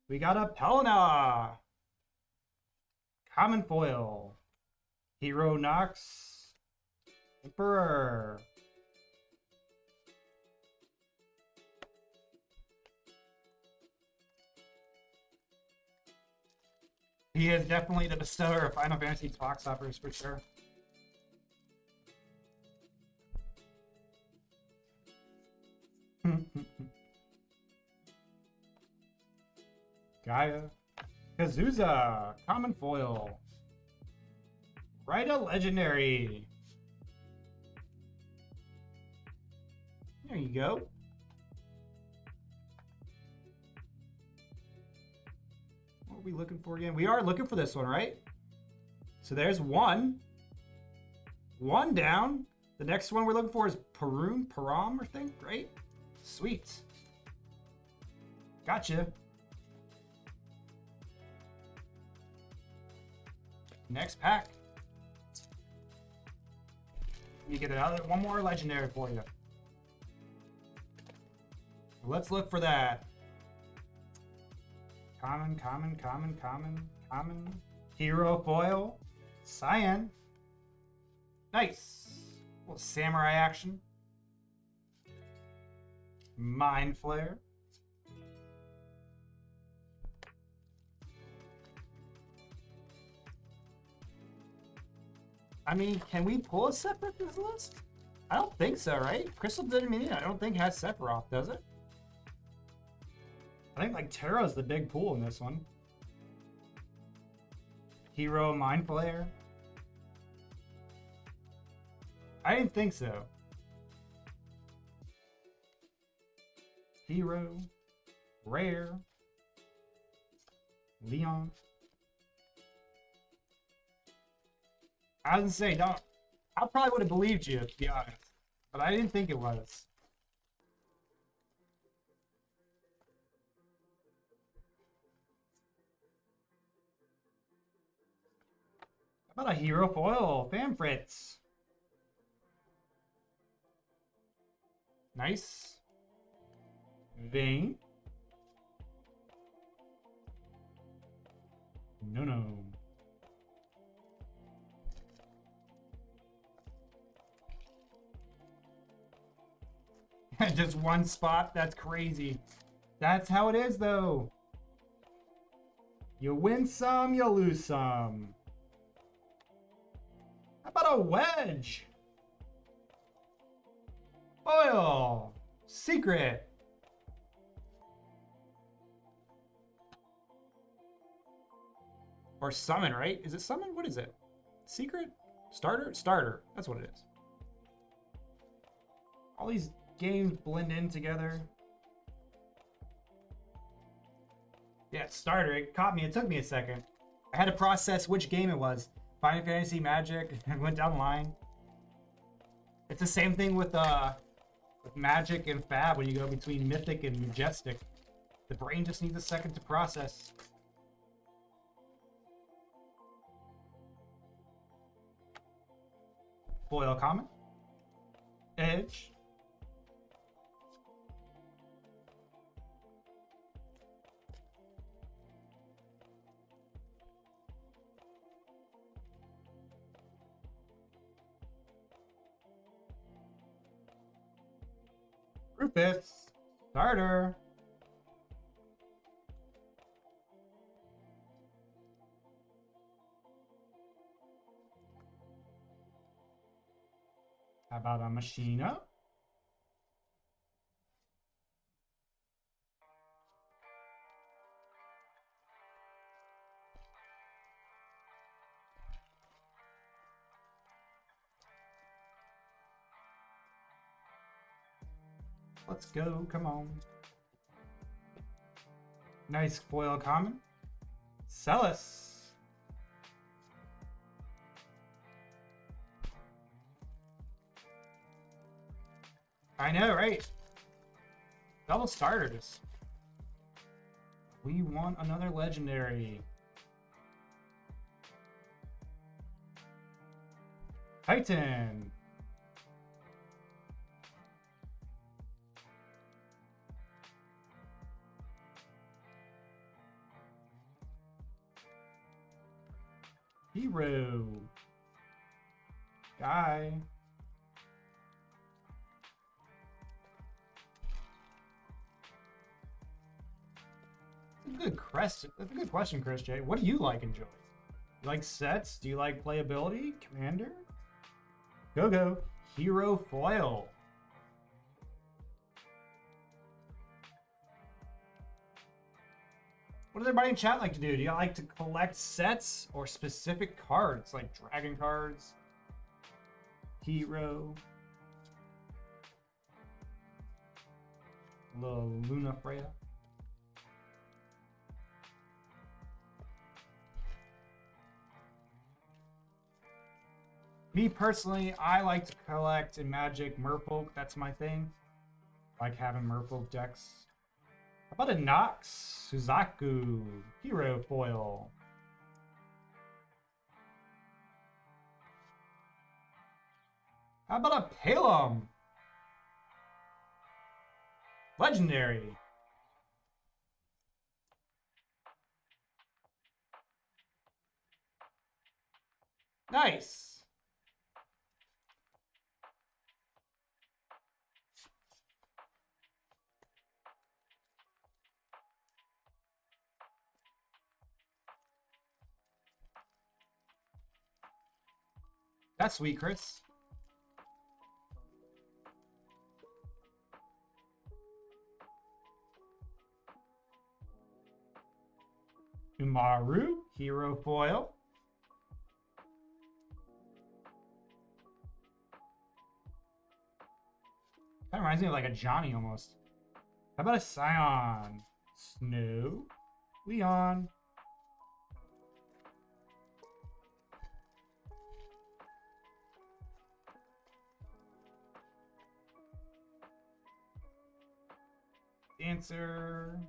We got a Pelina. Common foil. Hero Nox. Emperor. He is definitely the bestower of Final Fantasy box toppers for sure. Gaia. Kazuza. Common foil. Rita legendary. There you go. What are we looking for again? We are looking for this one, right? So there's one. One down. The next one we're looking for is Param, I think, right? Sweet. Gotcha. Next pack. You get one more legendary for you. Let's look for that. Common. Hero foil. Cyan. Nice. A little samurai action. Mind Flare. I mean, can we pull a Sephiroth in this list? I don't think so, right? Crystal Dominion, I don't think has Sephiroth, does it? I think like Terra's the big pool in this one. Hero Mind Flayer. I didn't think so. Hero. Rare. Leon. I was gonna say, don't. I probably would have believed you, to be honest. But I didn't think it was. How about a hero foil? Fanfritz. Nice. Vayne. No. Just one spot? That's crazy. That's how it is, though. You win some, you lose some. How about a wedge? Foil. Secret. Or summon, right? Is it summon? What is it? Secret? Starter? Starter. That's what it is. All these games blend in together. Yeah, starter. It caught me. It took me a second. I had to process which game it was. Final Fantasy, Magic, and went down the line. It's the same thing with Magic and Fab when you go between Mythic and Majestic. The brain just needs a second to process. Foil common. Edge. Rufus. Starter. How about a Machina? Let's go. Come on. Nice foil common. Celis. I know, right? Double starters. We want another legendary. Layton. Hero. Guy. That's a good question, Chris J. What do you like and enjoy? You like sets? Do you like playability? Commander? Go. Hero foil. What does everybody in chat like to do? Do you like to collect sets or specific cards, like dragon cards? Hero. A little Luna Freya. Me personally, I like to collect in Magic Merfolk. That's my thing. I like having Merfolk decks. How about a Nox Suzaku Hero foil? How about a Palom? Legendary. Nice. That's sweet, Chris. Umaru, hero foil. That reminds me of like a Johnny almost. How about a Scion? Snow, Leon. Dancer,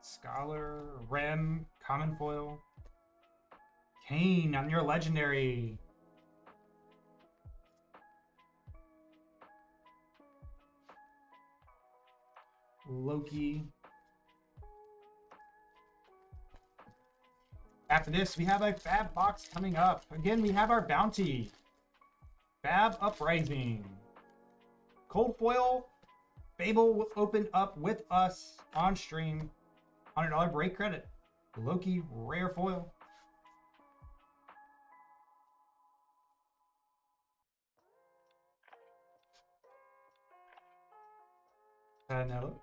Scholar, Rem, common foil. Kane on your legendary. Loki. After this, we have a Fab box coming up. Again, we have our bounty. Fab Uprising. Cold foil. Fable will open up with us on stream. $100 break credit. Loki rare foil. Canelo.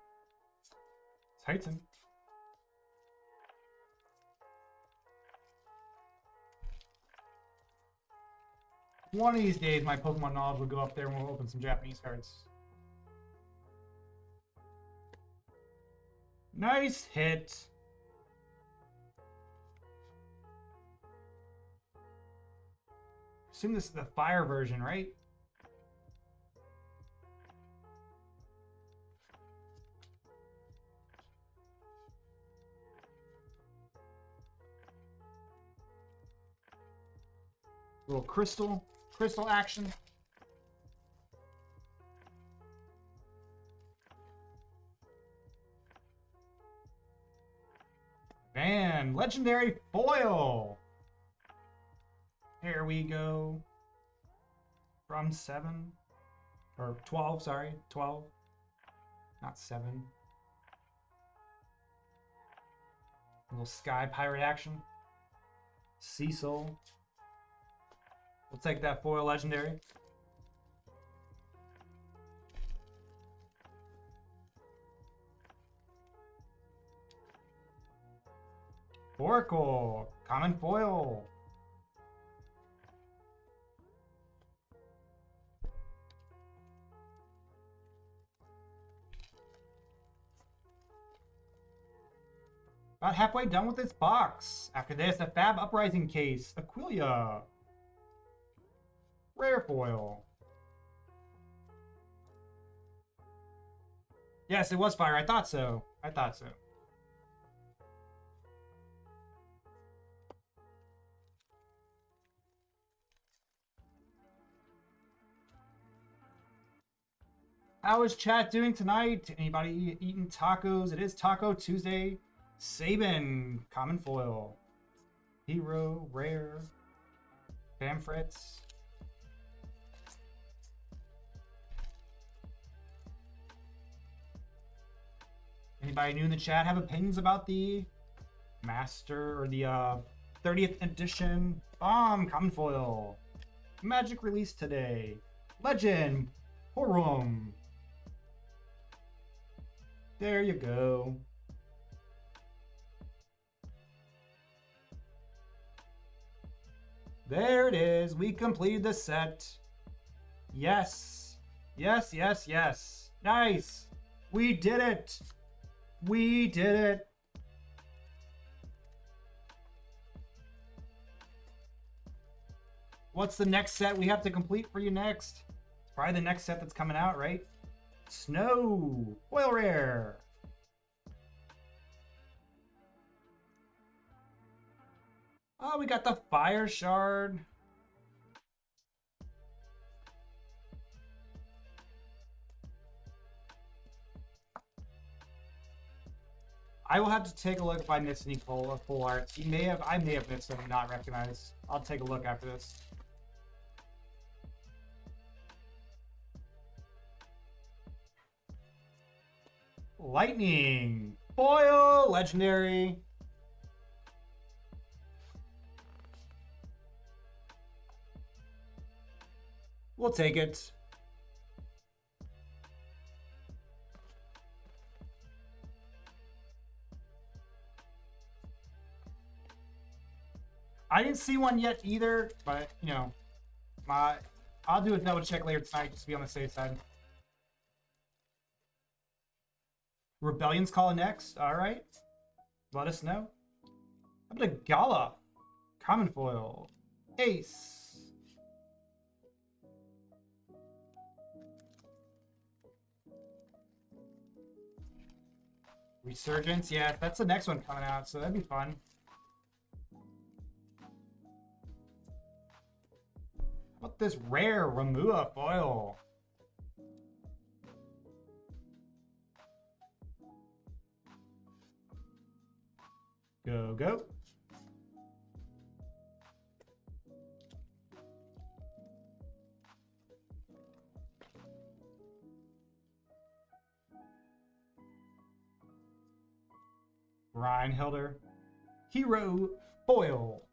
Titan. One of these days, my Pokemon knowledge will go up there and we'll open some Japanese cards. Nice hit. Assume this is the fire version, right? Little crystal action. Man, legendary foil. Here we go. From 7 or 12, sorry, 12, not 7. A little sky pirate action. Cecil. We'll take that foil legendary. Oracle, common foil. About halfway done with this box. After this, a Fab Uprising case. Aquilia. Rare foil. Yes, it was fire. I thought so. I thought so. How is chat doing tonight? Anybody eating tacos? It is Taco Tuesday. Sabin, common foil. Hero, rare. Bamfritz. Anybody new in the chat have opinions about the Master or the 30th edition Bomb common foil? Magic release today. Legend, Horum. There you go. There it is. We completed the set. Yes. Yes, yes, yes. Nice. We did it. We did it. What's the next set we have to complete for you next? It's probably the next set that's coming out, right? Snow. Foil rare. Oh, we got the fire shard. I will have to take a look if I missed any full arts. I may have missed some not recognized. I'll take a look after this. Lightning. Foil. Legendary. We'll take it. I didn't see one yet either, but you know, I'll do a double check later tonight just to be on the safe side. Rebellion's calling next. All right, let us know. How about a Gala? Common foil. Ace. Resurgence, yeah, that's the next one coming out, so that'd be fun. How about this rare Ramua foil? Go, go. Reinhilder. Hero foil.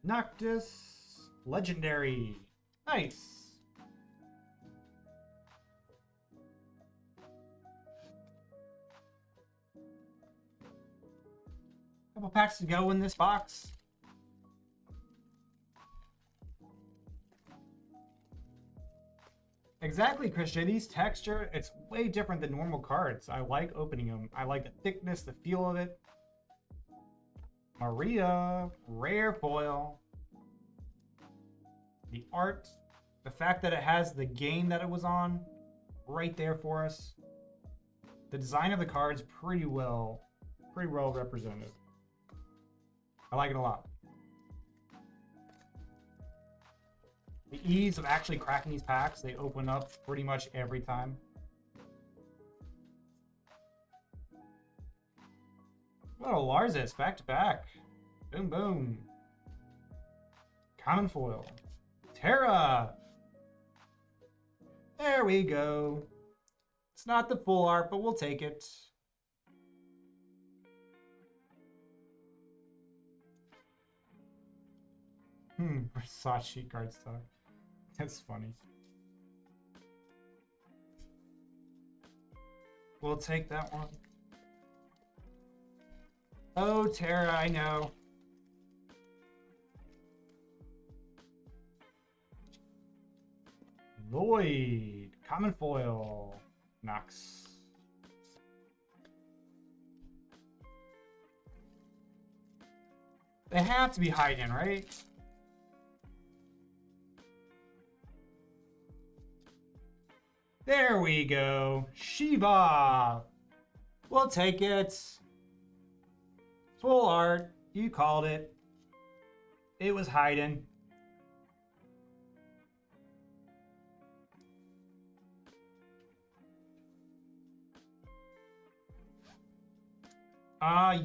Noctis. Legendary. Nice. Couple packs to go in this box. Exactly, Christian. These texture, it's way different than normal cards. I like opening them. I like the thickness, the feel of it. Maria, rare foil. The art, the fact that it has the game that it was on right there for us. The design of the card's pretty well represented. I like it a lot. The ease of actually cracking these packs, they open up pretty much every time. What a Larzus, back to back. Boom, boom. Common foil. Terra. There we go. It's not the full art, but we'll take it. Versace card stock. That's funny. We'll take that one. Oh, Terra, I know. Lloyd. Common foil. Knox. They have to be hiding, right? There we go. Shiva. We'll take it. Full art. You called it. It was hiding.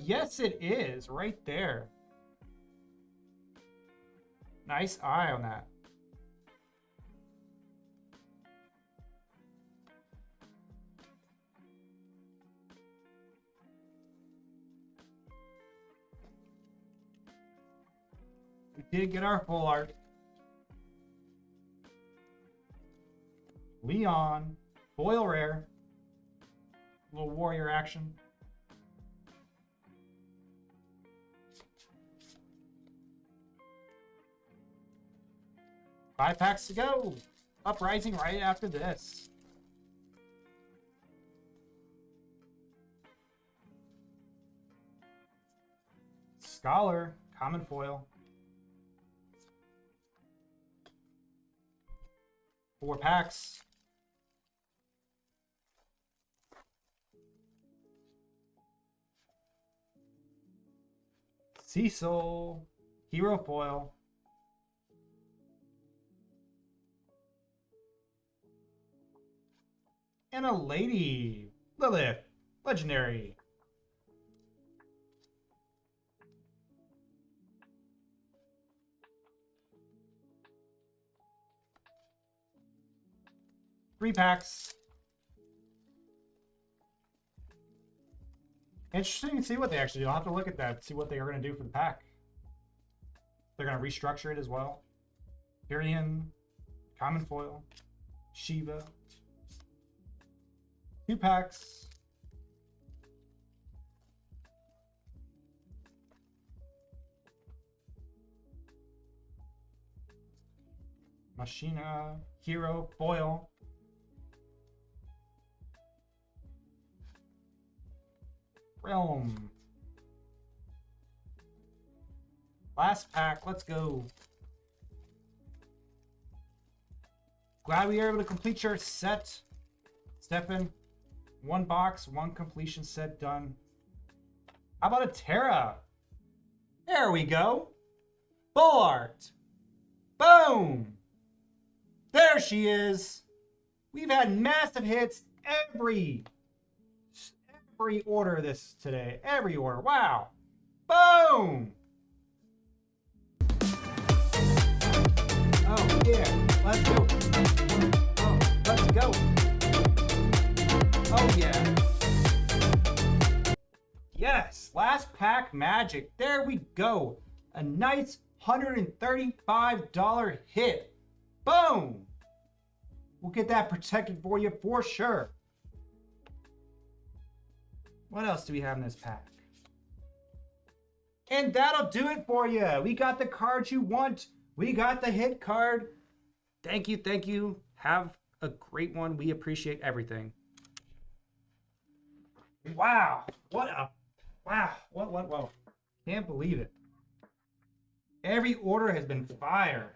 Yes it is. Right there. Nice eye on that. We did get our full art. Leon. Foil rare. Little warrior action. Five packs to go. Uprising right after this. Scholar. Common foil. 4 packs. Cecil. Hero foil. And a lady. Lilith. Legendary. Three packs. Interesting to see what they actually do. I'll have to look at that, see what they are going to do for the pack. They're going to restructure it as well. Tyrion, common foil, Shiva. 2 packs. Machina, hero, foil. Realm. Last pack, let's go. Glad we were able to complete your set, Stefan. 1 box, 1 completion set done. How about a Terra? There we go. Full art. Boom. There she is. We've had massive hits every order this today. Every order. Wow. Boom. Oh, yeah. Let's go. Oh, let's go. Oh, yeah. Yes. Last pack magic. There we go. A nice $135 hit. Boom. We'll get that protected for you for sure. What else do we have in this pack? And that'll do it for you. We got the cards you want. We got the hit card. Thank you, thank you. Have a great one. We appreciate everything. Wow. Whoa. Can't believe it. Every order has been fire.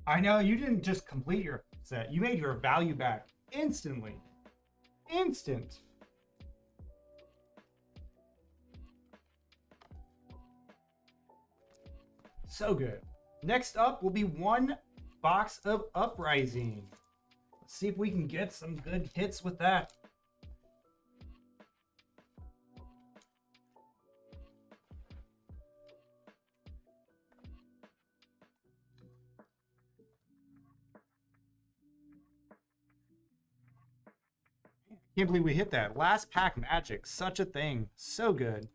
I know, you didn't just complete your set. You made your value back instantly. Instant. So good. Next up will be 1 box of Uprising. Let's see if we can get some good hits with that. Can't believe we hit that. Last pack magic. Such a thing. So good.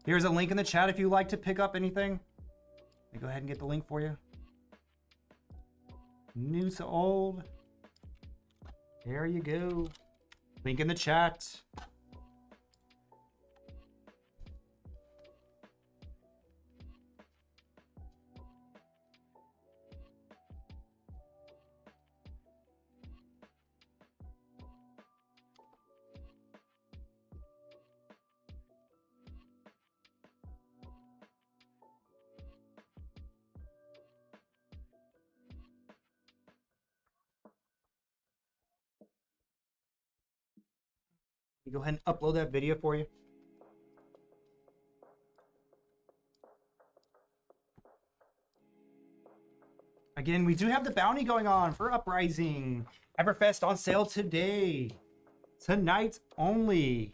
Here's a link in the chat if you'd like to pick up anything. Let me go ahead and get the link for you. New to old. There you go. Link in the chat. Go ahead and upload that video for you. Again, we do have the bounty going on for Uprising. Everfest on sale today. Tonight only.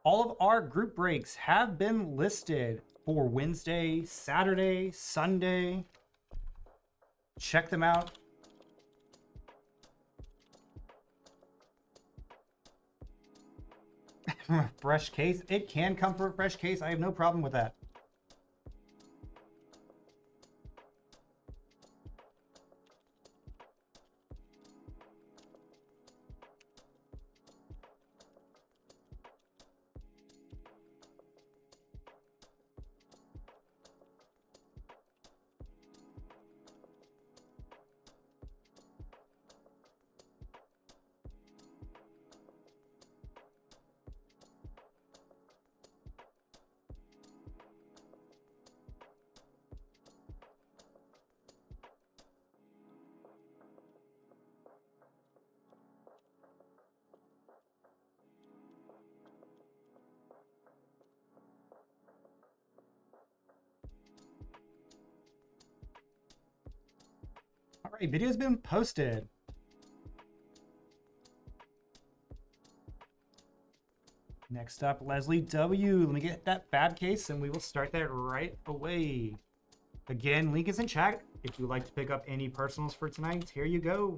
All of our group breaks have been listed for Wednesday, Saturday, Sunday. Check them out. Fresh case. It can come for a fresh case. I have no problem with that. All right, video's been posted. Next up, Leslie W. Let me get that fab case and we will start that right away. Again, link is in chat. If you would like to pick up any personals for tonight, here you go.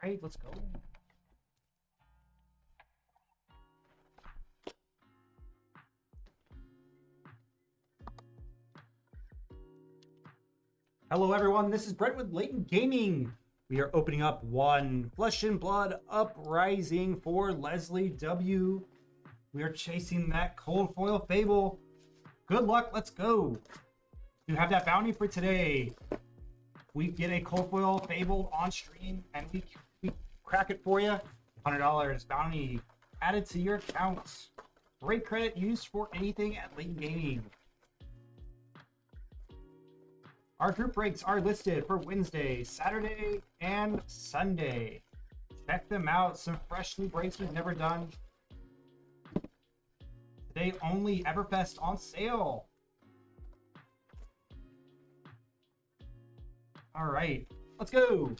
All right, let's go. Hello everyone, this is Brent with Layton Gaming. We are opening up one Flesh and Blood Uprising for Leslie W. We are chasing that cold foil fable. Good luck, let's go. You have that bounty for today. We get a cold foil fable on stream and we crack it for you. $100 bounty added to your account. Great credit used for anything at Layton Gaming. Our group breaks are listed for Wednesday, Saturday, and Sunday. Check them out. Some fresh new breaks we've never done. Today only, Everfest on sale. All right, let's go.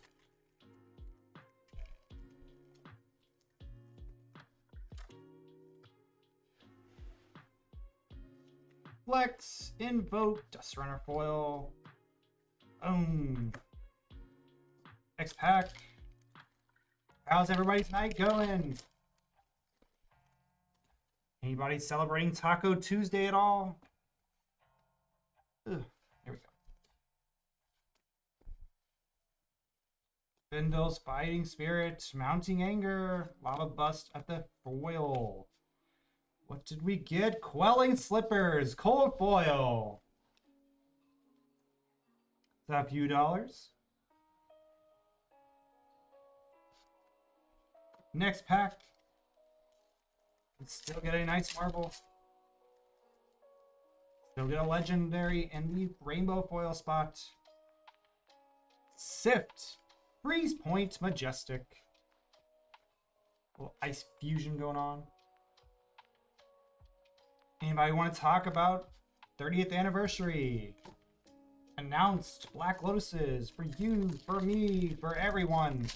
Flex, invoke, Dust Runner foil. X-Pack. How's everybody's night going? Anybody celebrating Taco Tuesday at all? Ugh, here we go. Bindle's Fighting Spirit, Mounting Anger, Lava Bust at the foil. What did we get? Quelling Slippers, cold foil. A few dollars. Next pack. Still get a nice marble. Still get a legendary in the rainbow foil spot. Sift. Freeze Point Majestic. A little ice fusion going on. Anybody want to talk about 30th anniversary? Announced Black Lotuses for you, for me, for everyone.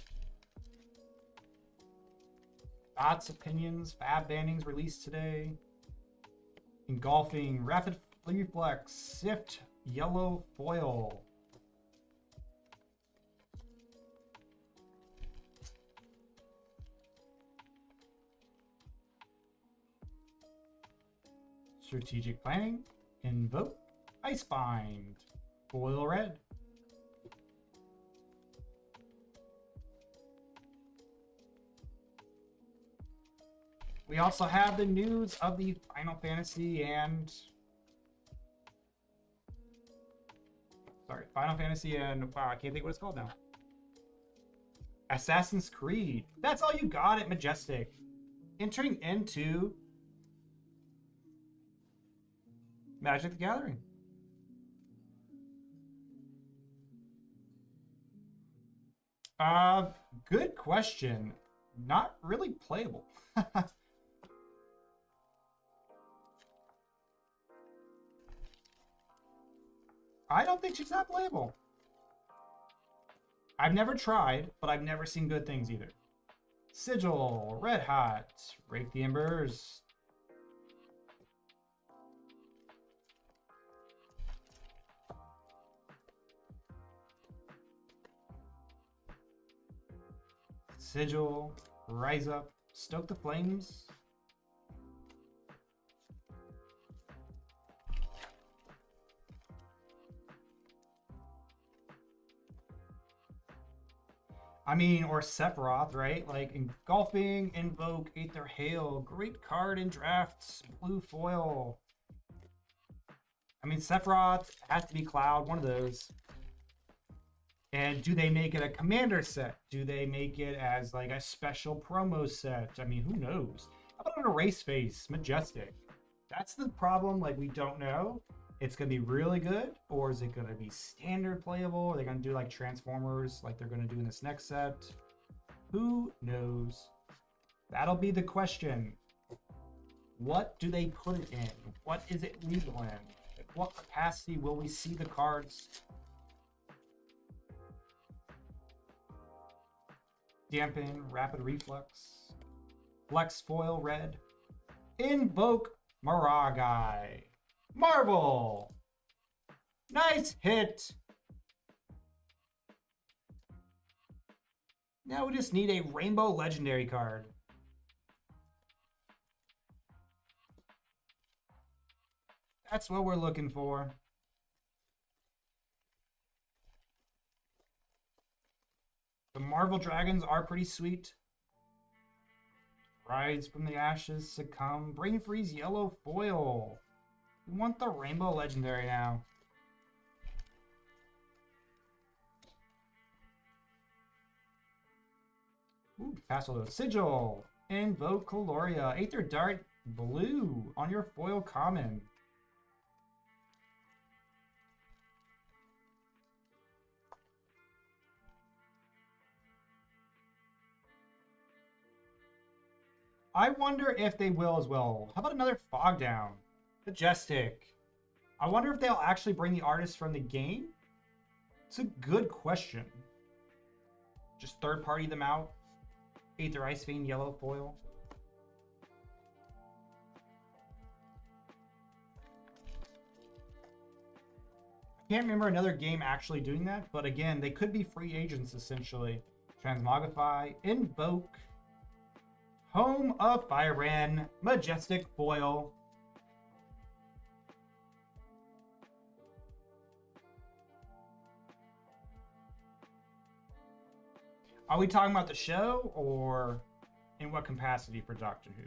Thoughts, opinions, fab bannings released today. Engulfing, Rapid Reflex, Sift, Yellow Foil. Strategic Planning, Invoke, Icebind, Foil Red. We also have the news of the Final Fantasy and... Final Fantasy and... Wow, I can't think what it's called now. Assassin's Creed. That's all you got at Majestic. Entering into... Magic the Gathering. Good question. Not really playable. I don't think she's not playable. I've never tried, but I've never seen good things either. Sigil, Red Hot, Rake the Embers. Sigil, Rise Up, Stoke the Flames. I mean, or Sephiroth, right? Like Engulfing, Invoke, Aether Hail, great card in drafts, blue foil. I mean, Sephiroth has to be Cloud, one of those. And do they make it a commander set? Do they make it as like a special promo set? I mean, who knows? How about an Erase Face, Majestic? That's the problem, like we don't know. It's going to be really good, or is it going to be standard playable? Are they going to do like Transformers like they're going to do in this next set? Who knows? That'll be the question. What do they put it in? What is it legal in? At what capacity will we see the cards? Dampen, Rapid Reflex, Flex Foil Red, Invoke Maragai. Marvel! Nice hit! Now we just need a Rainbow Legendary card. That's what we're looking for. The Marvel Dragons are pretty sweet. Rise from the Ashes, Succumb, Brain Freeze Yellow Foil. We want the Rainbow Legendary now. Ooh, pass all those. Sigil, Invoke Caloria, Aether Dart Blue on your foil common. I wonder if they will as well. How about another Fog Down? Majestic. I wonder if they'll actually bring the artists from the game. It's a good question. Just third party them out. Aether Ice Fiend, Yellow Foil. I can't remember another game actually doing that, but again, they could be free agents essentially. Transmogrify, Invoke, Home of Firebrand, Majestic Foil. Are we talking about the show or in what capacity for Doctor Who?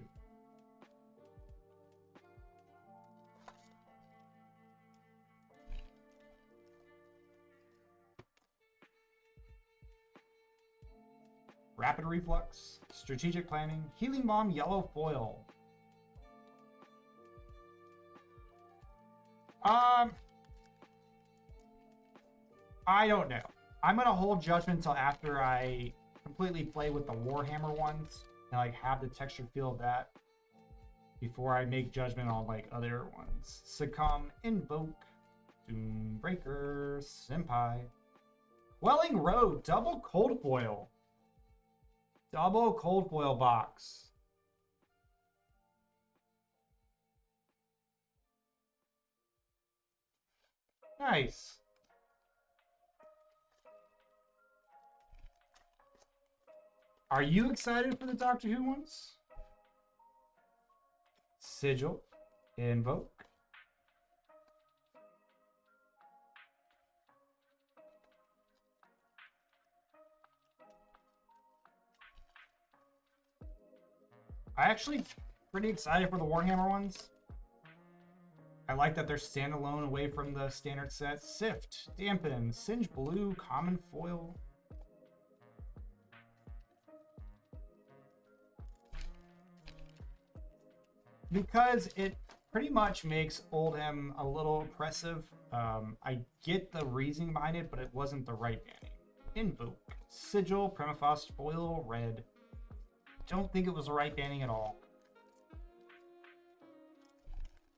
Rapid Reflux, Strategic Planning, Healing Bomb, Yellow Foil. I don't know. I'm gonna hold judgment until after I completely play with the Warhammer ones and like have the texture feel of that before I make judgment on like other ones. Succumb, Invoke, Doombreaker, Senpai, Quelling Road, double cold foil. Double cold foil box. Nice. Are you excited for the Doctor Who ones? Sigil, Invoke. I actually pretty excited for the Warhammer ones. I like that they're standalone away from the standard set. Sift, Dampen, Singe Blue, Common Foil. Because it pretty much makes Oldham a little oppressive. I get the reasoning behind it, but it wasn't the right banning. Invoke, Sigil, Permafrost, Foil, Red. Don't think it was the right banning at all.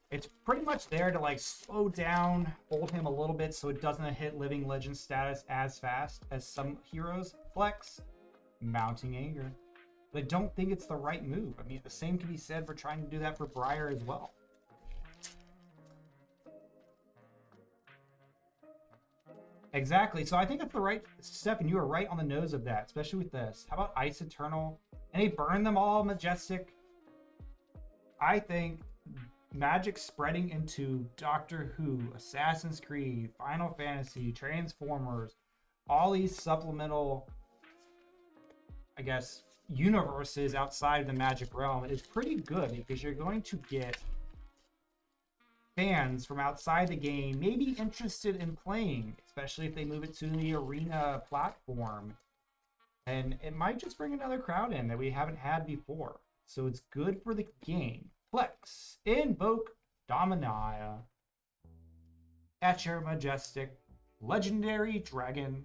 It's pretty much there to like slow down Oldham a little bit so it doesn't hit Living Legend status as fast as some heroes. Flex, Mounting Anger. But I don't think it's the right move. I mean, the same can be said for trying to do that for Briar as well. Exactly. So I think that's the right step, and you are right on the nose of that, especially with this. How about Ice Eternal? And he burned them all majestic. I think Magic spreading into Doctor Who, Assassin's Creed, Final Fantasy, Transformers, all these supplemental, I guess, universes outside of the Magic realm is pretty good because you're going to get fans from outside the game maybe interested in playing, especially if they move it to the arena platform. And it might just bring another crowd in that we haven't had before. So it's good for the game. Flex, Invoke, Dominia, Etcher Majestic, Legendary Dragon.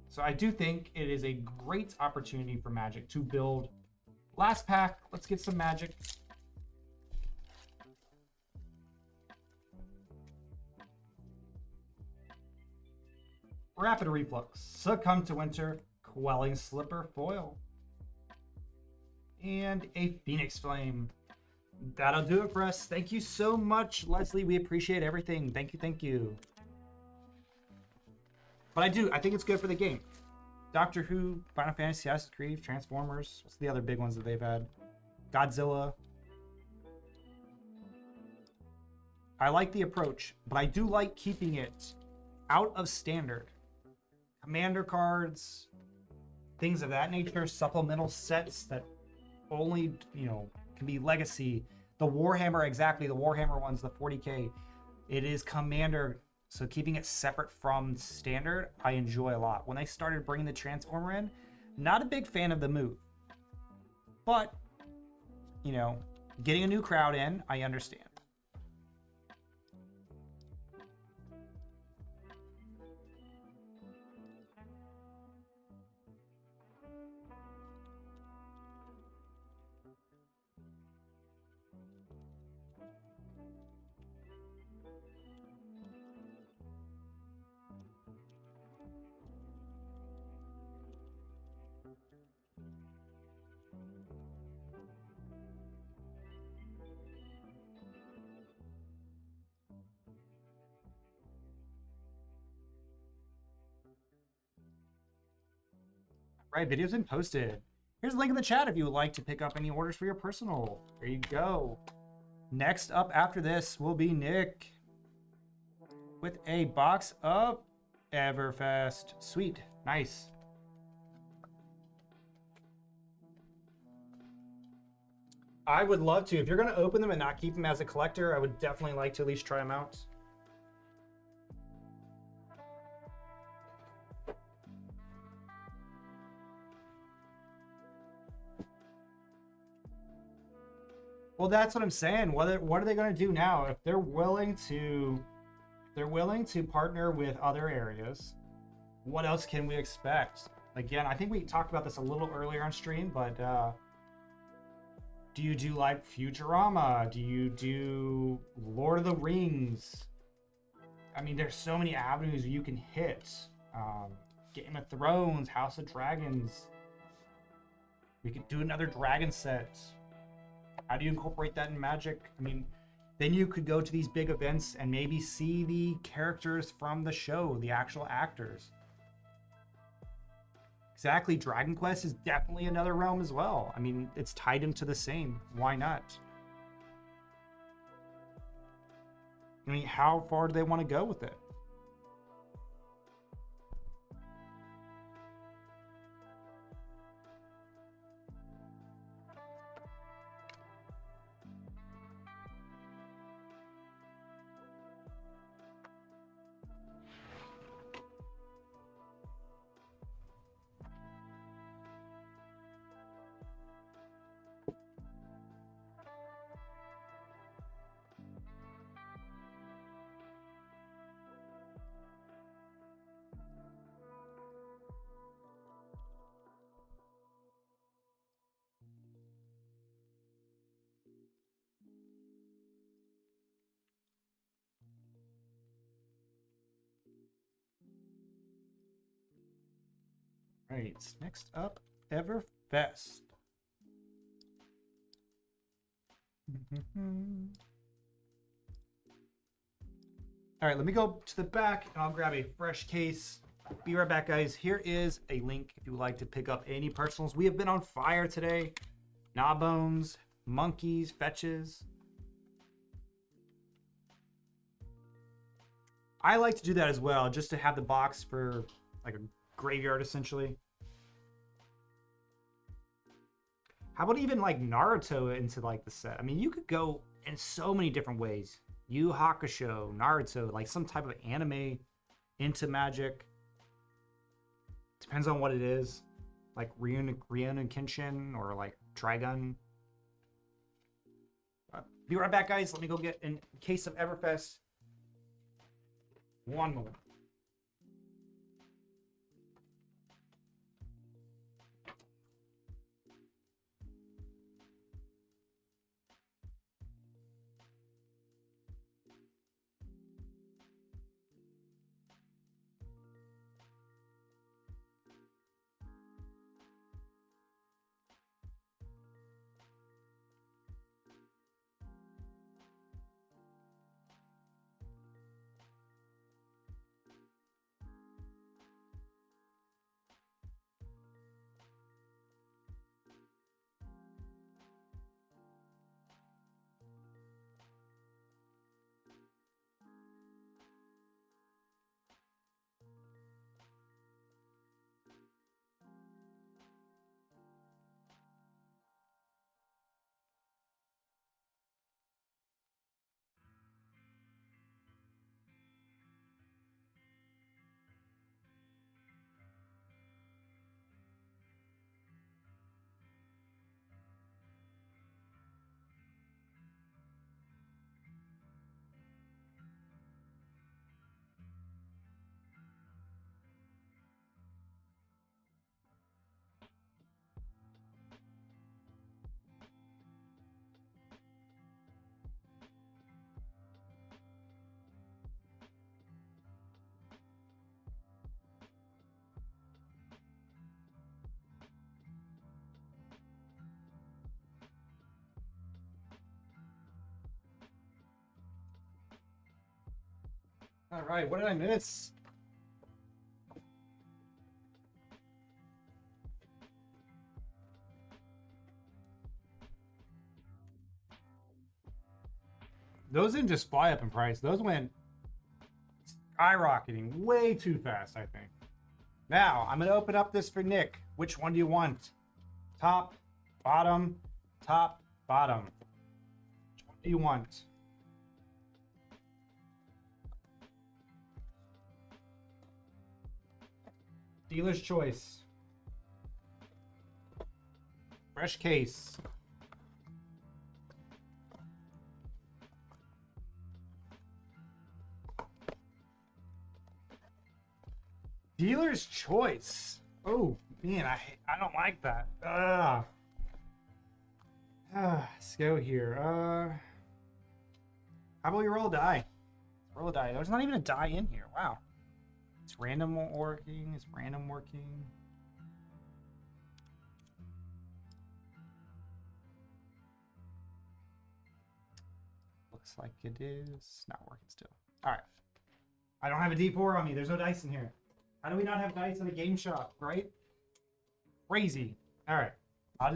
So I do think it is a great opportunity for Magic to build. Last pack, let's get some Magic. Rapid Reflux, Succumb to Winter, Quelling Slipper Foil, and a Phoenix Flame. That'll do it for us. Thank you so much, Leslie. We appreciate everything. Thank you, thank you. But I think it's good for the game. Doctor Who, Final Fantasy, Assassin's Creed, Transformers. What's the other big ones that they've had? Godzilla. I like the approach, but I do like keeping it out of standard. Commander cards, things of that nature, supplemental sets that only, can be legacy. The Warhammer, exactly, the Warhammer ones, the 40k. It is Commander. So keeping it separate from standard, I enjoy a lot. When they started bringing the Transformer in, not a big fan of the move. But, getting a new crowd in, I understand. Right, video's been posted. Here's a link in the chat if you would like to pick up any orders for your personal. There you go. Next up after this will be Nick with a box of Everfest. Sweet. Nice. I would love to. If you're going to open them and not keep them as a collector, I would definitely like to at least try them out. Well, that's what I'm saying. What are they going to do now if they're willing to partner with other areas? What else can we expect? Again, I think we talked about this a little earlier on stream, but do you do like Futurama? Do you do Lord of the Rings? I mean, there's so many avenues you can hit. Game of Thrones, House of Dragons. We could do another dragon set. How do you incorporate that in Magic? I mean, then you could go to these big events and maybe see the characters from the show, the actual actors. Exactly, Dragon Quest is definitely another realm as well. I mean, it's tied into the same. Why not? I mean, how far do they want to go with it? Right, next up, Everfest. All right, let me go to the back and I'll grab a fresh case. Be right back, guys. Here is a link if you would like to pick up any personals. We have been on fire today. Gnawbones, monkeys, fetches. I like to do that as well, just to have the box for like a graveyard, essentially. How about even like Naruto into like the set? I mean, you could go in so many different ways. Yu Hakusho, Naruto, like some type of anime into Magic. Depends on what it is. Like Ryun and Kenshin or like Trigun. Be right back, guys. Let me go get a case of Everfest. One moment. All right, what did I miss? Those didn't just fly up in price. Those went skyrocketing way too fast, I think. Now, I'm going to open up this for Nick. Which one do you want? Top, bottom, top, bottom. Which one do you want? Dealer's choice. Fresh case. Dealer's choice. Oh, man, I don't like that. Let's go here. How about we roll a die? Roll a die. There's not even a die in here. Wow. It's random working. It's random working. Looks like it is not working still. All right. I don't have a D4 on me. There's no dice in here. How do we not have dice in a game shop, right? Crazy. All right. I'll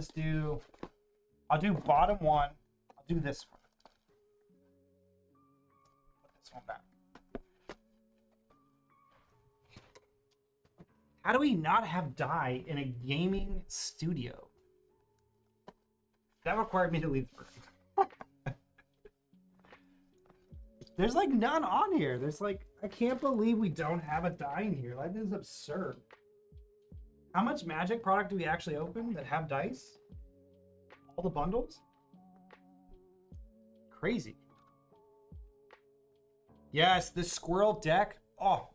do bottom one. I'll do this one. Put this one back. How do we not have die in a gaming studio? That required me to leave the room. There's like none on here. There's like, I can't believe we don't have a die in here. Like, this is absurd. How much Magic product do we actually open that have dice? All the bundles? Crazy. Yes, the squirrel deck. Oh,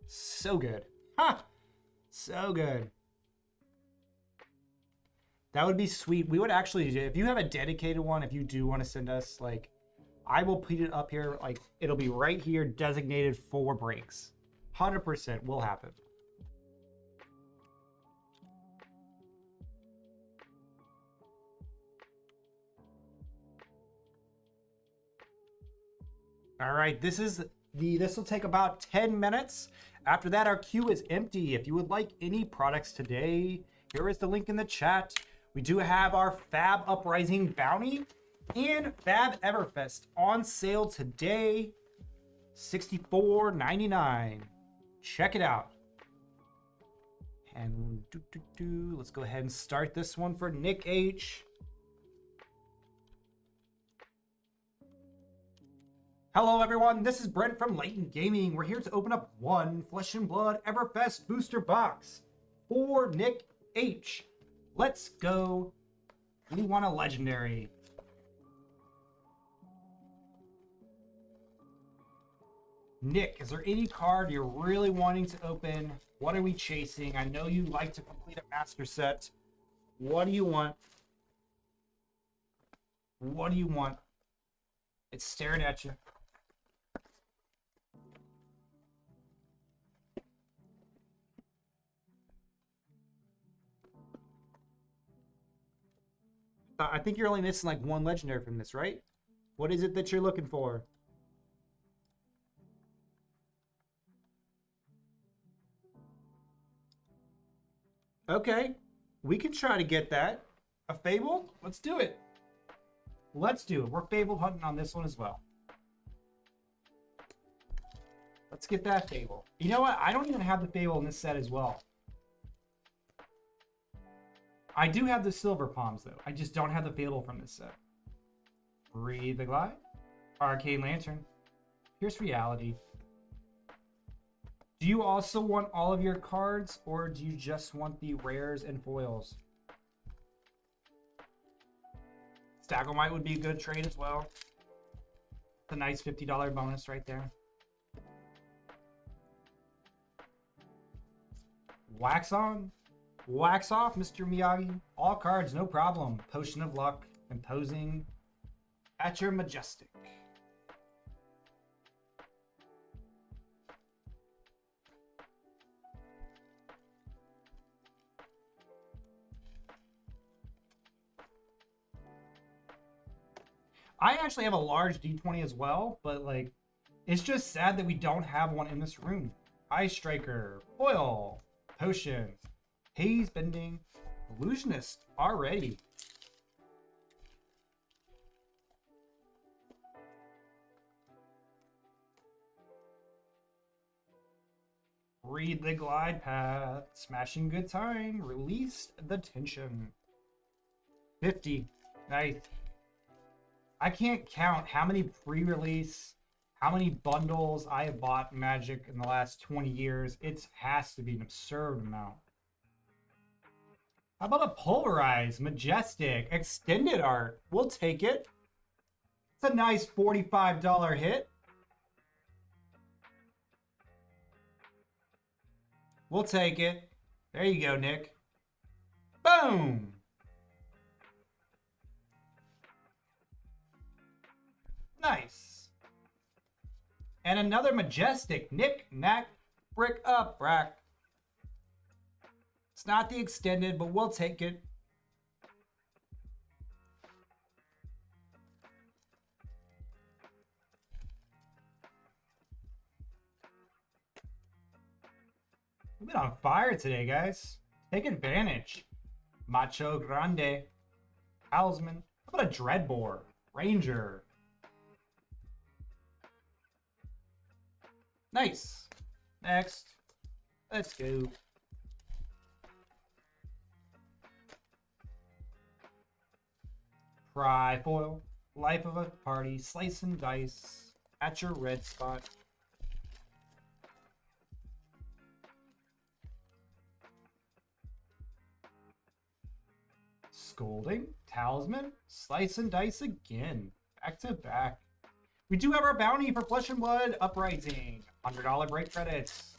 so good. Ha! So good. That would be sweet. We would actually, if you have a dedicated one, if you do want to send us, like, I will put it up here. Like, it'll be right here, designated for breaks. 100% will happen. All right, this will take about 10 minutes. After that, our queue is empty. If you would like any products today, here is the link in the chat. We do have our Fab Uprising Bounty and Fab Everfest on sale today. $64.99. Check it out. And let's go ahead and start this one for Nick H. Hello everyone, this is Brent from Layton Gaming. We're here to open up one Flesh and Blood Everfest booster box for Nick H. Let's go. We want a legendary. Nick, is there any card you're really wanting to open? What are we chasing? I know you like to complete a master set. What do you want? What do you want? It's staring at you. I think you're only missing like one legendary from this, right? What is it that you're looking for? Okay, we can try to get that. A Fable? Let's do it. Let's do it. We're Fable hunting on this one as well. Let's get that Fable. You know what? I don't even have the Fable in this set as well. I do have the Silver Palms, though. I just don't have the Fable from this set. Breathe the Glide. Arcane Lantern. Here's Reality. Do you also want all of your cards, or do you just want the rares and foils? Stagomite would be a good trade as well. It's a nice $50 bonus right there. Wax on. Wax off, Mr. Miyagi. All cards, no problem. Potion of Luck. Imposing at your majestic. I actually have a large D20 as well, but like, it's just sad that we don't have one in this room. Ice Striker, Foil, Potion, Haze Bending, Illusionist already. Read the Glide Path, Smashing Good Time, Release the Tension. 50, nice. I can't count how many pre-release, how many bundles I have bought Magic in the last 20 years. It has to be an absurd amount. How about a Pulverized, Majestic, Extended Art? We'll take it. It's a nice $45 hit. We'll take it. There you go, Nick. Boom! Nice. And another majestic Nick Knack brick up rack. It's not the extended, but we'll take it. We've been on fire today, guys. Take advantage. Macho Grande. Talisman. How about a Dreadbore? Ranger. Nice. Next. Let's go. Pry foil. Life of a party. Slice and dice. At your red spot. Scolding. Talisman. Slice and dice again. Back to back. We do have our bounty for Flesh and Blood Uprising. $100 break credits.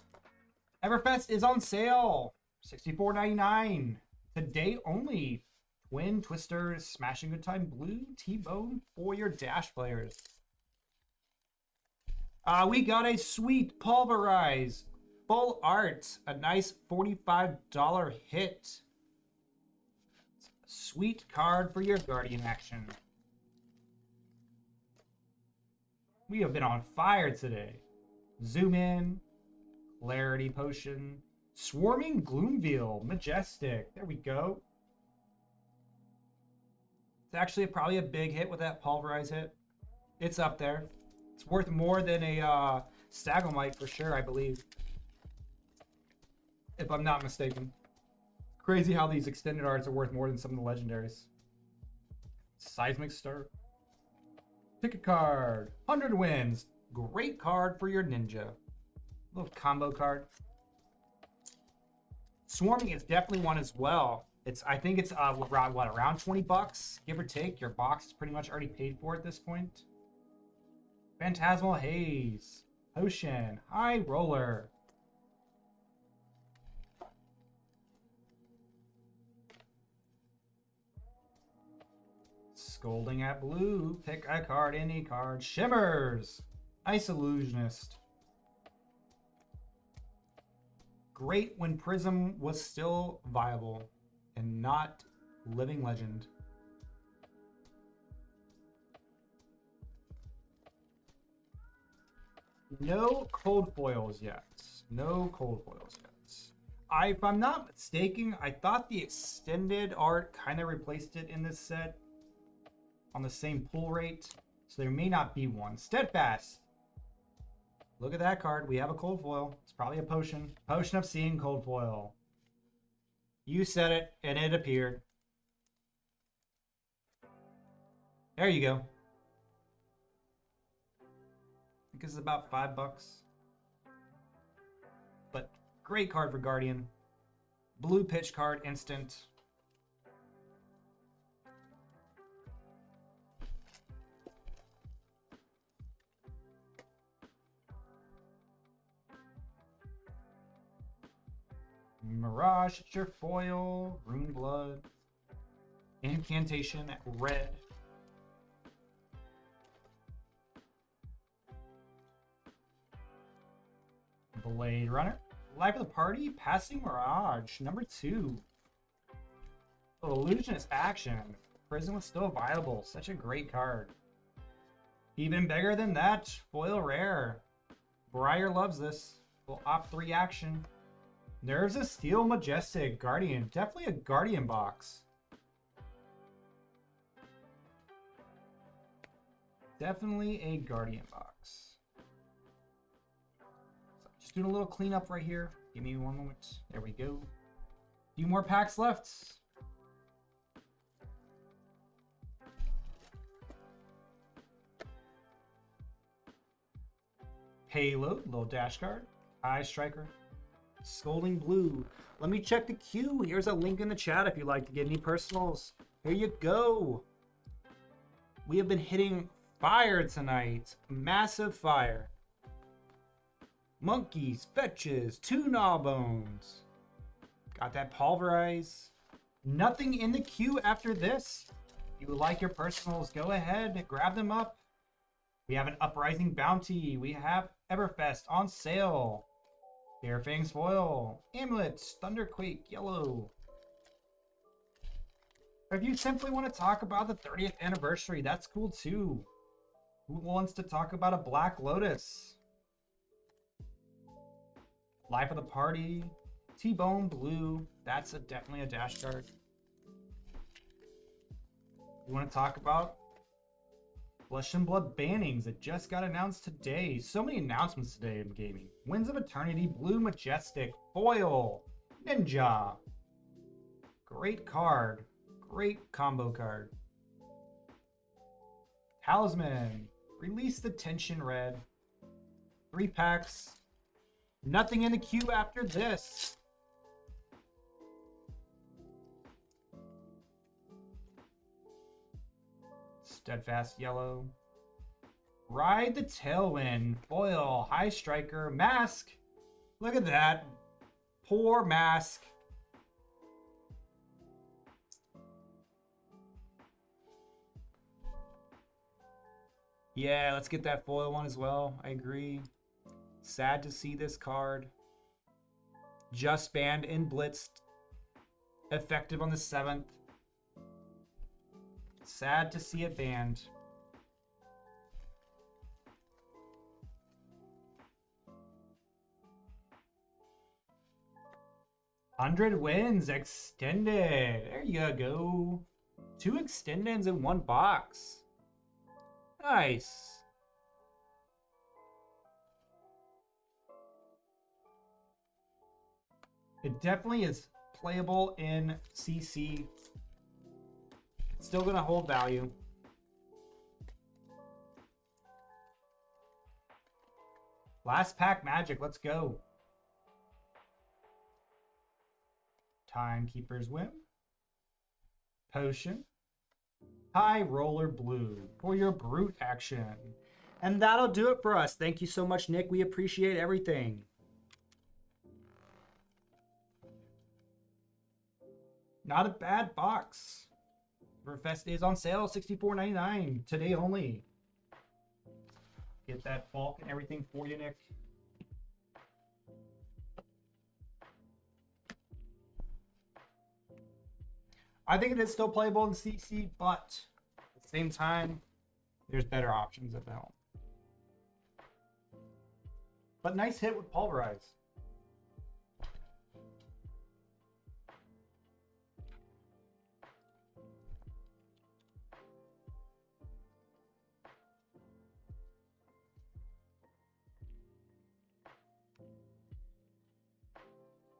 Everfest is on sale. $64.99. Today only. Twin Twisters, Smashing Good Time Blue, T-Bone for your Dash players. We got a sweet Pulverize. Full art. A nice $45 hit. Sweet card for your Guardian action. We have been on fire today. Zoom in. Clarity Potion. Swarming Gloomveil. Majestic. There we go. It's actually probably a big hit with that Pulverize hit. It's up there. It's worth more than a Stagomite for sure, I believe. If I'm not mistaken. Crazy how these extended arts are worth more than some of the legendaries. Seismic Stir. Pick a card. 100 wins. Great card for your ninja. Little combo card. Swarming is definitely one as well. I think it's around what, around 20 bucks, give or take. Your box is pretty much already paid for at this point. Phantasmal Haze. Potion. High Roller. Scolding at blue. Pick a card, any card. Shimmers. Ice Illusionist. Great when Prism was still viable and not living legend. No cold foils yet. No cold foils yet. If I'm not mistaken, I thought the extended art kind of replaced it in this set on the same pull rate. So there may not be one. Steadfast. Look at that card. We have a cold foil. It's probably a potion. Potion of Seeing cold foil. You said it, and it appeared. There you go. I think it's about $5. But great card for Guardian. Blue pitch card, instant. Mirage, it's your foil. Rune Blood. Incantation at red. Blade Runner. Life of the Party, Passing Mirage, number 2. Illusionist action. Prison was still viable. Such a great card. Even bigger than that, foil rare. Briar loves this. Will opt 3 action. Nerves of Steel, Majestic, Guardian. Definitely a Guardian box. Definitely a Guardian box. Just doing a little cleanup right here. Give me one moment. There we go. A few more packs left. Payload, little dash card. Eye Striker. Scolding Blue. Let me check the queue. Here's a link in the chat if you'd like to get any personals. Here you go. We have been hitting fire tonight. Massive fire. Monkeys, fetches, 2 gnawbones. Got that pulverize. Nothing in the queue after this. If you like your personals, go ahead, grab them up. We have an Uprising Bounty. We have Everfest on sale. Fairfang's Foil. Amulets, Thunderquake, Yellow. If you simply want to talk about the 30th anniversary, that's cool too. Who wants to talk about a Black Lotus? Life of the Party. T-Bone Blue. That's definitely a dash card. You want to talk about Flesh and Blood bannings that just got announced today. So many announcements today in gaming. Winds of Eternity, Blue Majestic, Foil, Ninja. Great card. Great combo card. Talisman. Release the Tension Red. 3 packs. Nothing in the queue after this. Steadfast Yellow. Ride the Tailwind. Foil. High Striker. Mask. Look at that. Poor Mask. Yeah, let's get that foil one as well. I agree. Sad to see this card. Just banned in Blitzed. Effective on the 7th. Sad to see it banned. $100 wins extended. There you go. 2 extendeds in 1 box. Nice. It definitely is playable in CC. It's still going to hold value. Last pack magic. Let's go. Timekeeper's Whim. Potion. High Roller Blue for your brute action. And that'll do it for us. Thank you so much, Nick. We appreciate everything. Not a bad box. Everfest is on sale, $64.99 today only. Get that bulk and everything for you, Nick. I think it is still playable in CC, but at the same time, there's better options at the helm. But nice hit with Pulverize.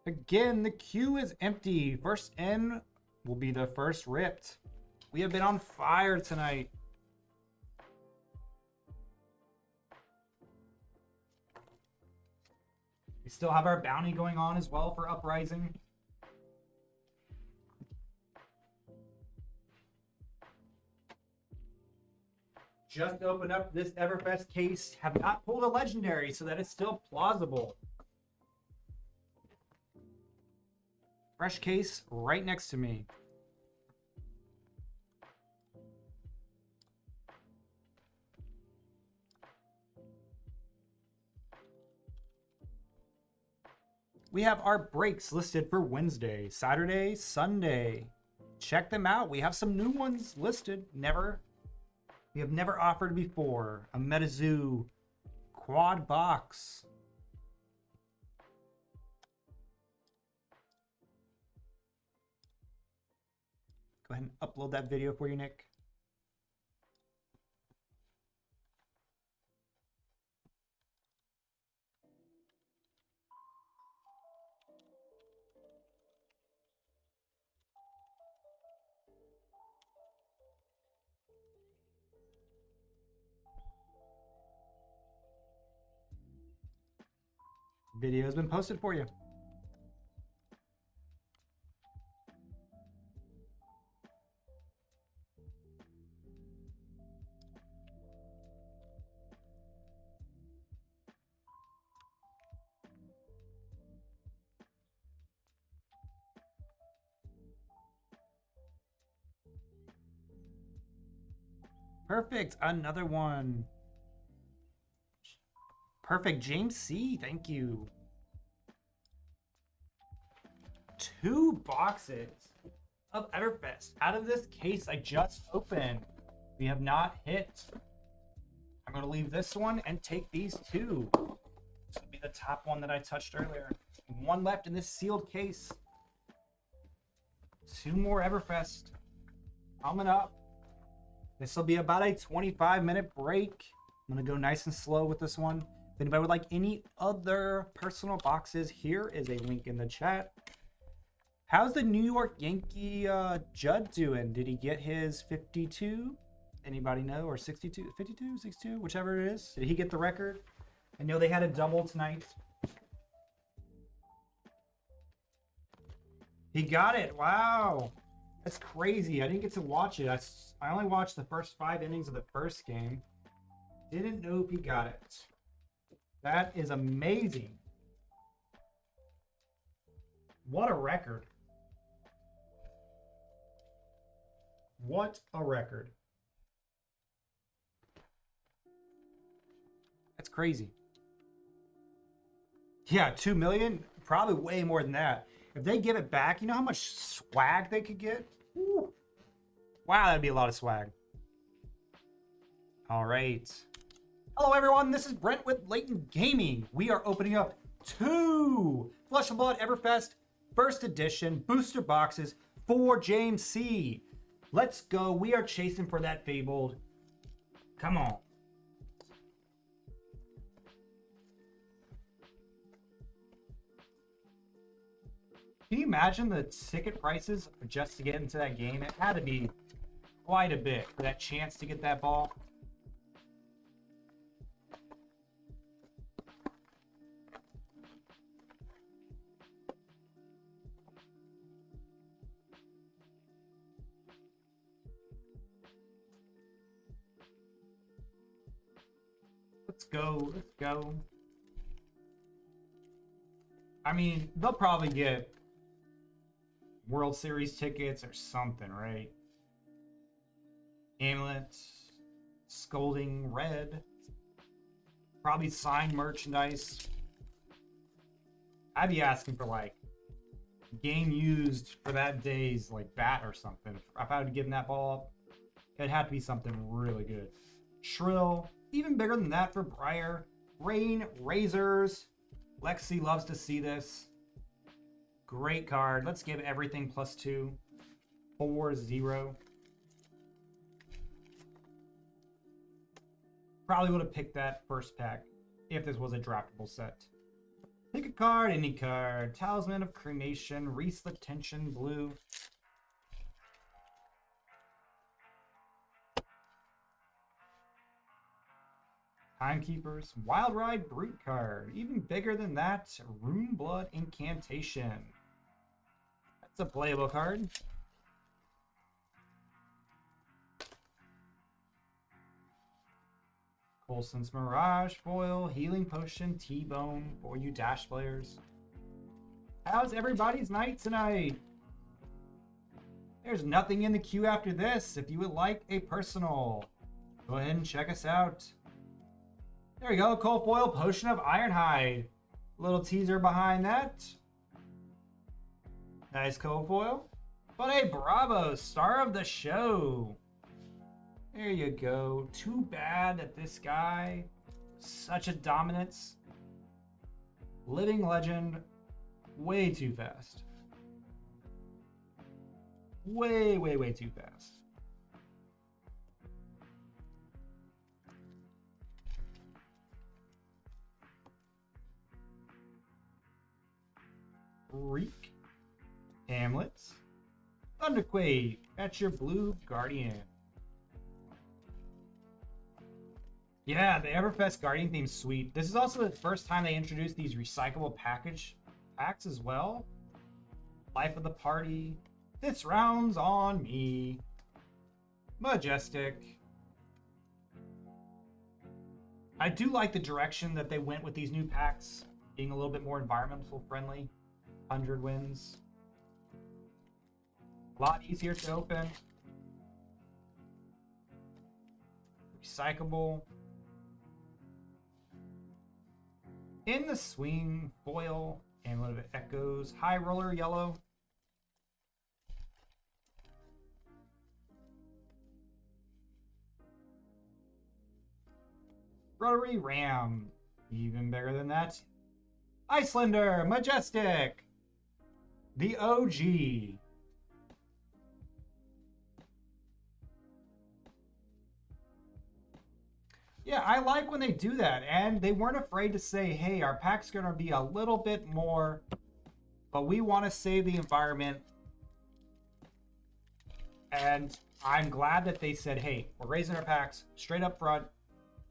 Again, the queue is empty. First in will be the first ripped. We have been on fire tonight. We still have our bounty going on as well for Uprising. Just opened up this Everfest case. Have not pulled a legendary, so that is still plausible. Fresh case right next to me. We have our breaks listed for Wednesday, Saturday, Sunday. Check them out. We have some new ones listed. We have never offered before. A MetaZoo quad box. Go ahead and upload that video for you, Nick. Video has been posted for you. Perfect. Another one. Perfect. James C. Thank you. 2 boxes of Everfest out of this case I just opened. We have not hit. I'm going to leave this one and take these 2. This will be the top one that I touched earlier. 1 left in this sealed case. 2 more Everfest coming up. This will be about a 25-minute break. I'm going to go nice and slow with this one. If anybody would like any other personal boxes, here is a link in the chat. How's the New York Yankee Judd doing? Did he get his 52? Anybody know? Or 62? 52? 62? Whichever it is. Did he get the record? I know they had a double tonight. He got it. Wow. That's crazy. I didn't get to watch it. I only watched the first 5 innings of the first game. Didn't know if he got it. That is amazing. What a record. What a record. That's crazy. Yeah, 2 million? Probably way more than that. If they give it back, you know how much swag they could get? Woo. Wow, that'd be a lot of swag. All right. Hello, everyone. This is Brent with Layton Gaming. We are opening up 2 Flesh and Blood Everfest First Edition booster boxes for James C. Let's go. We are chasing for that Fabled. Come on. Can you imagine the ticket prices just to get into that game? It had to be quite a bit for that chance to get that ball. Let's go. Let's go. I mean, they'll probably get World Series tickets or something, right? Amulet, Scolding Red, probably signed merchandise. I'd be asking for like game used for that day's like bat or something. If I would give him that ball up, it'd have to be something really good. Shrill, even bigger than that for Briar. Rain, Razors. Lexi loves to see this. Great card. Let's give everything +2. 4-0. Probably would have picked that first pack if this was a draftable set. Pick a card, any card. Talisman of Cremation, Reese Tension, blue. Timekeepers, Wild Ride Brute card. Even bigger than that, Rune Blood Incantation. That's a playable card. Colson's Mirage foil, Healing Potion, T-Bone for you Dash players. How's everybody's night tonight? There's nothing in the queue after this. If you would like a personal, go ahead and check us out. There we go, Cold Foil, Potion of Ironhide. Little teaser behind that. Nice Cold Foil. But hey, bravo, star of the show. There you go. Too bad that this guy, such a dominance. Living legend, way too fast. Way, way, way too fast. Reek, Hamlets, Thunderquake, that's your blue Guardian. Yeah, the Everfest Guardian theme's sweet. This is also the first time they introduced these recyclable packs as well. Life of the Party, this round's on me. Majestic. I do like the direction that they went with these new packs, being a little bit more environmental friendly. 100 wins. A lot easier to open. Recyclable. In the Swing foil. And a little bit Echoes. High Roller yellow. Rotary Ram. Even bigger than that. Icelander. Majestic. The OG. Yeah, I like when they do that. And they weren't afraid to say, hey, our pack's going to be a little bit more, but we want to save the environment. And I'm glad that they said, hey, we're raising our packs straight up front.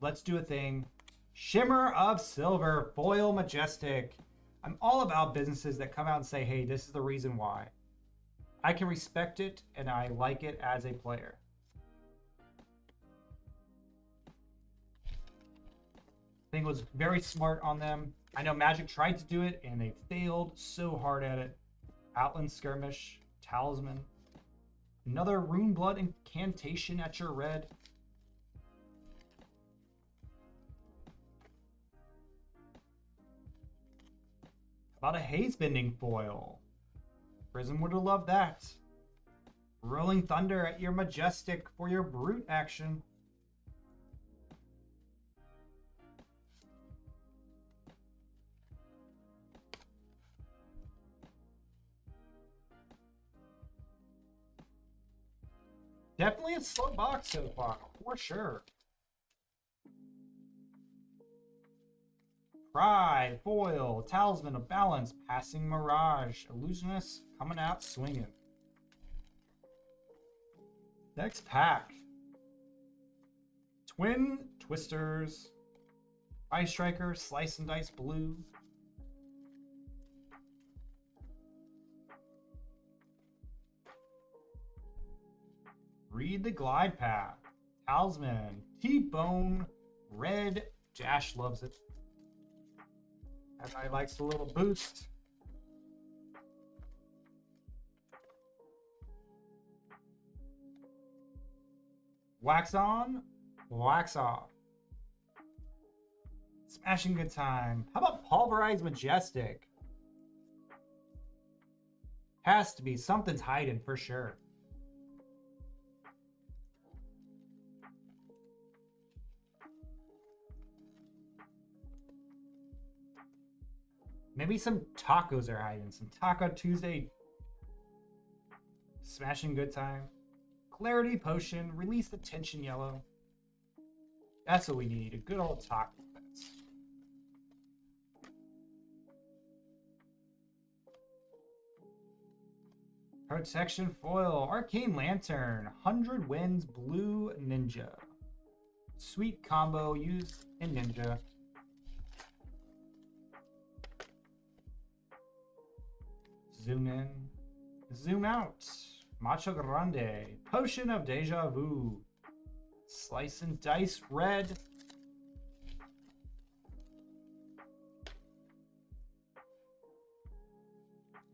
Let's do a thing. Shimmer of Silver, Foil Majestic. I'm all about businesses that come out and say, hey, this is the reason why. I can respect it, and I like it as a player. I think it was very smart on them. I know Magic tried to do it, and they failed so hard at it. Outland Skirmish, Talisman. Another Rune Blood Incantation at your red. About a Haze Bending foil. Prism would have loved that. Rolling Thunder at your Majestic for your Brute action. Definitely a slow box so far, for sure. Pride, Foil, Talisman of Balance, Passing Mirage, Illusionist coming out swinging. Next pack. Twin Twisters, Ice Striker, Slice and Dice Blue. Read the Glide Path, Talisman, T-Bone, Red, Jash loves it. Everybody likes a little boost. Wax on, wax off. Smashing Good Time. How about Pulverized Majestic? Has to be. Something's hiding for sure. Maybe some tacos are hiding. Some Taco Tuesday. Smashing Good Time. Clarity Potion. Release the Tension Yellow. That's what we need. A good old taco defense. Protection Foil. Arcane Lantern. 100 Winds Blue Ninja. Sweet combo used in Ninja. Zoom in, zoom out. Macho Grande, Potion of Deja Vu, Slice and Dice Red.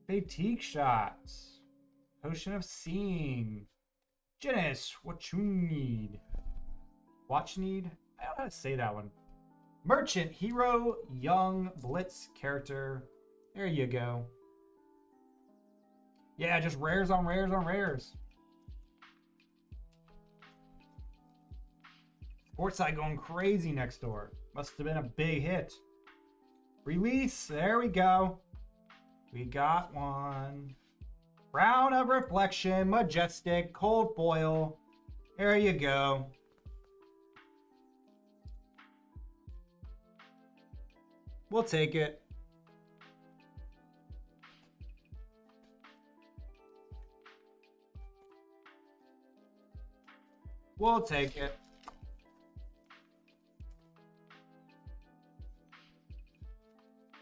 Fatigue Shot, Potion of Seeing. Janice, what you need? Watch need? I don't know how to say that one. Merchant, Hero, Young, Blitz character. There you go. Yeah, just rares on rares on rares. Sportside going crazy next door. Must have been a big hit. Release. There we go. We got one. Crown of Reflection. Majestic. Cold foil. There you go. We'll take it. We'll take it.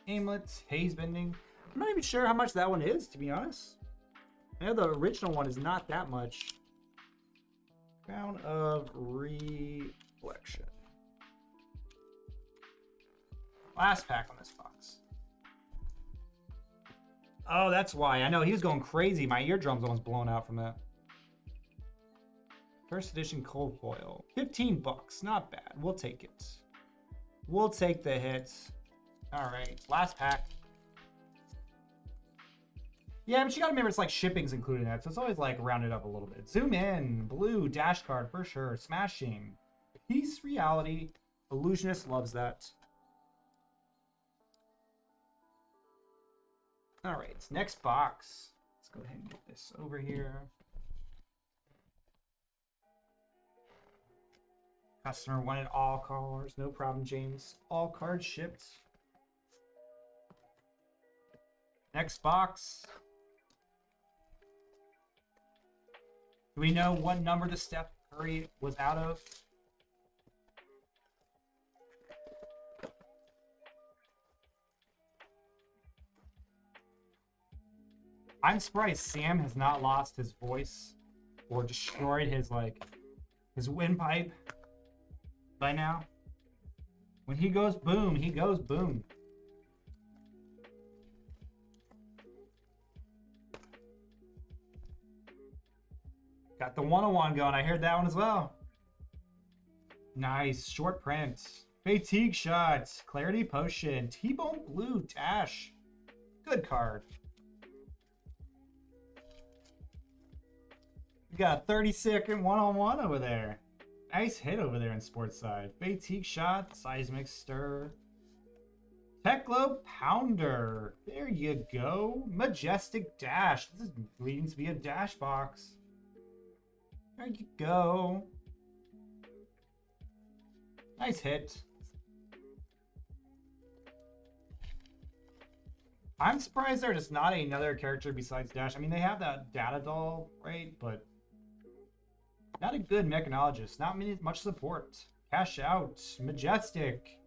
Aimlets, Haze Bending. I'm not even sure how much that one is, to be honest. I know the original one is not that much. Crown of Reflection. Last pack on this box. Oh, that's why. I know he was going crazy. My eardrum's almost blown out from that. First edition cold foil. 15 bucks. Not bad. We'll take it. We'll take the hits. All right. Last pack. Yeah, but you gotta remember it's like shipping's included in that, so it's always like rounded up a little bit. Zoom in. Blue. Dash card for sure. Smashing. Peace Reality. Illusionist loves that. All right. Next box. Let's go ahead and get this over here. Customer wanted all colors. No problem, James. All cards shipped. Next box. Do we know what number the Steph Curry was out of? I'm surprised Sam has not lost his voice or destroyed his his windpipe by now. When he goes boom, he goes boom. Got the 101 going. I heard that one as well. Nice. Short print. Fatigue shots. Clarity potion. T-bone blue. Dash. Good card. We got a 30-second one-on-one over there. Nice hit over there in sports side. Fatigue shot. Seismic stir. Tech Globe Pounder. There you go. Majestic dash. This is leading to be a dash box. There you go. Nice hit. I'm surprised there's just not another character besides Dash. I mean, they have that data doll, right? But not a good mechanologist. Not much support. Cash out. Majestic.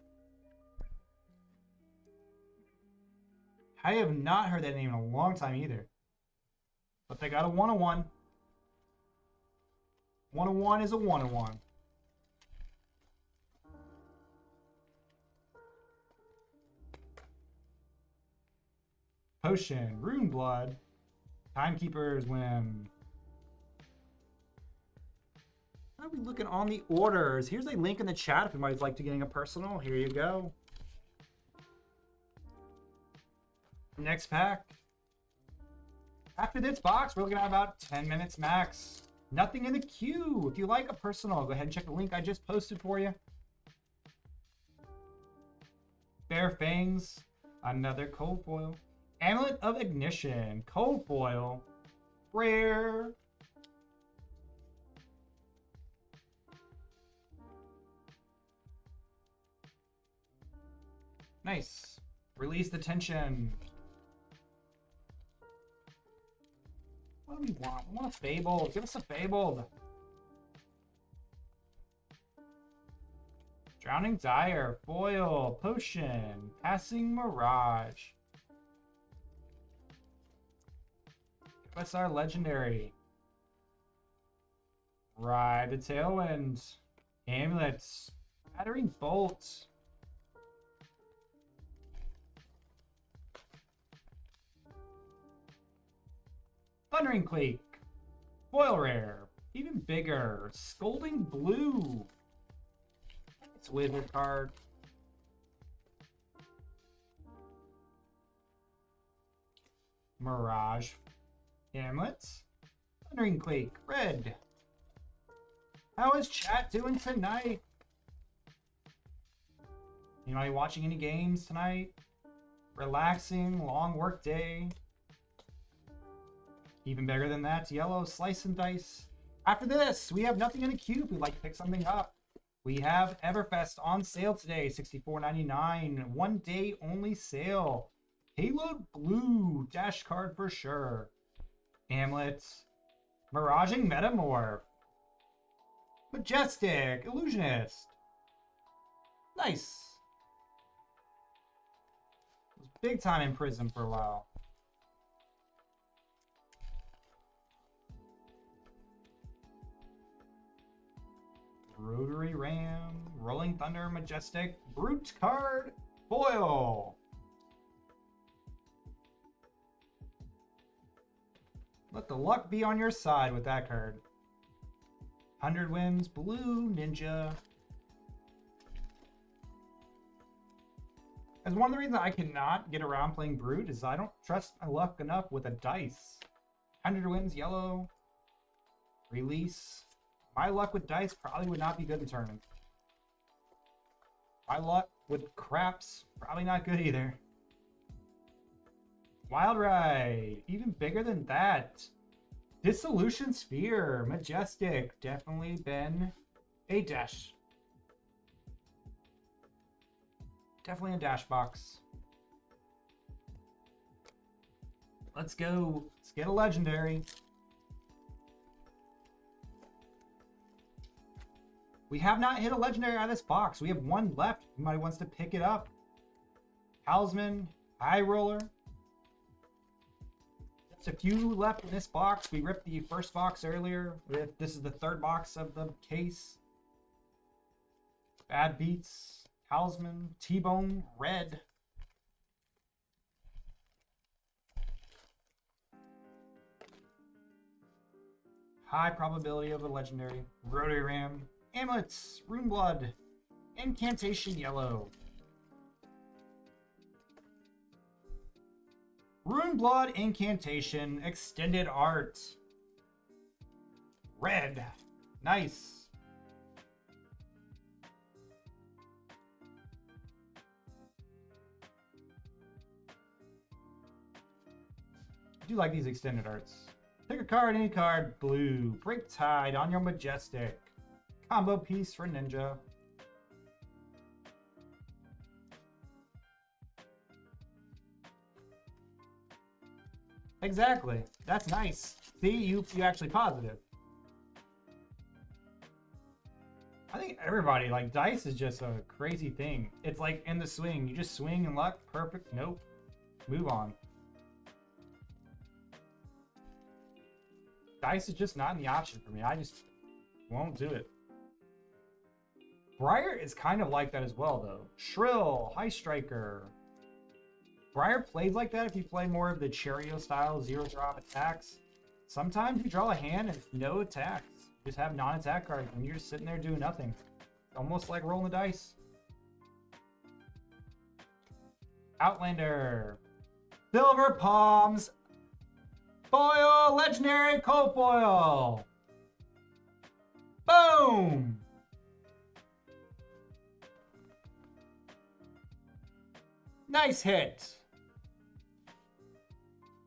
I have not heard that name in a long time either. But they got a 101. 101 is a 101. Potion, Rune Blood, Timekeeper's Whim. How are we looking on the orders? Here's a link in the chat if anybody's like to getting a personal. Here you go. Next pack. After this box, we're looking at about 10 minutes max. Nothing in the queue. If you like a personal, go ahead and check the link I just posted for you. Bare Fangs, another cold foil. Amulet of Ignition, cold foil, rare. Nice. Release the tension. What do we want? We want a Fabled. Give us a Fabled. Drowning Dire, foil, potion, passing mirage. Give us our legendary. Ride the Tailwind. Amulets. Battering Bolt. Thundering Quake. Foil rare. Even bigger. Scolding Blue. It's Wizard card. Mirage. Amulets. Thundering Quake. Red. How is chat doing tonight? Anybody watching any games tonight? Relaxing, long work day. Even better than that, yellow, slice and dice. After this, we have nothing in the queue if we'd like to pick something up. We have Everfest on sale today, $64.99. 1 day only sale. Halo Blue, dash card for sure. Amulet, Miraging Metamorph. Majestic, Illusionist. Nice. Was big time in prison for a while. Rotary Ram, Rolling Thunder, Majestic, Brute card, foil. Let the luck be on your side with that card. 100 wins, blue ninja. As one of the reasons I cannot get around playing Brute is I don't trust my luck enough with a dice. 100 wins, yellow. Release. My luck with dice probably would not be good in tournament. My luck with craps, probably not good either. Wild Ride, even bigger than that. Dissolution Sphere, majestic, definitely been a dash. Definitely a dash box. Let's go. Let's get a legendary. We have not hit a legendary out of this box. We have one left. Anybody wants to pick it up? Talisman, High Roller. Just a few left in this box. We ripped the first box earlier. This is the third box of the case. Bad Beats, Talisman, T-Bone, Red. High probability of a legendary. Rotary Ram. Amulets, Rune Blood, Incantation Yellow. Rune Blood, Incantation, Extended Art. Red. Nice. I do like these extended arts. Pick a card, any card, blue. Break Tide on your majestic. Combo piece for Ninja. Exactly. That's nice. See, you actually positive. I think everybody, like, dice is just a crazy thing. It's like in the swing. You just swing and luck. Perfect. Nope. Move on. Dice is just not in the option for me. I just won't do it. Briar is kind of like that as well, though. Shrill, High Striker. Briar plays like that if you play more of the Cheerio style zero drop attacks. Sometimes you draw a hand and no attacks. You just have non-attack cards and you're just sitting there doing nothing. Almost like rolling the dice. Outlander. Silver Palms. Foil, legendary cold foil. Boom. Nice hit.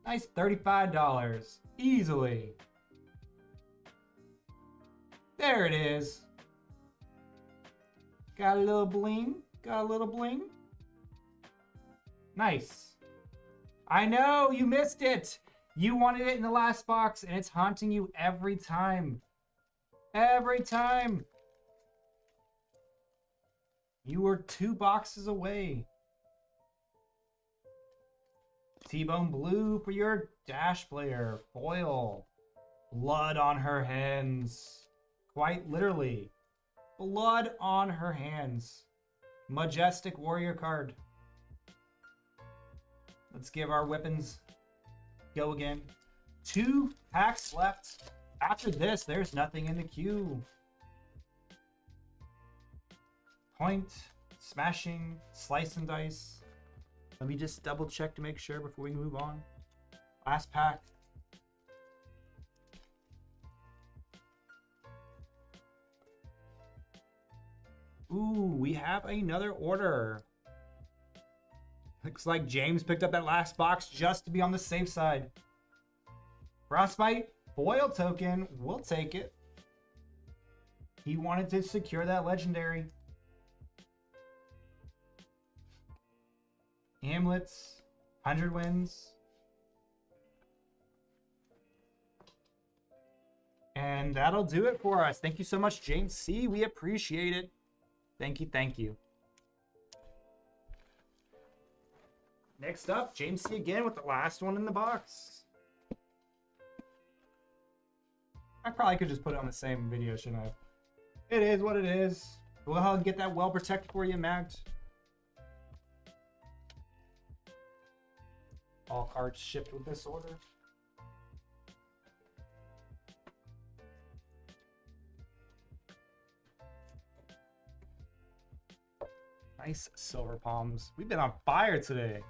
Nice $35. Easily. There it is. Got a little bling. Got a little bling. Nice. I know, you missed it. You wanted it in the last box, and it's haunting you every time. Every time. You were 2 boxes away. T-Bone Blue for your Dash player. Foil. Blood on her hands. Quite literally. Blood on her hands. Majestic Warrior card. Let's give our weapons go again. 2 packs left. After this, there's nothing in the queue. Point, smashing, slice and dice. Let me just double check to make sure before we move on. Last pack. Ooh, we have another order. Looks like James picked up that last box just to be on the safe side. Frostbite, foil token, we'll take it. He wanted to secure that legendary. Amulets, 100 wins. And that'll do it for us. Thank you so much, James C. We appreciate it. Thank you, thank you. Next up, James C. again with the last one in the box. I probably could just put it on the same video, shouldn't I? It is what it is. We'll get that well protected for you, Magged. All cards shipped with this order. Nice silver palms. We've been on fire today.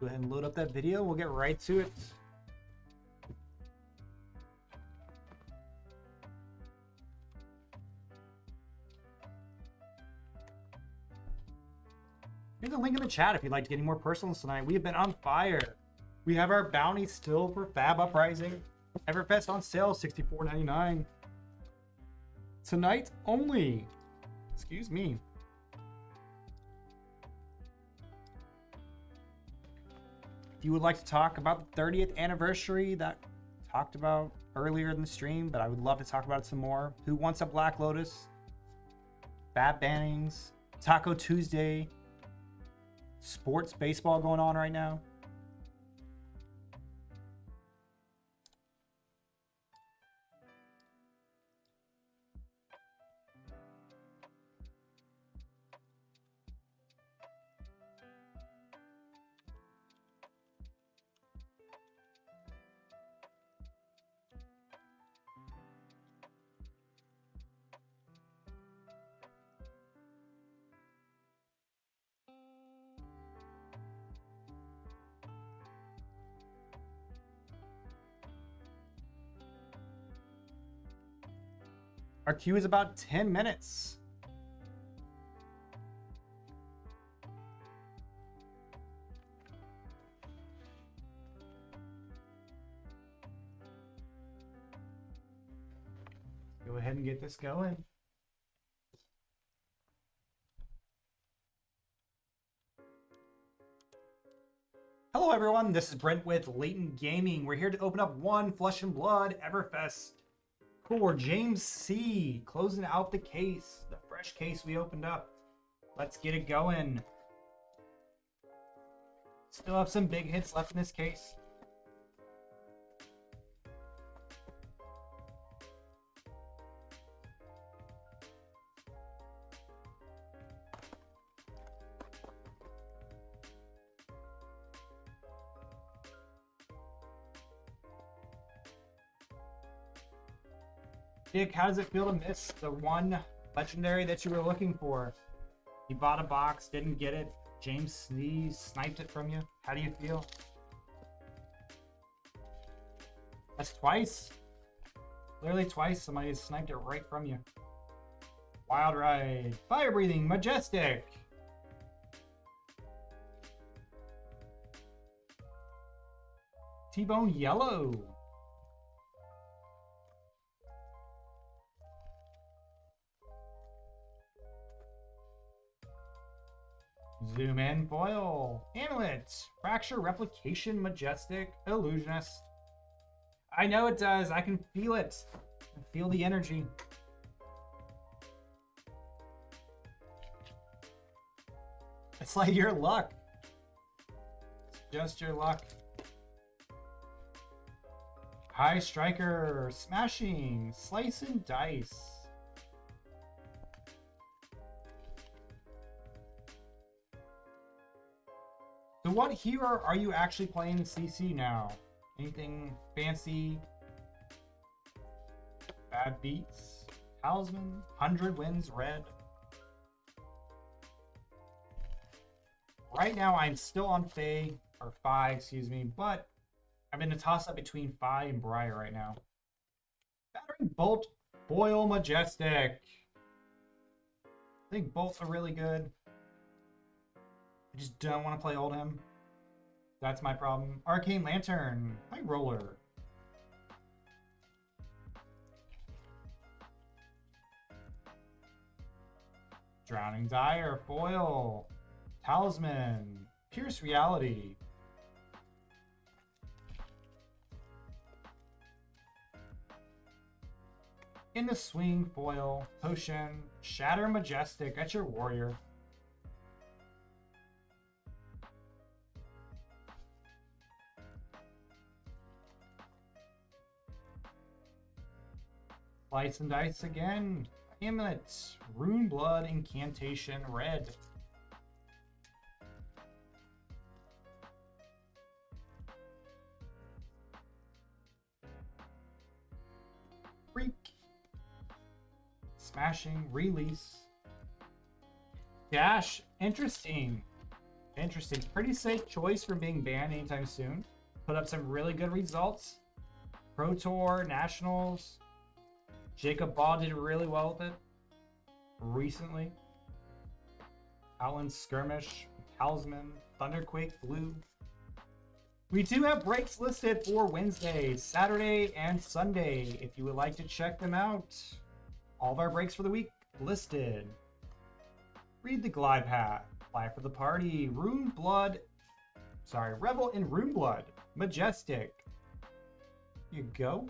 Go ahead and load up that video. We'll get right to it. Here's a link in the chat if you'd like to get any more personals tonight. We have been on fire. We have our bounty still for Fab Uprising. Everfest on sale, $64.99. Tonight only. Excuse me. If you would like to talk about the 30th anniversary that I talked about earlier in the stream, but I would love to talk about it some more. Who wants a Black Lotus? Fab bannings. Taco Tuesday. Sports baseball going on right now. Our queue is about 10 minutes. Go ahead and get this going. Hello everyone, this is Brent with Layton Gaming. We're here to open up one Flesh and Blood Everfest for James C. Closing out the case, the fresh case we opened up. Let's get it going. Still have some big hits left in this case. Dick, how does it feel to miss the one legendary that you were looking for? You bought a box, didn't get it. James Sneeze sniped it from you. How do you feel? That's twice. Literally twice somebody has sniped it right from you. Wild Ride. Fire Breathing. Majestic. T-Bone Yellow. Zoom in foil. Amulet. Fracture Replication Majestic Illusionist. I know it does. I can feel it. I feel the energy. It's like your luck. It's just your luck. High Striker. Smashing. Slice and Dice. So what hero are you actually playing in CC now? Anything fancy? Bad beats? Talisman? 100 wins red? Right now I'm still on Faye, or Fi, excuse me, but I'm in a toss-up between Fi and Briar right now. Battering Bolt Foil Majestic. I think both are really good. I just don't want to play Oldhim. That's my problem. Arcane Lantern. High Roller. Drowning Dire. Foil. Talisman. Pierce Reality. In the swing, foil, potion, shatter majestic. That's your warrior. Lights and dice again. Amulet, rune blood, incantation, red. Freak. Smashing, release. Dash, interesting. Interesting. Pretty safe choice from being banned anytime soon. Put up some really good results. Pro Tour, Nationals. Jacob Ball did really well with it recently. Outland Skirmish, Talisman, Thunderquake Blue. We do have breaks listed for Wednesday, Saturday, and Sunday if you would like to check them out. All of our breaks for the week listed. Read the Glide Path, Fly for the Party, Revel in Rune Blood, Majestic. You go.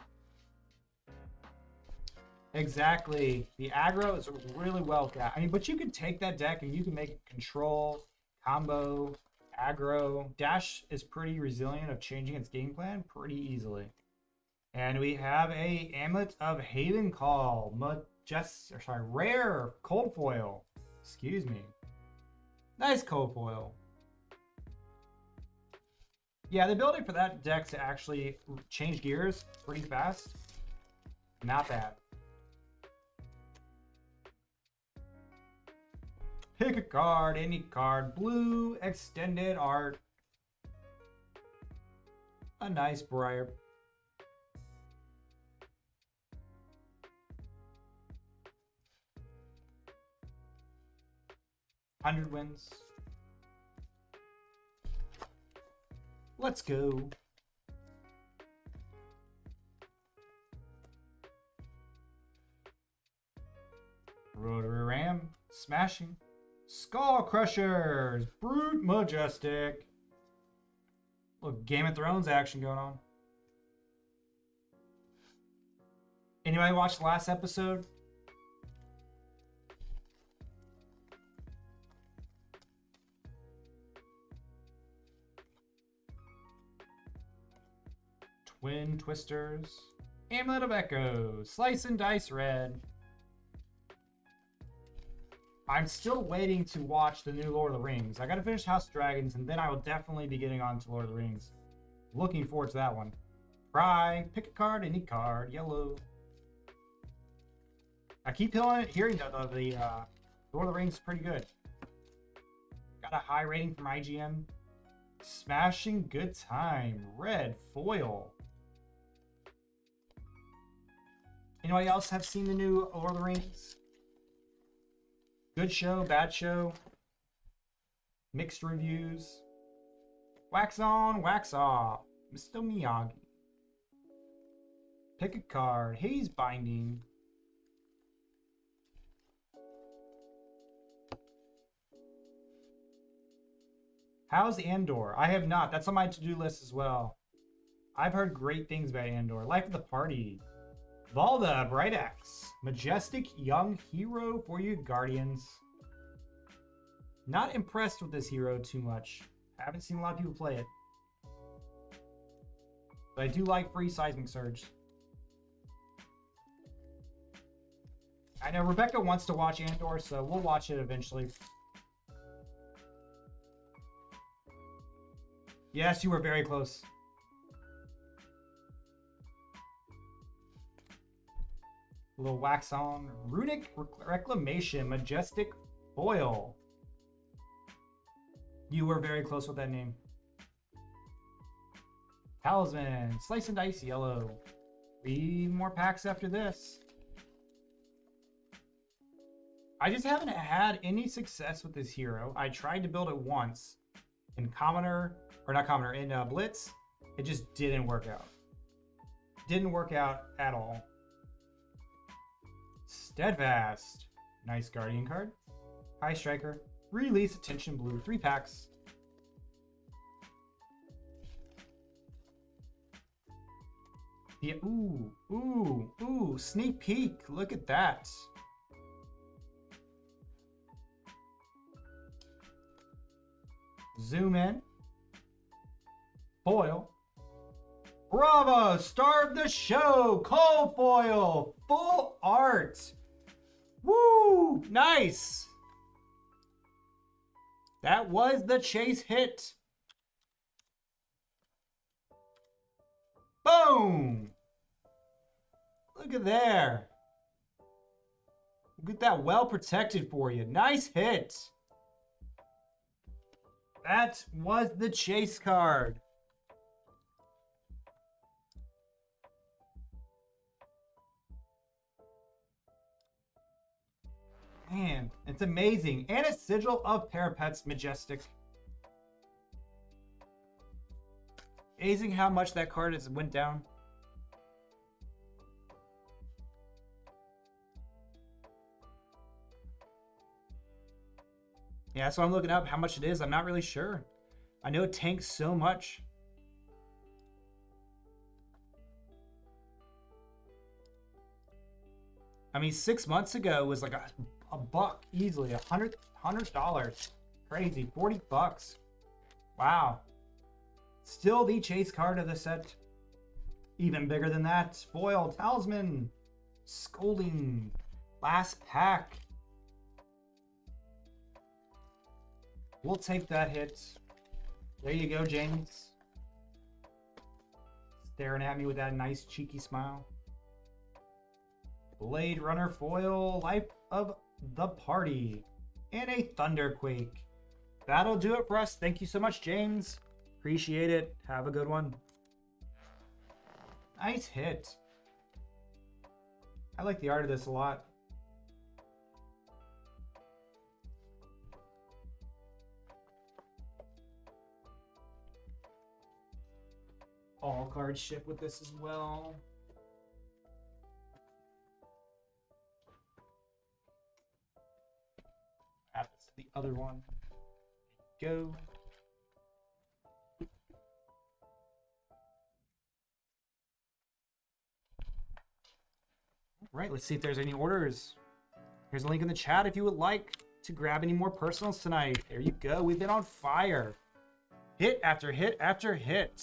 Exactly. The aggro is really well got. I mean, but you can take that deck and you can make control, combo, aggro. Dash is pretty resilient of changing its game plan pretty easily. And we have a Amulet of Haven Call, rare cold foil. Excuse me. Nice cold foil. Yeah, the ability for that deck to actually change gears pretty fast. Not bad. Pick a card, any card. Blue, extended art. A nice Briar. $100 wins. Let's go. Rotary Ram, smashing. Skull Crushers, Brute Majestic. Look, Game of Thrones action going on. Anybody watch the last episode? Twin Twisters, Amulet of Echoes, Slice and Dice Red. I'm still waiting to watch the new Lord of the Rings. I gotta finish House of Dragons, and then I will definitely be getting on to Lord of the Rings. Looking forward to that one. Pry, pick a card, any card, yellow. I keep hearing that the Lord of the Rings is pretty good. Got a high rating from IGN. Smashing Good Time, red foil. Anybody else have seen the new Lord of the Rings? Good show, bad show, mixed reviews. Wax on, wax off. Mr. Miyagi. Pick a card. Haze Binding. How's Andor? I have not. That's on my to-do list as well. I've heard great things about Andor. Life of the Party. Valda, Bright Axe. Majestic Young Hero for you Guardians. Not impressed with this hero too much. Haven't seen a lot of people play it. But I do like free Seismic Surge. I know Rebecca wants to watch Andor, so we'll watch it eventually. Yes, you were very close. A little wax on. Runic Reclamation, Majestic Foil. You were very close with that name. Talisman, Slice and Dice Yellow. 3 more packs after this. I just haven't had any success with this hero. I tried to build it once in Commoner, or not Commoner, in Blitz. It just didn't work out. Didn't work out at all. Steadfast. Nice Guardian card. High Striker. Release Attention Blue. 3 packs. Yeah, ooh, sneak peek. Look at that. Zoom in. Foil. Bravo! Star of the show! Cold foil! Full art! Woo! Nice! That was the chase hit. Boom! Look at there. Get that well protected for you. Nice hit. That was the chase card. Man, it's amazing. And a sigil of Parapet's Majestic. Amazing how much that card has went down. Yeah, so I'm looking up how much it is. I'm not really sure. I know it tanks so much. I mean, 6 months ago it was like a buck easily, $100. Crazy, 40 bucks. Wow. Still the chase card of the set. Even bigger than that. Foil, Talisman, Scolding, last pack. We'll take that hit. There you go, James. Staring at me with that nice cheeky smile. Blade Runner foil, Life of the Party, and a Thunderquake. That'll do it for us. Thank you so much, James. Appreciate it. Have a good one. Nice hit. I like the art of this a lot. All cards ship with this as well. Happens to the other one. Go. All right, let's see if there's any orders. Here's a link in the chat if you would like to grab any more personals tonight. There you go. We've been on fire. Hit after hit after hit.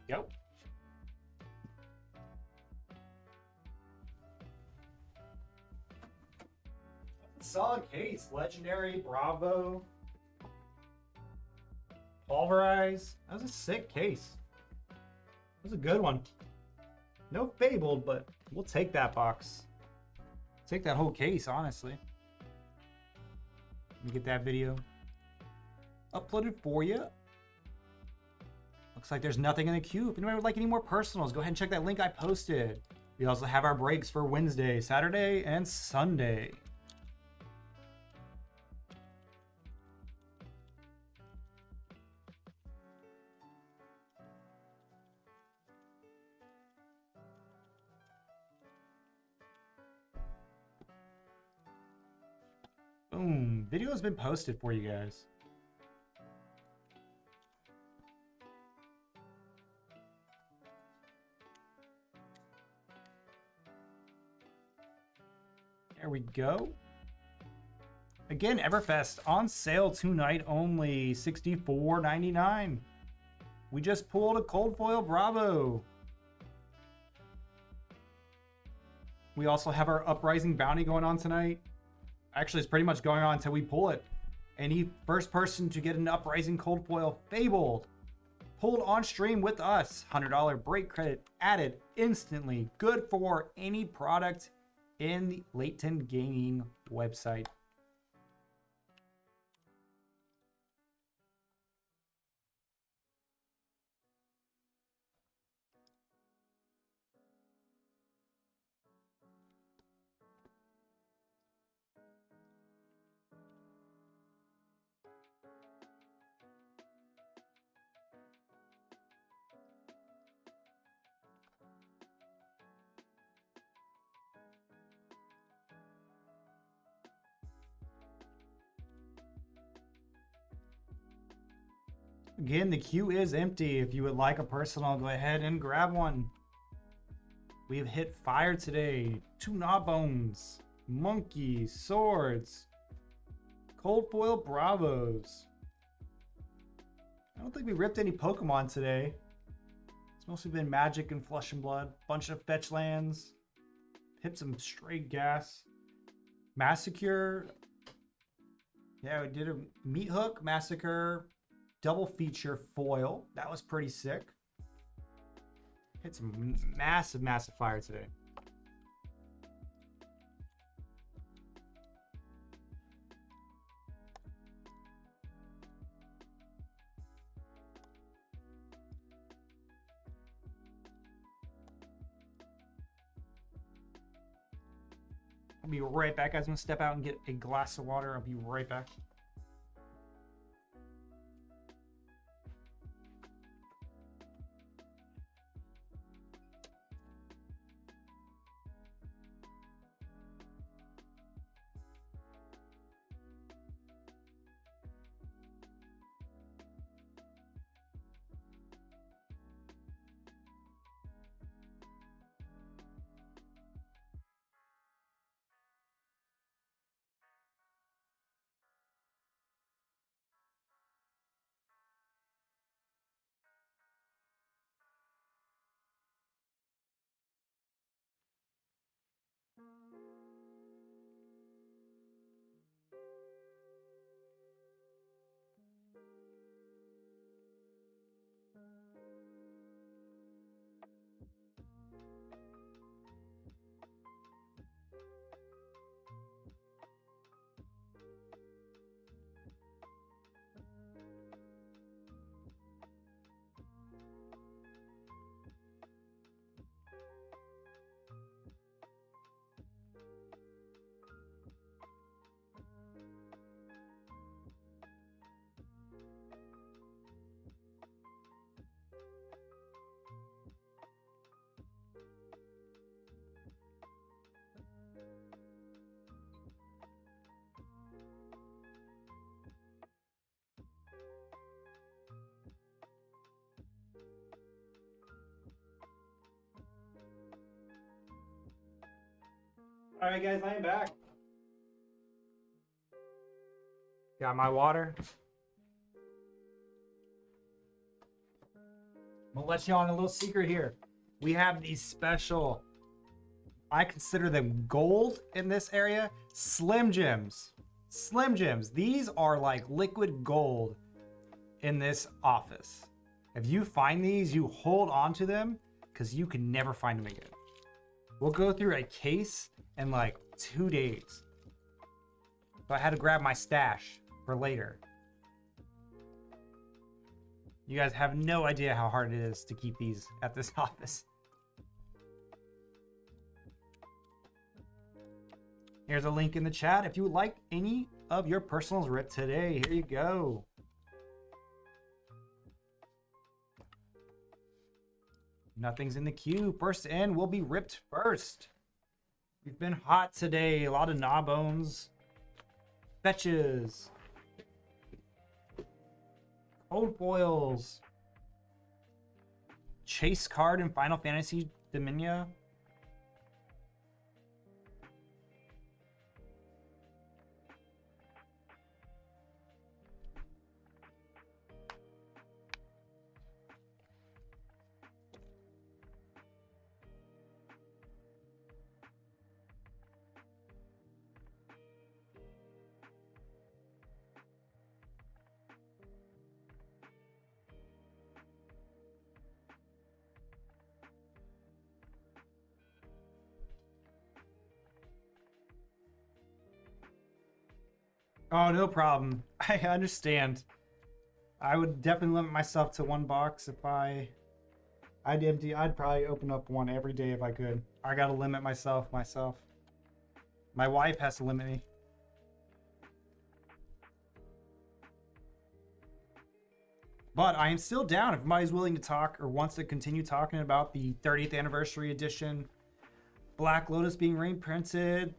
Yep. Solid case. Legendary, Bravo, Pulverize. That was a sick case. That was a good one. No Fabled, but we'll take that box. Take that whole case, honestly. Let me get that video uploaded for you. Looks like there's nothing in the queue. If anybody would like any more personals, go ahead and check that link I posted. We also have our breaks for Wednesday, Saturday, and Sunday. Boom. Video has been posted for you guys. There we go. Again, Everfest on sale tonight only, $64.99. We just pulled a cold foil Bravo. We also have our Uprising Bounty going on tonight. Actually, it's pretty much going on until we pull it. Any first person to get an Uprising cold foil Fabled pulled on stream with us, $100 break credit added instantly. Good for any product in the Layton Gaming website. Again, the queue is empty. If you would like a personal, go ahead and grab one. We have hit fire today. 2 Gnawbones, Monkey, Swords, Cold Foil Bravos. I don't think we ripped any Pokemon today. It's mostly been Magic and Flesh and Blood. Bunch of fetch lands. Hit some straight gas. Massacre. Yeah, we did a Meat Hook, Massacre, double feature foil. That was pretty sick. Hit some massive, massive fire today. I'll be right back, guys. I'm gonna step out and get a glass of water. I'll be right back. All right, guys, I am back. Got my water. I'm gonna let you on a little secret here. We have these special, I consider them gold in this area, Slim Jims. Slim Jims. These are like liquid gold in this office. If you find these, you hold on to them because you can never find them again. We'll go through a case in like 2 days. So I had to grab my stash for later. You guys have no idea how hard it is to keep these at this office. Here's a link in the chat. If you would like any of your personals ripped today, here you go. Nothing's in the queue. First in will be ripped first. We've been hot today. A lot of Gnawbones. Fetches. Cold foils. Chase card in Final Fantasy Dominia. Oh, no problem. I understand. I would definitely limit myself to 1 box if I'd empty. I'd probably open up one every day if I could. I gotta limit myself. My wife has to limit me. But I am still down if anybody's willing to talk or wants to continue talking about the 30th anniversary edition. Black Lotus being reprinted.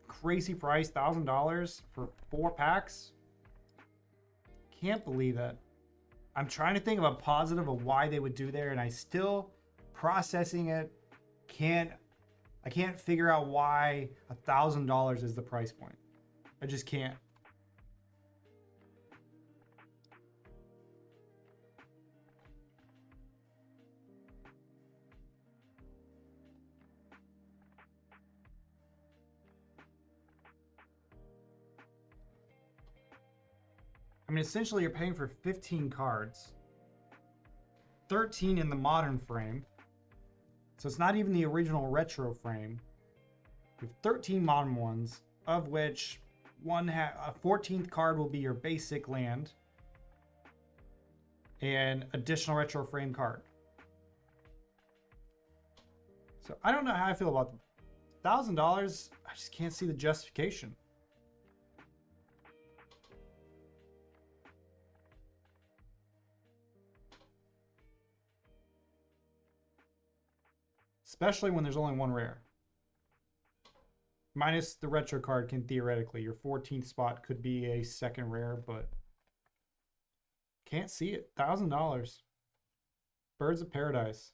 Crazy price, $1,000 for 4 packs. Can't believe that. I'm trying to think of a positive of why they would do there, and I still processing it. I can't figure out why $1,000 is the price point. I just can't. I mean, essentially, you're paying for 15 cards, 13 in the modern frame. So it's not even the original retro frame. You have 13 modern ones, of which a 14th card will be your basic land and additional retro frame card. So I don't know how I feel about them. $1,000, I just can't see the justification. Especially when there's only one rare. Minus the retro card can theoretically, your 14th spot could be a second rare, but can't see it. $1,000. Birds of Paradise.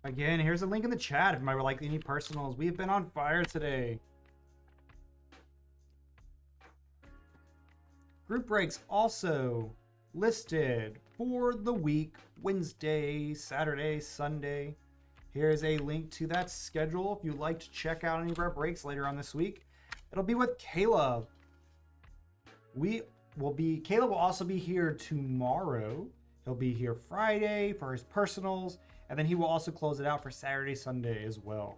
Again, here's a link in the chat if you might like any personals. We've been on fire today. Group breaks also listed for the week, Wednesday, Saturday, Sunday. Here's a link to that schedule if you'd like to check out any of our breaks later on this week. It'll be with Caleb. Caleb will also be here tomorrow. He'll be here Friday for his personals, and then he will also close it out for Saturday, Sunday as well.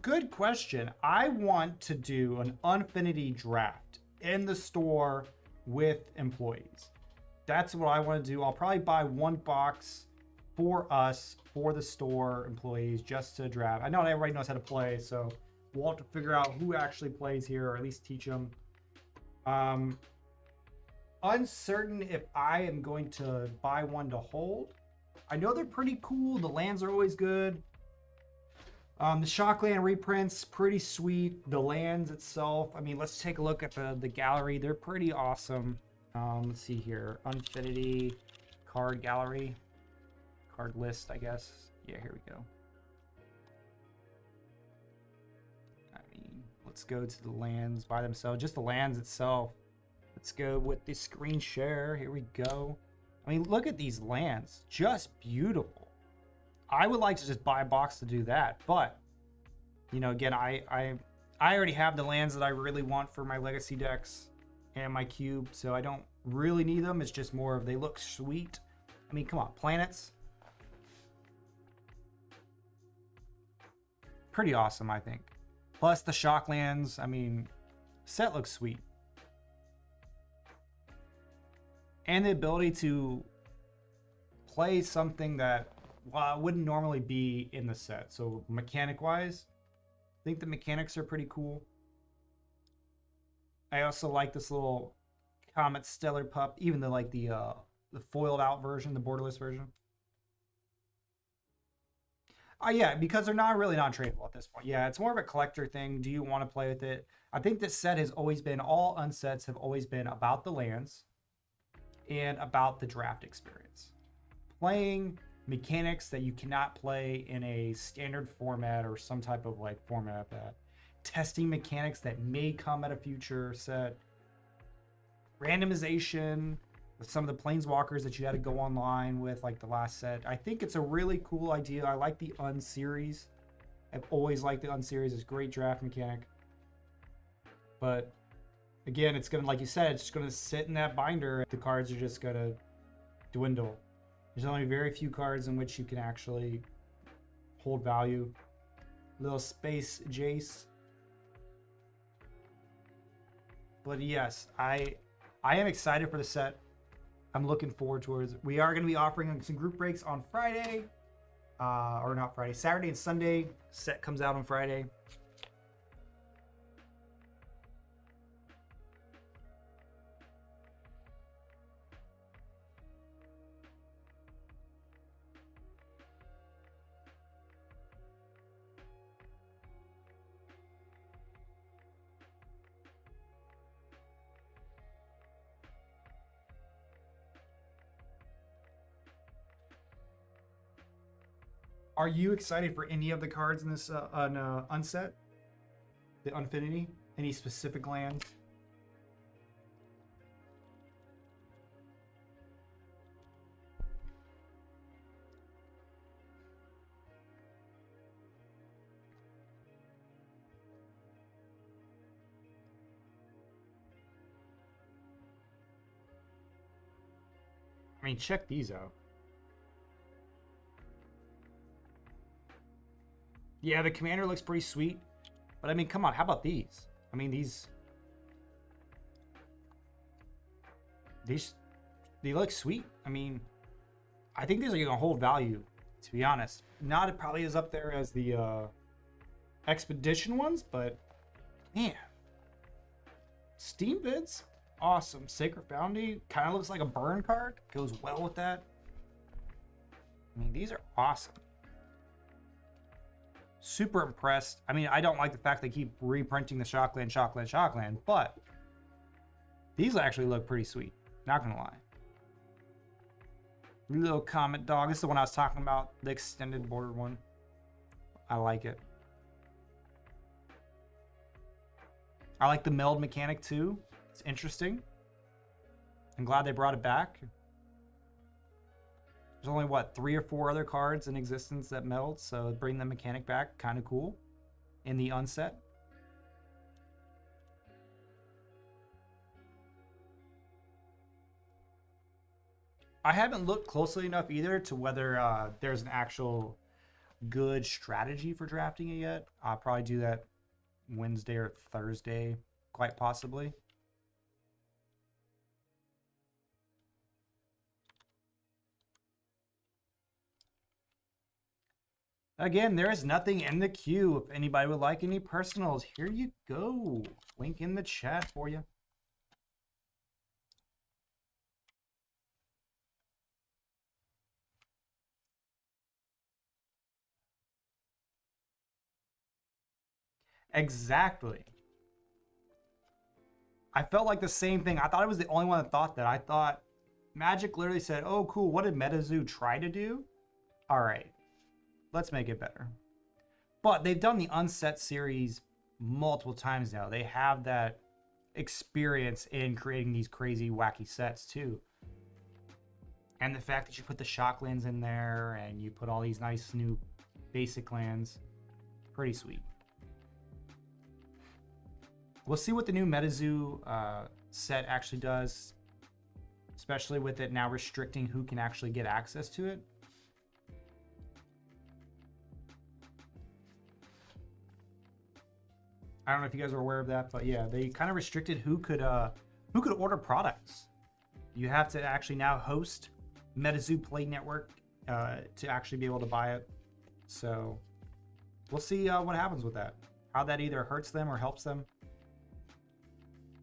Good question. I want to do an Unfinity draft in the store with employees. That's what I want to do. I'll probably buy one box for us, for the store employees, just to draft. I know not everybody knows how to play, so we'll have to figure out who actually plays here, or at least teach them. Uncertain if I am going to buy one to hold. I know they're pretty cool. The lands are always good. The Shockland reprints, pretty sweet. The lands itself, I mean, let's take a look at the gallery. They're pretty awesome. Let's see here. Unfinity card gallery. Card list, I guess. Yeah, here we go. I mean, let's go to the lands by themselves. Just the lands itself. Let's go with the screen share. Here we go. I mean, look at these lands. Just beautiful. I would like to just buy a box to do that, but you know, again, I already have the lands that I really want for my legacy decks and my cube, so I don't really need them. It's just more of they look sweet. I mean, come on, planets. Pretty awesome, I think. Plus the Shocklands. I mean, set looks sweet. And the ability to play something that wouldn't normally be in the set. So mechanic wise, I think the mechanics are pretty cool. I also like this little Comet Stellar Pup, even the foiled out version, the borderless version. Yeah, because they're not tradable at this point. Yeah, it's more of a collector thing. Do you want to play with it? I think this set has always been, all unsets have always been about the lands and about the draft experience. Playing mechanics that you cannot play in a standard format or some type of like format that. Testing mechanics that may come at a future set. Randomization with some of the planeswalkers that you had to go online with, like the last set. I think it's a really cool idea. I like the Unseries. I've always liked the Unseries. It's a great draft mechanic. But again, it's gonna, like you said, it's just gonna sit in that binder. The cards are just gonna dwindle. There's only very few cards in which you can actually hold value. Little space Jace. But yes, I am excited for the set. I'm looking forward towards. We are going to be offering some group breaks on Friday, or not Friday, Saturday and Sunday. Set comes out on Friday. Are you excited for any of the cards in this unset? The Unfinity? Any specific lands? I mean, check these out. Yeah, the commander looks pretty sweet. But I mean, come on, how about these? I mean, they look sweet. I mean, I think these are gonna hold value, to be honest. Not probably as up there as the expedition ones, but man. Steam Vids, awesome. Sacred Foundry kind of looks like a burn card. Goes well with that. I mean, these are awesome. Super impressed. I mean, I don't like the fact they keep reprinting the Shockland, but these actually look pretty sweet. Not gonna lie. Little Comet Dog. This is the one I was talking about, the extended border one. I like it. I like the meld mechanic too. It's interesting. I'm glad they brought it back. There's only, what, 3 or 4 other cards in existence that meld, so bring the mechanic back, kind of cool in the unset. I haven't looked closely enough either to whether there's an actual good strategy for drafting it yet. I'll probably do that Wednesday or Thursday, quite possibly. Again, there is nothing in the queue. If anybody would like any personals, here you go. Link in the chat for you. Exactly. I felt like the same thing. I thought I was the only one that thought that. I thought Magic literally said, oh, cool, what did MetaZoo try to do? All right, let's make it better. But they've done the Unset series multiple times now. They have that experience in creating these crazy, wacky sets too. And the fact that you put the Shocklands in there and you put all these nice new basic lands, pretty sweet. We'll see what the new MetaZoo set actually does, especially with it now restricting who can actually get access to it. I don't know if you guys are aware of that, but yeah, they kind of restricted who could order products. You have to actually now host MetaZoo Play Network to actually be able to buy it. So we'll see what happens with that. How that either hurts them or helps them.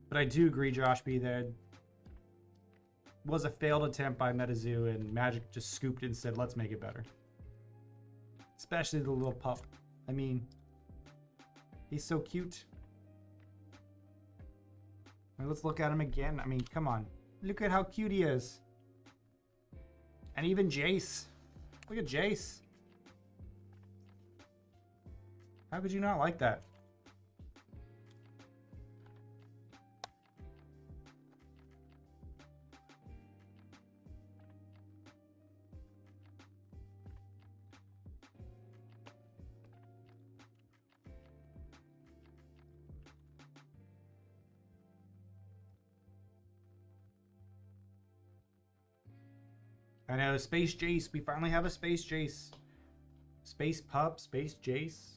But I do agree, Josh B, that was a failed attempt by MetaZoo, and Magic just scooped it and said, let's make it better. Especially the little pup. I mean, he's so cute. I mean, let's look at him again. I mean, come on. Look at how cute he is. And even Jace. Look at Jace. How could you not like that? I know, Space Jace. We finally have a Space Jace. Space Pup, Space Jace.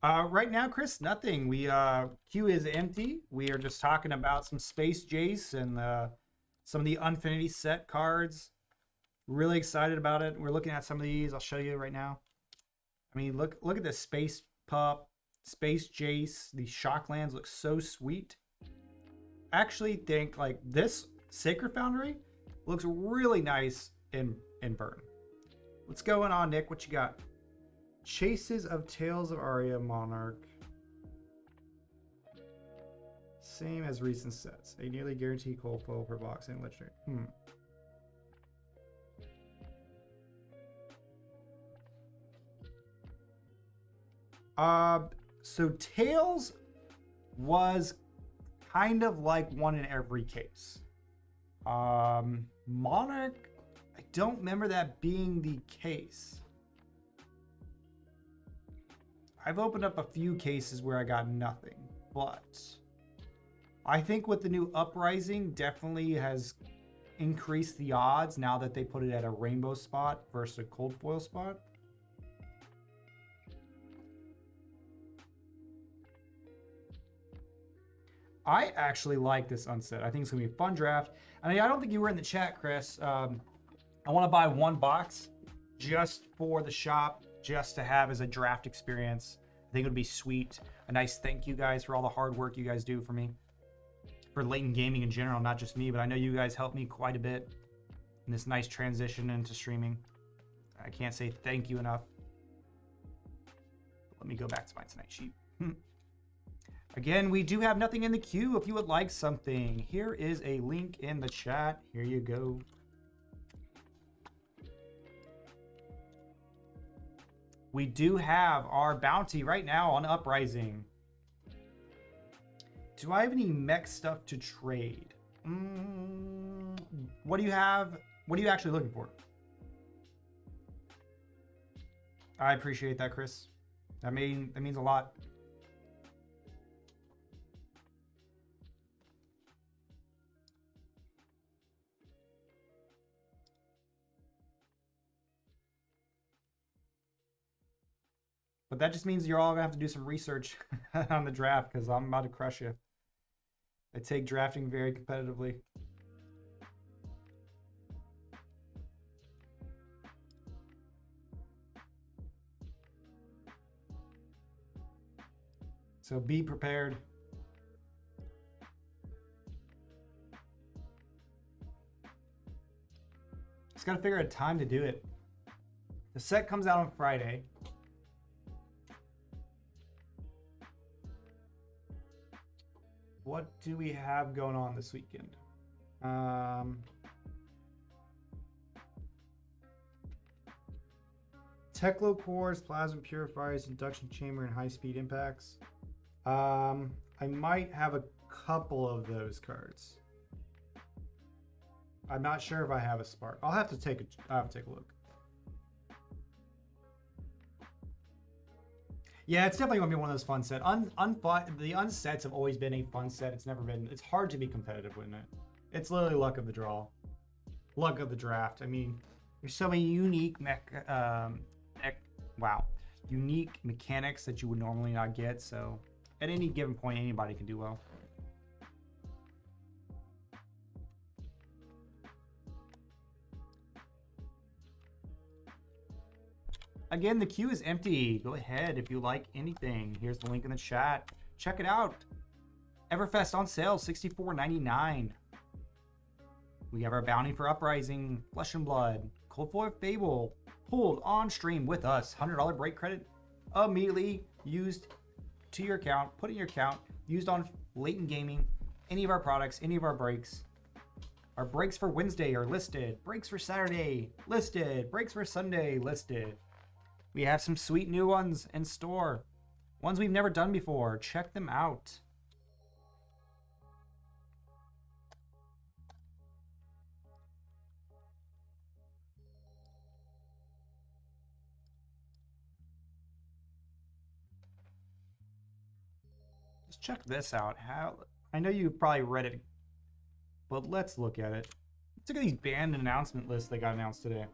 Right now, Chris, nothing. Queue is empty. We are just talking about some Space Jace and some of the Infinity set cards. Really excited about it. We're looking at some of these. I'll show you right now. I mean, look at this Space Pup, Space Jace. These Shocklands look so sweet. I actually think like this Sacred Foundry looks really nice in Burn. What's going on, Nick? What you got? Chases of Tales of Aria Monarch. Same as recent sets. A nearly guaranteed cold foil per box and legendary. So Tails was kind of like one in every case. Monarch, I don't remember that being the case. I've opened up a few cases where I got nothing, but I think with the new Uprising definitely has increased the odds now that they put it at a rainbow spot versus a cold foil spot. I actually like this unset. I think it's gonna be a fun draft. I mean, I don't think you were in the chat, Chris. I want to buy one box just for the shop, just to have as a draft experience. I think it would be sweet. A nice thank you guys for all the hard work you guys do for me, for Layton Gaming in general, not just me, but I know you guys helped me quite a bit in this nice transition into streaming. I can't say thank you enough. Let me go back to my Tonight sheet. Again, we do have nothing in the queue. If you would like something, here is a link in the chat. Here you go. We do have our bounty right now on Uprising. Do I have any mech stuff to trade? What do you have? What are you actually looking for? I appreciate that, Chris. That means a lot. But that just means you're all gonna have to do some research on the draft, because I'm about to crush you. I take drafting very competitively. So be prepared. Just gotta figure out a time to do it. The set comes out on Friday. What do we have going on this weekend? Techlo cores, plasma purifiers, induction chamber, and high-speed impacts. I might have a couple of those cards. I'm not sure if I have a spark. I'll have to take a look. Yeah, it's definitely gonna be one of those fun sets. The unsets have always been a fun set. It's hard to be competitive with it. It's literally luck of the draw, luck of the draft. I mean, there's so many unique unique mechanics that you would normally not get. So at any given point, anybody can do well. Again, the queue is empty. Go ahead if you like anything. Here's the link in the chat. Check it out. Everfest on sale, $64.99. We have our bounty for Uprising, Flesh and Blood, Cold Foil Fable, pulled on stream with us. $100 break credit immediately used to your account, put in your account, used on Layton Gaming, any of our products, any of our breaks. Our breaks for Wednesday are listed. Breaks for Saturday, listed. Breaks for Sunday, listed. We have some sweet new ones in store. Ones we've never done before. Check them out. Let's check this out. I know you've probably read it, but let's look at it. Let's look at these banned announcement lists that got announced today.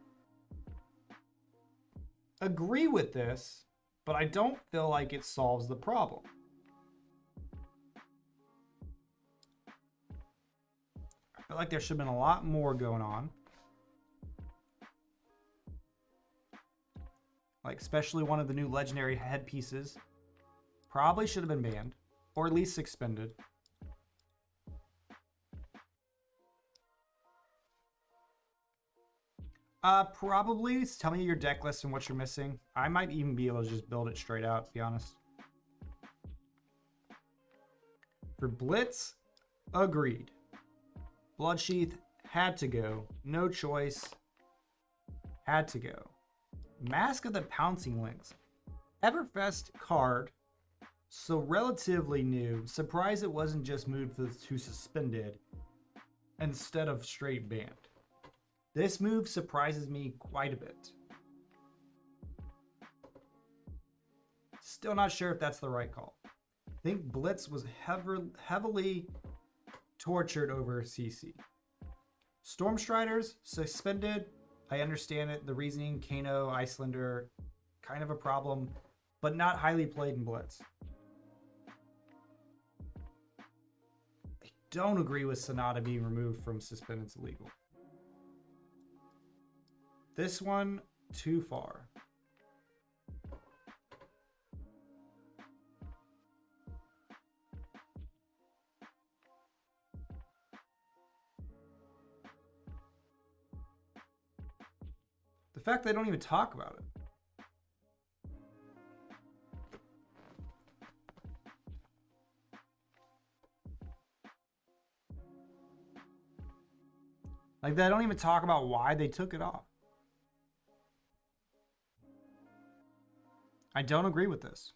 Agree with this, but I don't feel like it solves the problem. I feel like there should have been a lot more going on. Like, especially one of the new legendary headpieces. Probably should have been banned, or at least suspended. Probably. Tell me your deck list and what you're missing. I might even be able to just build it straight out, to be honest. For Blitz, agreed. Bloodsheath, had to go. No choice. Had to go. Mask of the Pouncing Lynx. Everfest card. So relatively new. Surprised it wasn't just moved to suspended instead of straight banned. This move surprises me quite a bit. Still not sure if that's the right call. I think Blitz was heavily tortured over CC. Stormstriders, suspended. I understand it. The reasoning, Kano, Icelander, kind of a problem, but not highly played in Blitz. I don't agree with Sonata being removed from suspended to legal. This one, too far. The fact they don't even talk about it. Like, they don't even talk about why they took it off. I don't agree with this.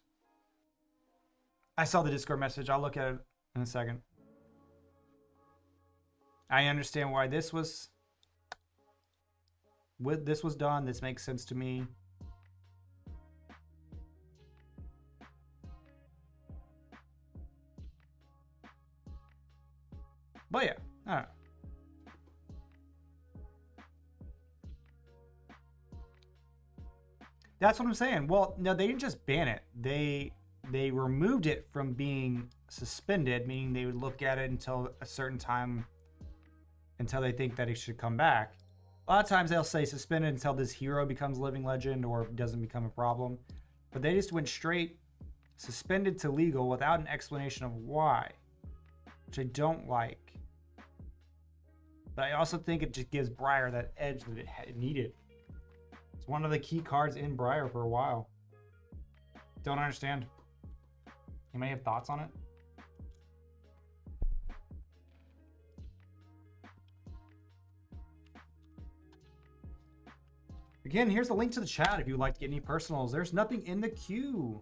I saw the Discord message. I'll look at it in a second. I understand why this was done. This makes sense to me. But yeah, I don't know. That's what I'm saying. Well, no, they didn't just ban it. They removed it from being suspended, meaning they would look at it until a certain time, until they think that it should come back. A lot of times they'll say suspended until this hero becomes living legend or doesn't become a problem. But they just went straight suspended to legal without an explanation of why, which I don't like. But I also think it just gives Briar that edge that it needed. It's one of the key cards in Briar for a while. Don't understand. You may have thoughts on it? Again, here's the link to the chat if you would like to get any personals. There's nothing in the queue.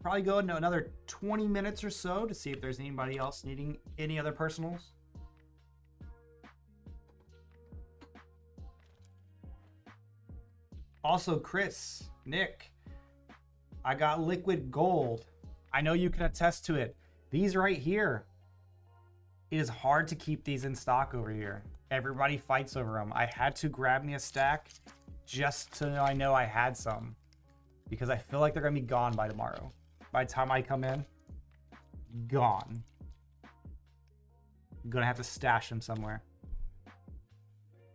Probably go into another 20 minutes or so to see if there's anybody else needing any other personals. Also, Chris, Nick, I got liquid gold. I know you can attest to it. These right here, it is hard to keep these in stock over here. Everybody fights over them. I had to grab me a stack just so I know I had some, because I feel like they're gonna be gone by tomorrow. By the time I come in, gone. I'm gonna have to stash them somewhere.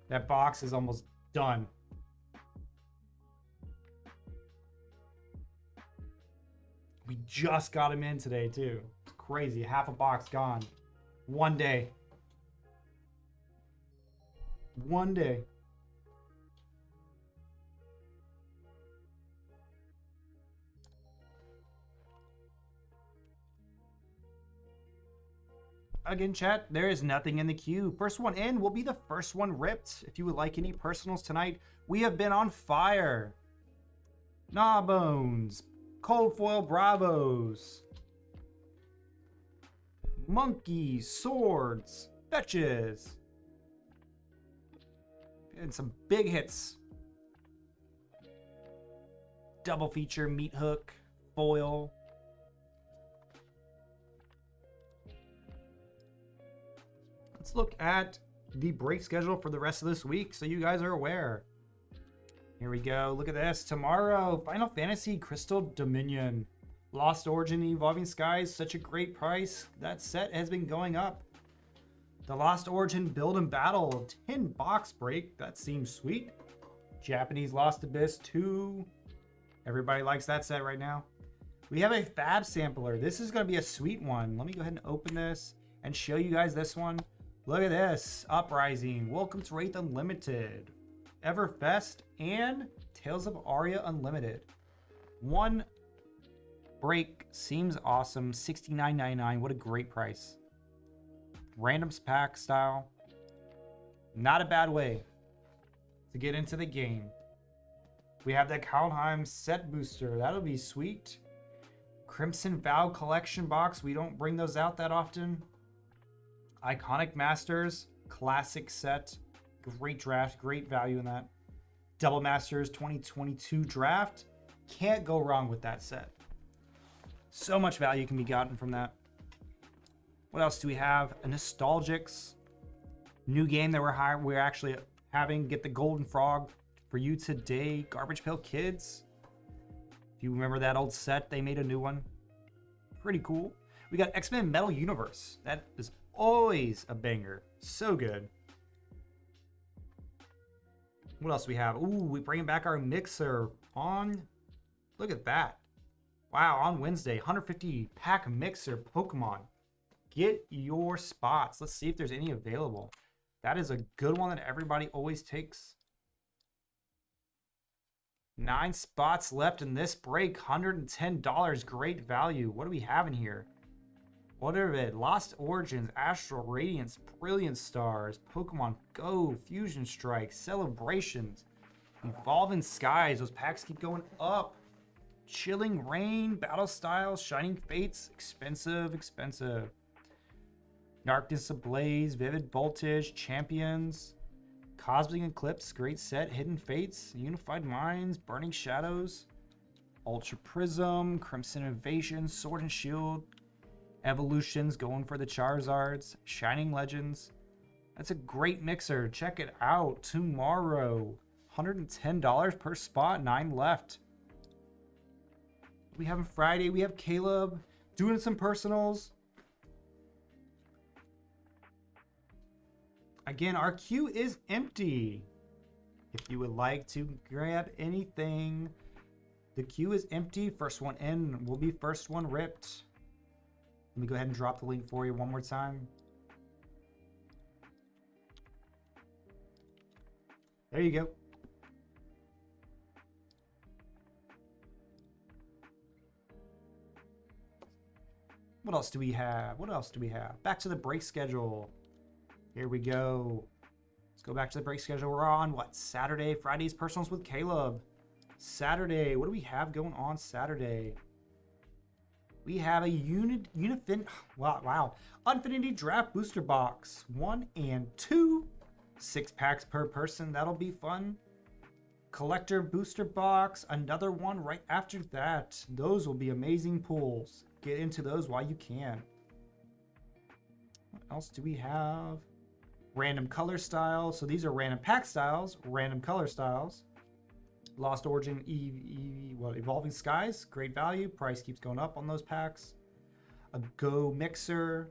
That box is almost done. We just got him in today too. It's crazy. Half a box gone. One day. One day. Again, chat, there is nothing in the queue. First one in will be the first one ripped. If you would like any personals tonight, we have been on fire. Gnawbones, Cold Foil Bravos, Monkeys, Swords, Fetches, and some big hits. Double feature, Meat Hook, Foil. Let's look at the break schedule for the rest of this week so you guys are aware. Here we go. Look at this. Tomorrow, Final Fantasy Crystal Dominion. Lost Origin Evolving Skies. Such a great price. That set has been going up. The Lost Origin Build and Battle. 10 box break. That seems sweet. Japanese Lost Abyss 2. Everybody likes that set right now. We have a Fab Sampler. This is going to be a sweet one. Let me go ahead and open this and show you guys this one. Look at this. Uprising. Welcome to Wraith Unlimited. Everfest and Tales of Aria Unlimited. One break seems awesome. $69.99. What a great price. Randoms pack style. Not a bad way to get into the game. We have the Kaldheim set booster. That'll be sweet. Crimson Vow collection box. We don't bring those out that often. Iconic Masters classic set. Great draft. Great value in that. Double Masters 2022 draft. Can't go wrong with that set. So much value can be gotten from that. What else do we have? A Nostalgics. New game that we're actually having. Get the Golden Frog for you today. Garbage Pail Kids. If you remember that old set, they made a new one. Pretty cool. We got X-Men Metal Universe. That is always a banger. So good. What else do we have? Ooh, we're bringing back our mixer on. Look at that. Wow, on Wednesday, 150 pack mixer Pokemon. Get your spots. Let's see if there's any available. That is a good one that everybody always takes. 9 spots left in this break. $110. Great value. What do we have in here? What are it? Lost Origins, Astral Radiance, Brilliant Stars, Pokemon Go, Fusion Strike, Celebrations, Evolving Skies. Those packs keep going up. Chilling Rain, Battle Styles, Shining Fates. Expensive, expensive. Darkness Ablaze, Vivid Voltage, Champions, Cosmic Eclipse, great set. Hidden Fates, Unified Minds, Burning Shadows, Ultra Prism, Crimson Invasion, Sword and Shield, Evolutions, going for the Charizards, Shining Legends. That's a great mixer. Check it out tomorrow. $110 per spot, 9 left. We have Friday. We have Caleb doing some personals. Again, our queue is empty. If you would like to grab anything, the queue is empty. First one in will be first one ripped. Let me go ahead and drop the link for you one more time. There you go. What else do we have? What else do we have? Back to the break schedule. Here we go. Let's go back to the break schedule. We're on what? Saturday. Friday's personals with Caleb. Saturday. What do we have going on Saturday? We have a wow. Infinity Draft Booster Box. 1 and 2. 6 packs per person. That'll be fun. Collector Booster Box. Another one right after that. Those will be amazing pulls. Get into those while you can. What else do we have? Random color styles. So these are random pack styles, random color styles. Lost Origin Evolving Skies, great value. Price keeps going up on those packs. A Go Mixer.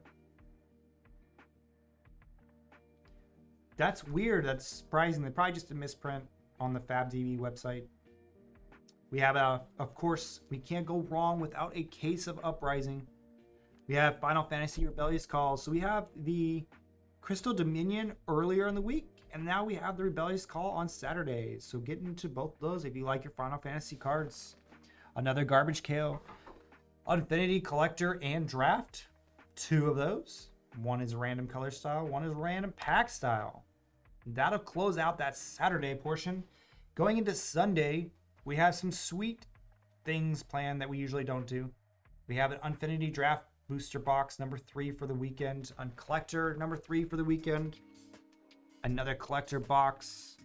That's weird. That's surprising. They probably just a misprint on the FabDB website. We have, of course, we can't go wrong without a case of Uprising. We have Final Fantasy Rebellious Calls. So we have the Crystal Dominion earlier in the week, and now we have the Rebellious Call on Saturdays. So get into both of those if you like your Final Fantasy cards. Another Garbage Kale, Infinity Collector and Draft. 2 of those. One is random color style, one is random pack style. That'll close out that Saturday portion. Going into Sunday, we have some sweet things planned that we usually don't do. We have an Infinity Draft Booster Box number 3 for the weekend. On Collector number 3 for the weekend. Another Collector Box.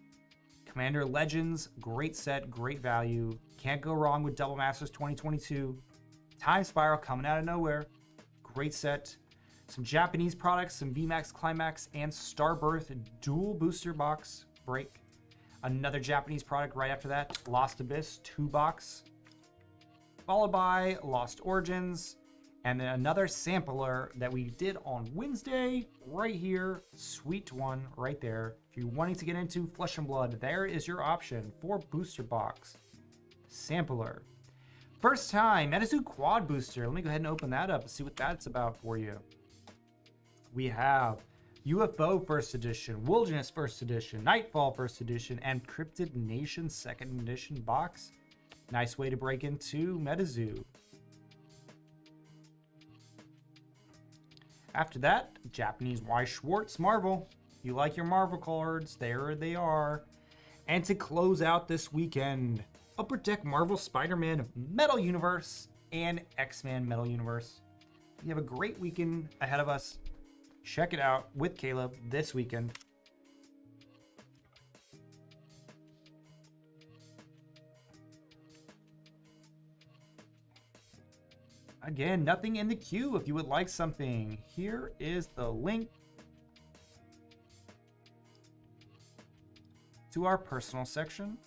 Commander Legends. Great set. Great value. Can't go wrong with Double Masters 2022. Time Spiral coming out of nowhere. Great set. Some Japanese products. Some VMAX Climax and Starbirth Dual Booster Box break. Another Japanese product right after that, Lost Abyss 2-box. Followed by Lost Origins. And then another sampler that we did on Wednesday, right here. Sweet one right there. If you're wanting to get into Flesh and Blood, there is your option for booster box. Sampler. First time, Medizu Quad Booster. Let me go ahead and open that up and see what that's about for you. We have UFO First Edition, Wilderness First Edition, Nightfall First Edition, and Cryptid Nation Second Edition box. Nice way to break into Medizu. After that, Japanese Y Schwartz Marvel. You like your Marvel cards, there they are. And to close out this weekend, Upper Deck Marvel Spider-Man Metal Universe and X-Men Metal Universe. We have a great weekend ahead of us. Check it out with Caleb this weekend. Again, nothing in the queue. If you would like something, here is the link to our personal section.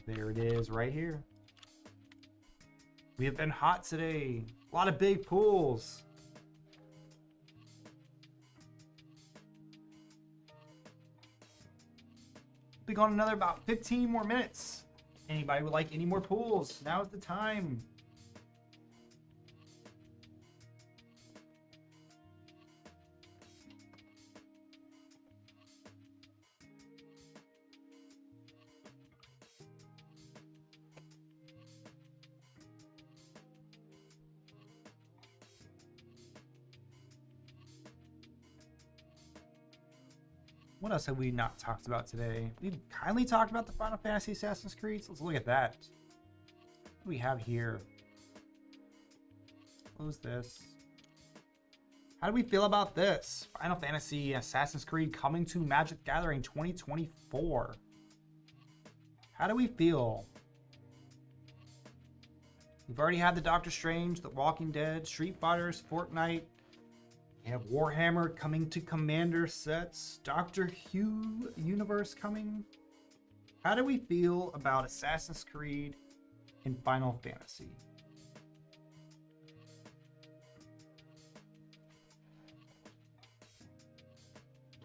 There it is right here. We have been hot today. A lot of big pulls. Be gone another about 15 more minutes. Anybody would like any more pulls? Now is the time. What else have we not talked about today? We've kindly talked about the Final Fantasy Assassin's Creed. So let's look at that. What do we have here? Close this. How do we feel about this? Final Fantasy Assassin's Creed coming to Magic Gathering 2024. How do we feel? We've already had the Doctor Strange, the Walking Dead, Street Fighters, Fortnite. We have Warhammer coming to Commander sets. Doctor Who universe coming. How do we feel about Assassin's Creed and Final Fantasy?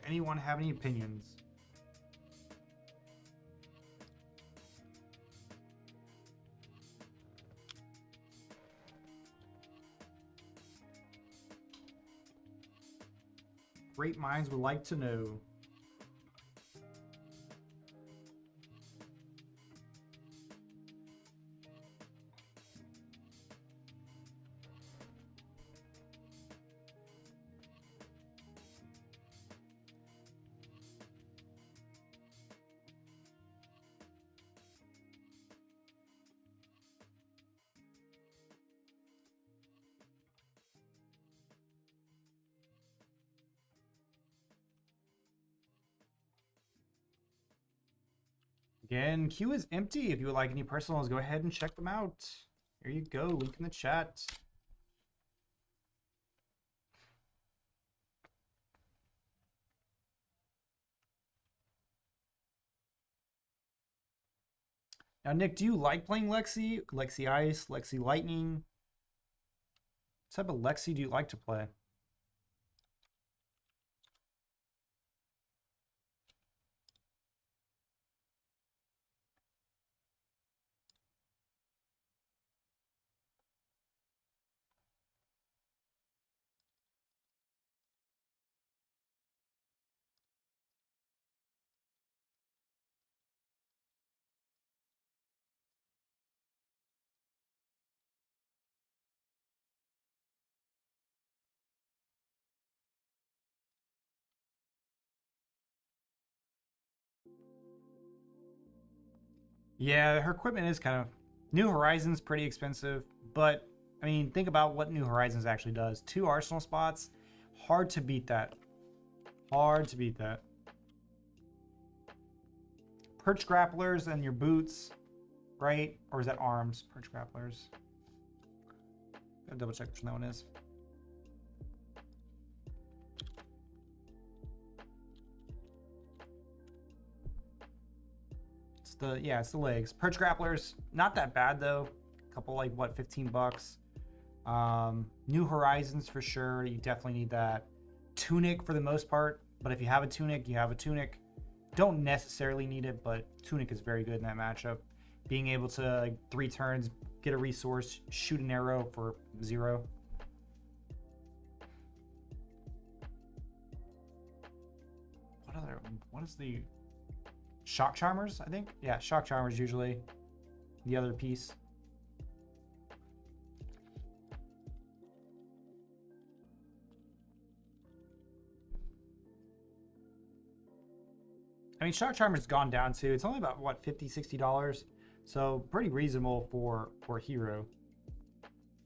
Anyone have any opinions? Great minds would like to know. Again, queue is empty. If you would like any personals, go ahead and check them out. Here you go, link in the chat. Now, Nick, do you like playing Lexi? Lexi Ice, Lexi Lightning? What type of Lexi do you like to play? Yeah, her equipment is kind of... New Horizons pretty expensive, but I mean, think about what New Horizons actually does. 2 arsenal spots, hard to beat that. Hard to beat that. Perch grapplers and your boots, right? Or is that arms? Perch grapplers. Gotta double check which one that one is. It's the legs. Perch grapplers, not that bad though. A couple like what, $15. New Horizons for sure. You definitely need that. Tunic for the most part, but if you have a tunic, you have a tunic. Don't necessarily need it, but tunic is very good in that matchup. Being able to like 3 turns, get a resource, shoot an arrow for 0. What is the shock charmers? I think, yeah, shock charmers usually the other piece. I mean, shock charmer's gone down too. It's only about what, $50-$60, so pretty reasonable for a hero,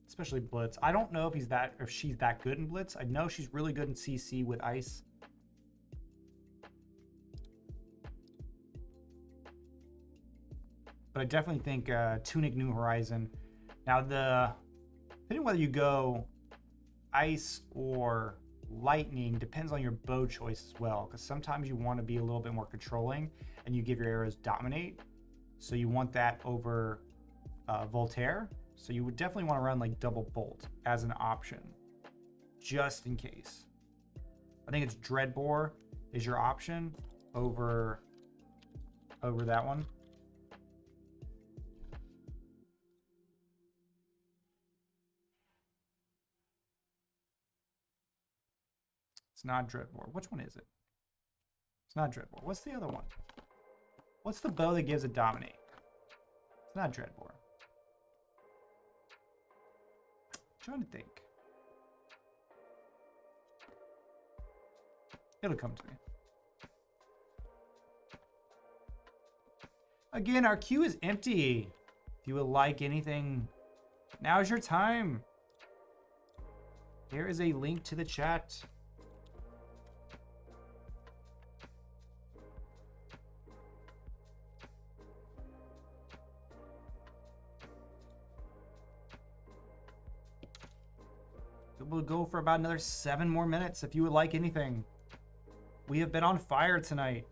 especially Blitz. I don't know if she's that good in Blitz. I know she's really good in CC with ice. But I definitely think Tunic New Horizon. Now, depending on whether you go ice or lightning, depends on your bow choice as well. Because sometimes you want to be a little bit more controlling and you give your arrows dominate. So you want that over Voltaire. So you would definitely want to run like double bolt as an option, just in case. I think it's Dreadbore is your option over that one. It's not Dreadbore. Which one is it? It's not Dreadbore. What's the other one? What's the bow that gives a dominate? It's not Dreadbore. I'm trying to think. It'll come to me. Again, our queue is empty. If you would like anything, now's your time. There is a link to the chat. We'll go for about another 7 more minutes if you would like anything. We have been on fire tonight.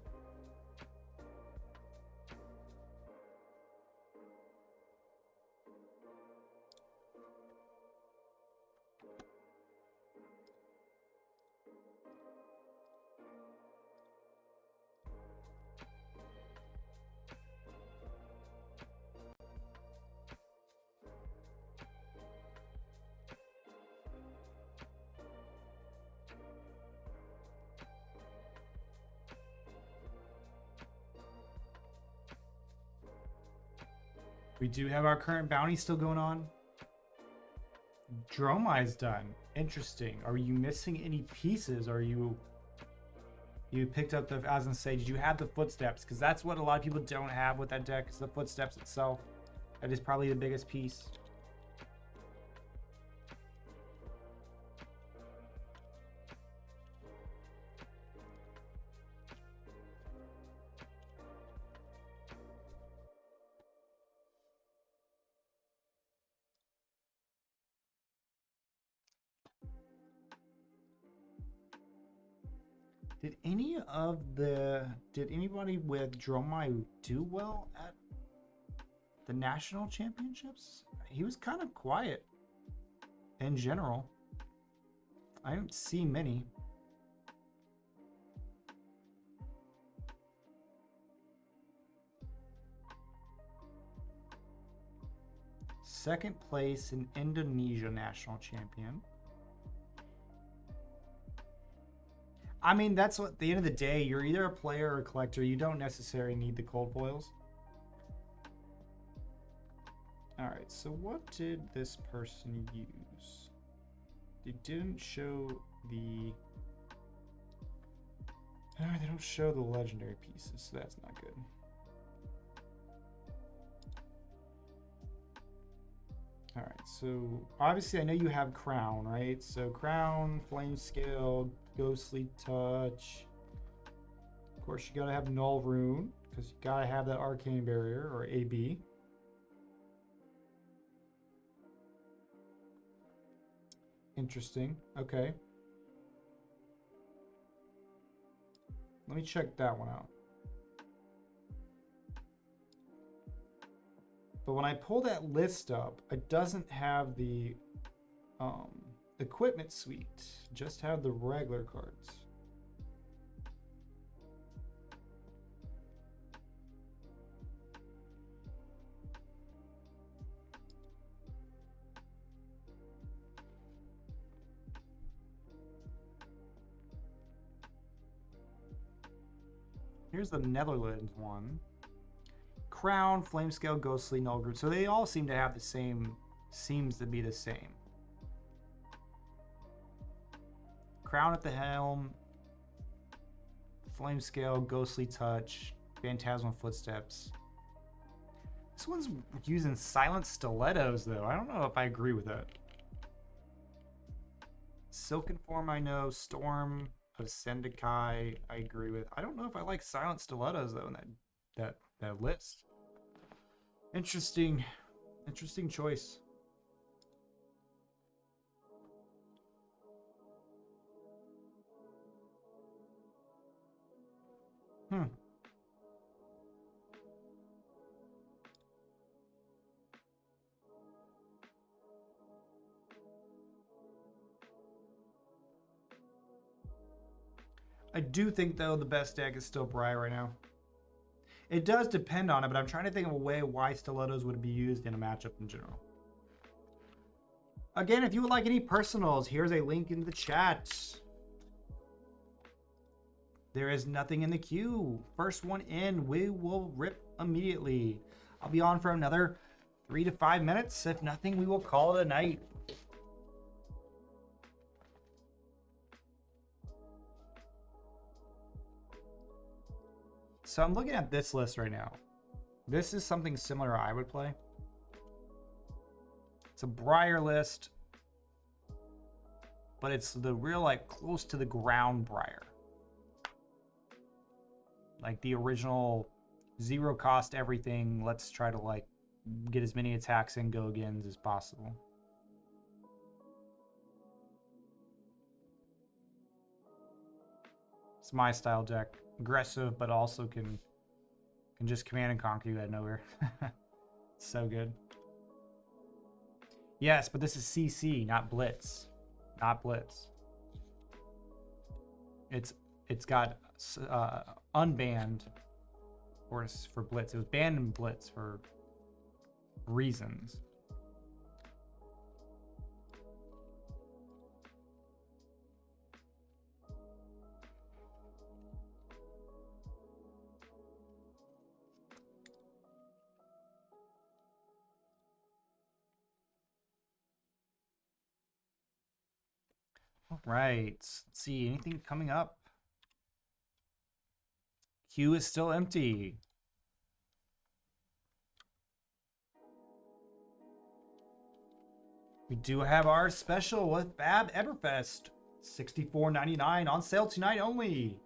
We do have our current bounty still going on. Dromai's done. Interesting. Are you missing any pieces? Are you picked up the, as I was gonna say, did you have the footsteps? Because that's what a lot of people don't have with that deck, is the footsteps itself. That is probably the biggest piece. Did anybody with Dromai do well at the national championships? He was kind of quiet in general. I don't see many. Second place in Indonesia national champion. I mean, that's what, at the end of the day, you're either a player or a collector. You don't necessarily need the cold foils. All right, so what did this person use? They didn't show the... they don't show the legendary pieces, so that's not good. All right, so obviously I know you have Crown, right? So Crown, Flame Scale, Ghostly Touch. Of course, you gotta have Null Rune, because you gotta have that Arcane Barrier, or AB. Interesting, okay. Let me check that one out. But when I pull that list up, it doesn't have the equipment suite. Just have the regular cards. Here's the Netherlands one. Crown, Flamescale, Ghostly, Null Group. So they all seem to have the same, seems to be the same. Crown at the helm, Flamescale, Ghostly Touch, Phantasmal Footsteps. This one's using Silent Stilettos, though. I don't know if I agree with that. Silken Form, I know. Storm of Sendakai, I agree with. I don't know if I like Silent Stilettos, though, in that list. Interesting choice. I do think, though, the best deck is still Briar right now. It does depend on it, but I'm trying to think of a way why Stilettos would be used in a matchup in general. Again, if you would like any personals, here's a link in the chat. There is nothing in the queue. First one in, we will rip immediately. I'll be on for another 3 to 5 minutes. If nothing, we will call it a night. So I'm looking at this list right now. This is something similar I would play. It's a Briar list, but it's the real, like, close to the ground Briar. Like the original zero cost everything. Let's try to, like, get as many attacks and go-agains as possible. It's my style deck. Aggressive, but also can just command and conquer you out of nowhere. So good. Yes, but this is CC, not Blitz. Not Blitz. It's got unbanned for Blitz. It was banned in Blitz for reasons. All right, let's see, anything coming up? Queue is still empty. We do have our special with Fab Everfest, $64.99 on sale tonight only.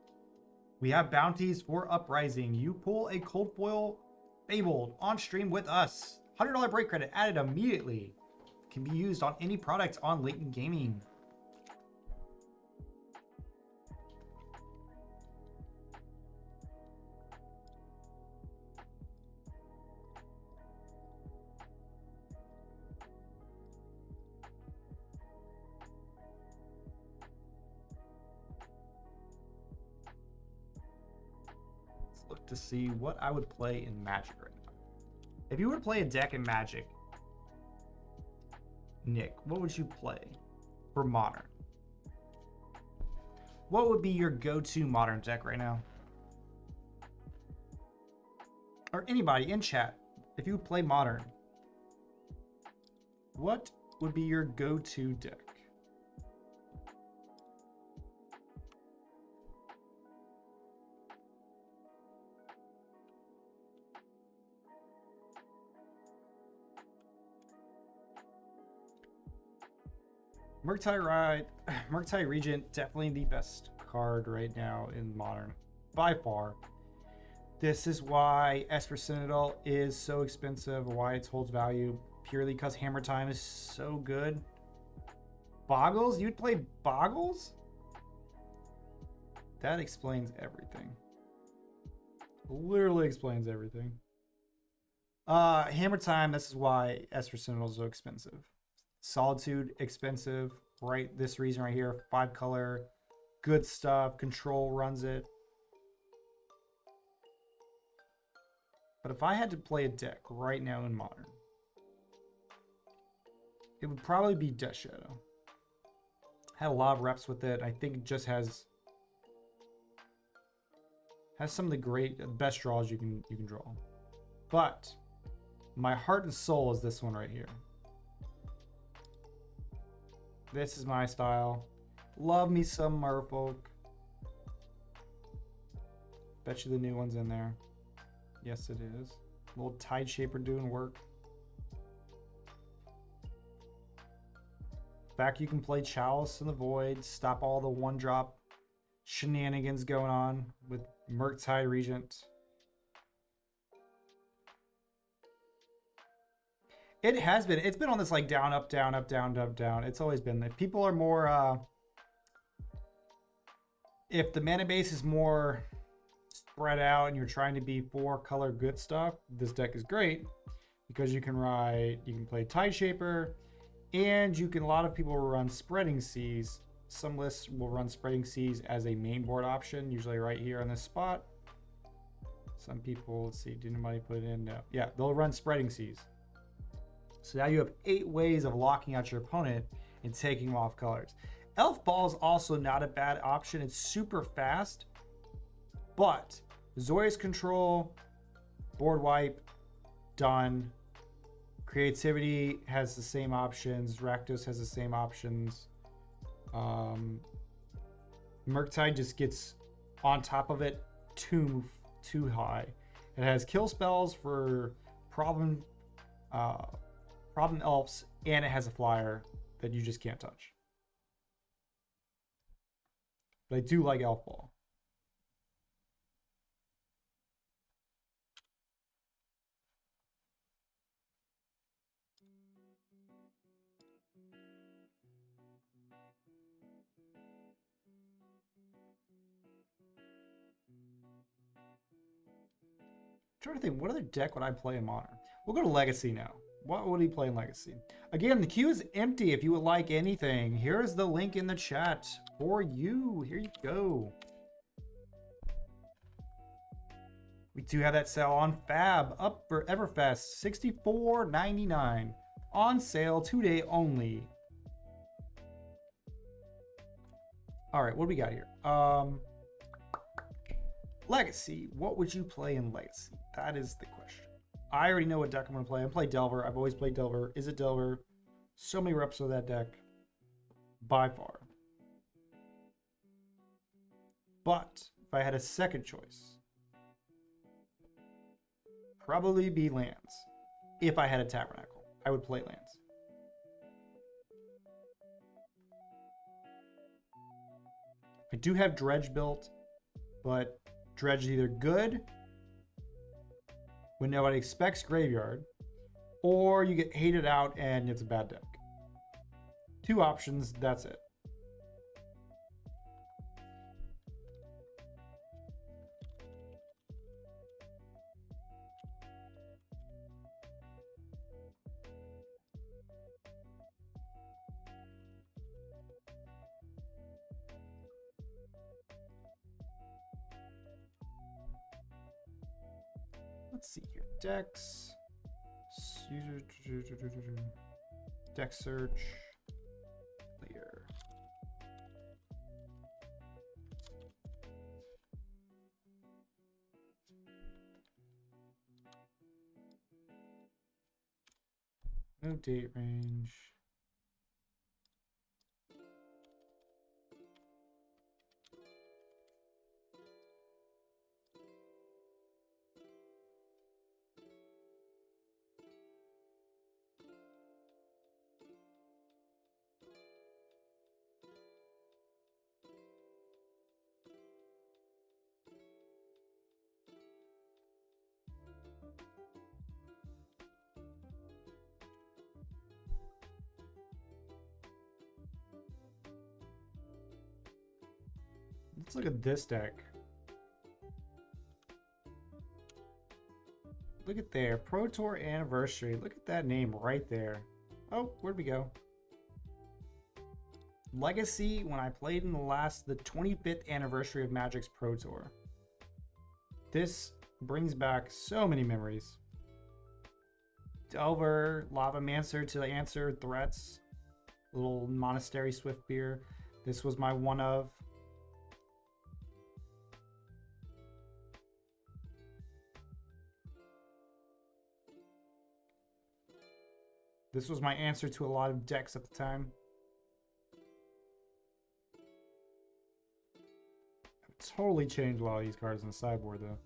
We have bounties for Uprising. You pull a cold foil Fabled on stream with us. $100 break credit added immediately. Can be used on any product on Layton Gaming. Look to see what I would play in Magic right now. If you were to play a deck in Magic, Nick, what would you play for Modern? What would be your go-to Modern deck right now? Or anybody in chat, if you play Modern, what would be your go-to deck? Murktide Regent, definitely the best card right now in Modern, by far. This is why Esper Citadel is so expensive, why it holds value, purely because Hammer Time is so good. Boggles? You'd play Boggles? That explains everything. Literally explains everything. Hammer Time, this is why Esper Sentinel is so expensive. Solitude, expensive. Right, this reason right here. 5 color, good stuff. Control runs it. But if I had to play a deck right now in Modern, it would probably be Death Shadow. Had a lot of reps with it. I think it just has some of the best draws you can draw. But my heart and soul is this one right here. This is my style. Love me some Merfolk. Bet you the new one's in there. Yes, it is. Little Tide Shaper doing work. In fact, you can play Chalice in the Void, stop all the 1-drop shenanigans going on with Murktide Regent. It has been. It's been on this like down, up, down, up, down, up, down. It's always been. If people are more, if the mana base is more spread out and you're trying to be 4-color good stuff, this deck is great because you can play Tide Shaper, and a lot of people will run Spreading Seas. Some lists will run Spreading Seas as a main board option, usually right here on this spot. Some people, let's see, did anybody put it in? No. Yeah, they'll run Spreading Seas. So now you have 8 ways of locking out your opponent and taking off colors. Elf Ball is also not a bad option. It's super fast, but Zoya's Control, board wipe, done. Creativity has the same options. Rakdos has the same options. Murktide just gets on top of it too high. It has kill spells for problem elves, and it has a flyer that you just can't touch. But I do like Elf Ball. I'm trying to think, what other deck would I play in Modern? We'll go to Legacy now. What would he play in Legacy? Again, the queue is empty. If you would like anything, here's the link in the chat for you. Here you go. We do have that sale on Fab up for Everfest, $64.99 on sale today only. All right, what do we got here? Legacy. What would you play in Legacy? That is the question. I already know what deck I'm going to play. I'm going to play Delver. I've always played Delver. Is it Delver? So many reps with that deck. By far. But if I had a second choice, probably be lands. If I had a Tabernacle, I would play lands. I do have Dredge built, but Dredge is either good when nobody expects Graveyard, or you get hated out and it's a bad deck. 2 options, that's it. Let's see here. Decks. Deck search. Clear. No date range. Let's look at this deck. Look Look at there. Pro Tour Anniversary. Look at that name right there. Oh, where'd we go? Legacy, when I played in the 25th anniversary of Magic's Pro Tour. This brings back so many memories. Delver, Lava Mancer to answer threats. Little Monastery Swiftbeer. This was my one of. This was my answer to a lot of decks at the time. I've totally changed a lot of these cards in the sideboard though.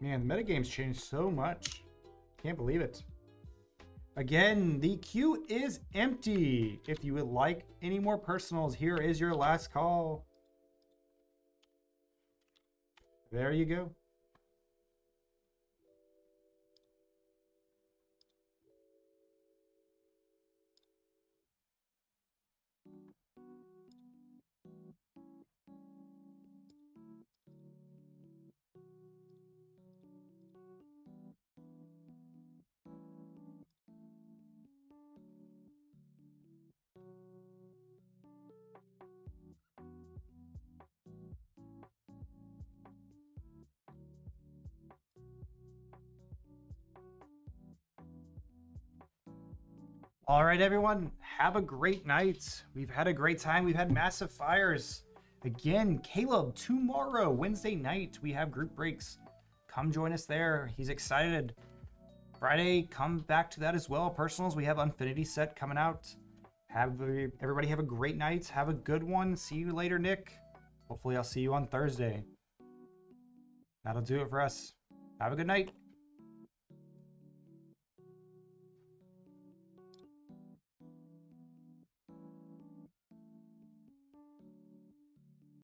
Man, the metagame's changed so much. Can't believe it. Again, the queue is empty. If you would like any more personals, here is your last call. There you go. All right, everyone, have a great night. We've had a great time. We've had massive fires. Again, Caleb, tomorrow, Wednesday night, we have group breaks. Come join us there. He's excited. Friday, come back to that as well. Personals, we have Infinity Set coming out. Everybody have a great night. Have a good one. See you later, Nick. Hopefully, I'll see you on Thursday. That'll do it for us. Have a good night.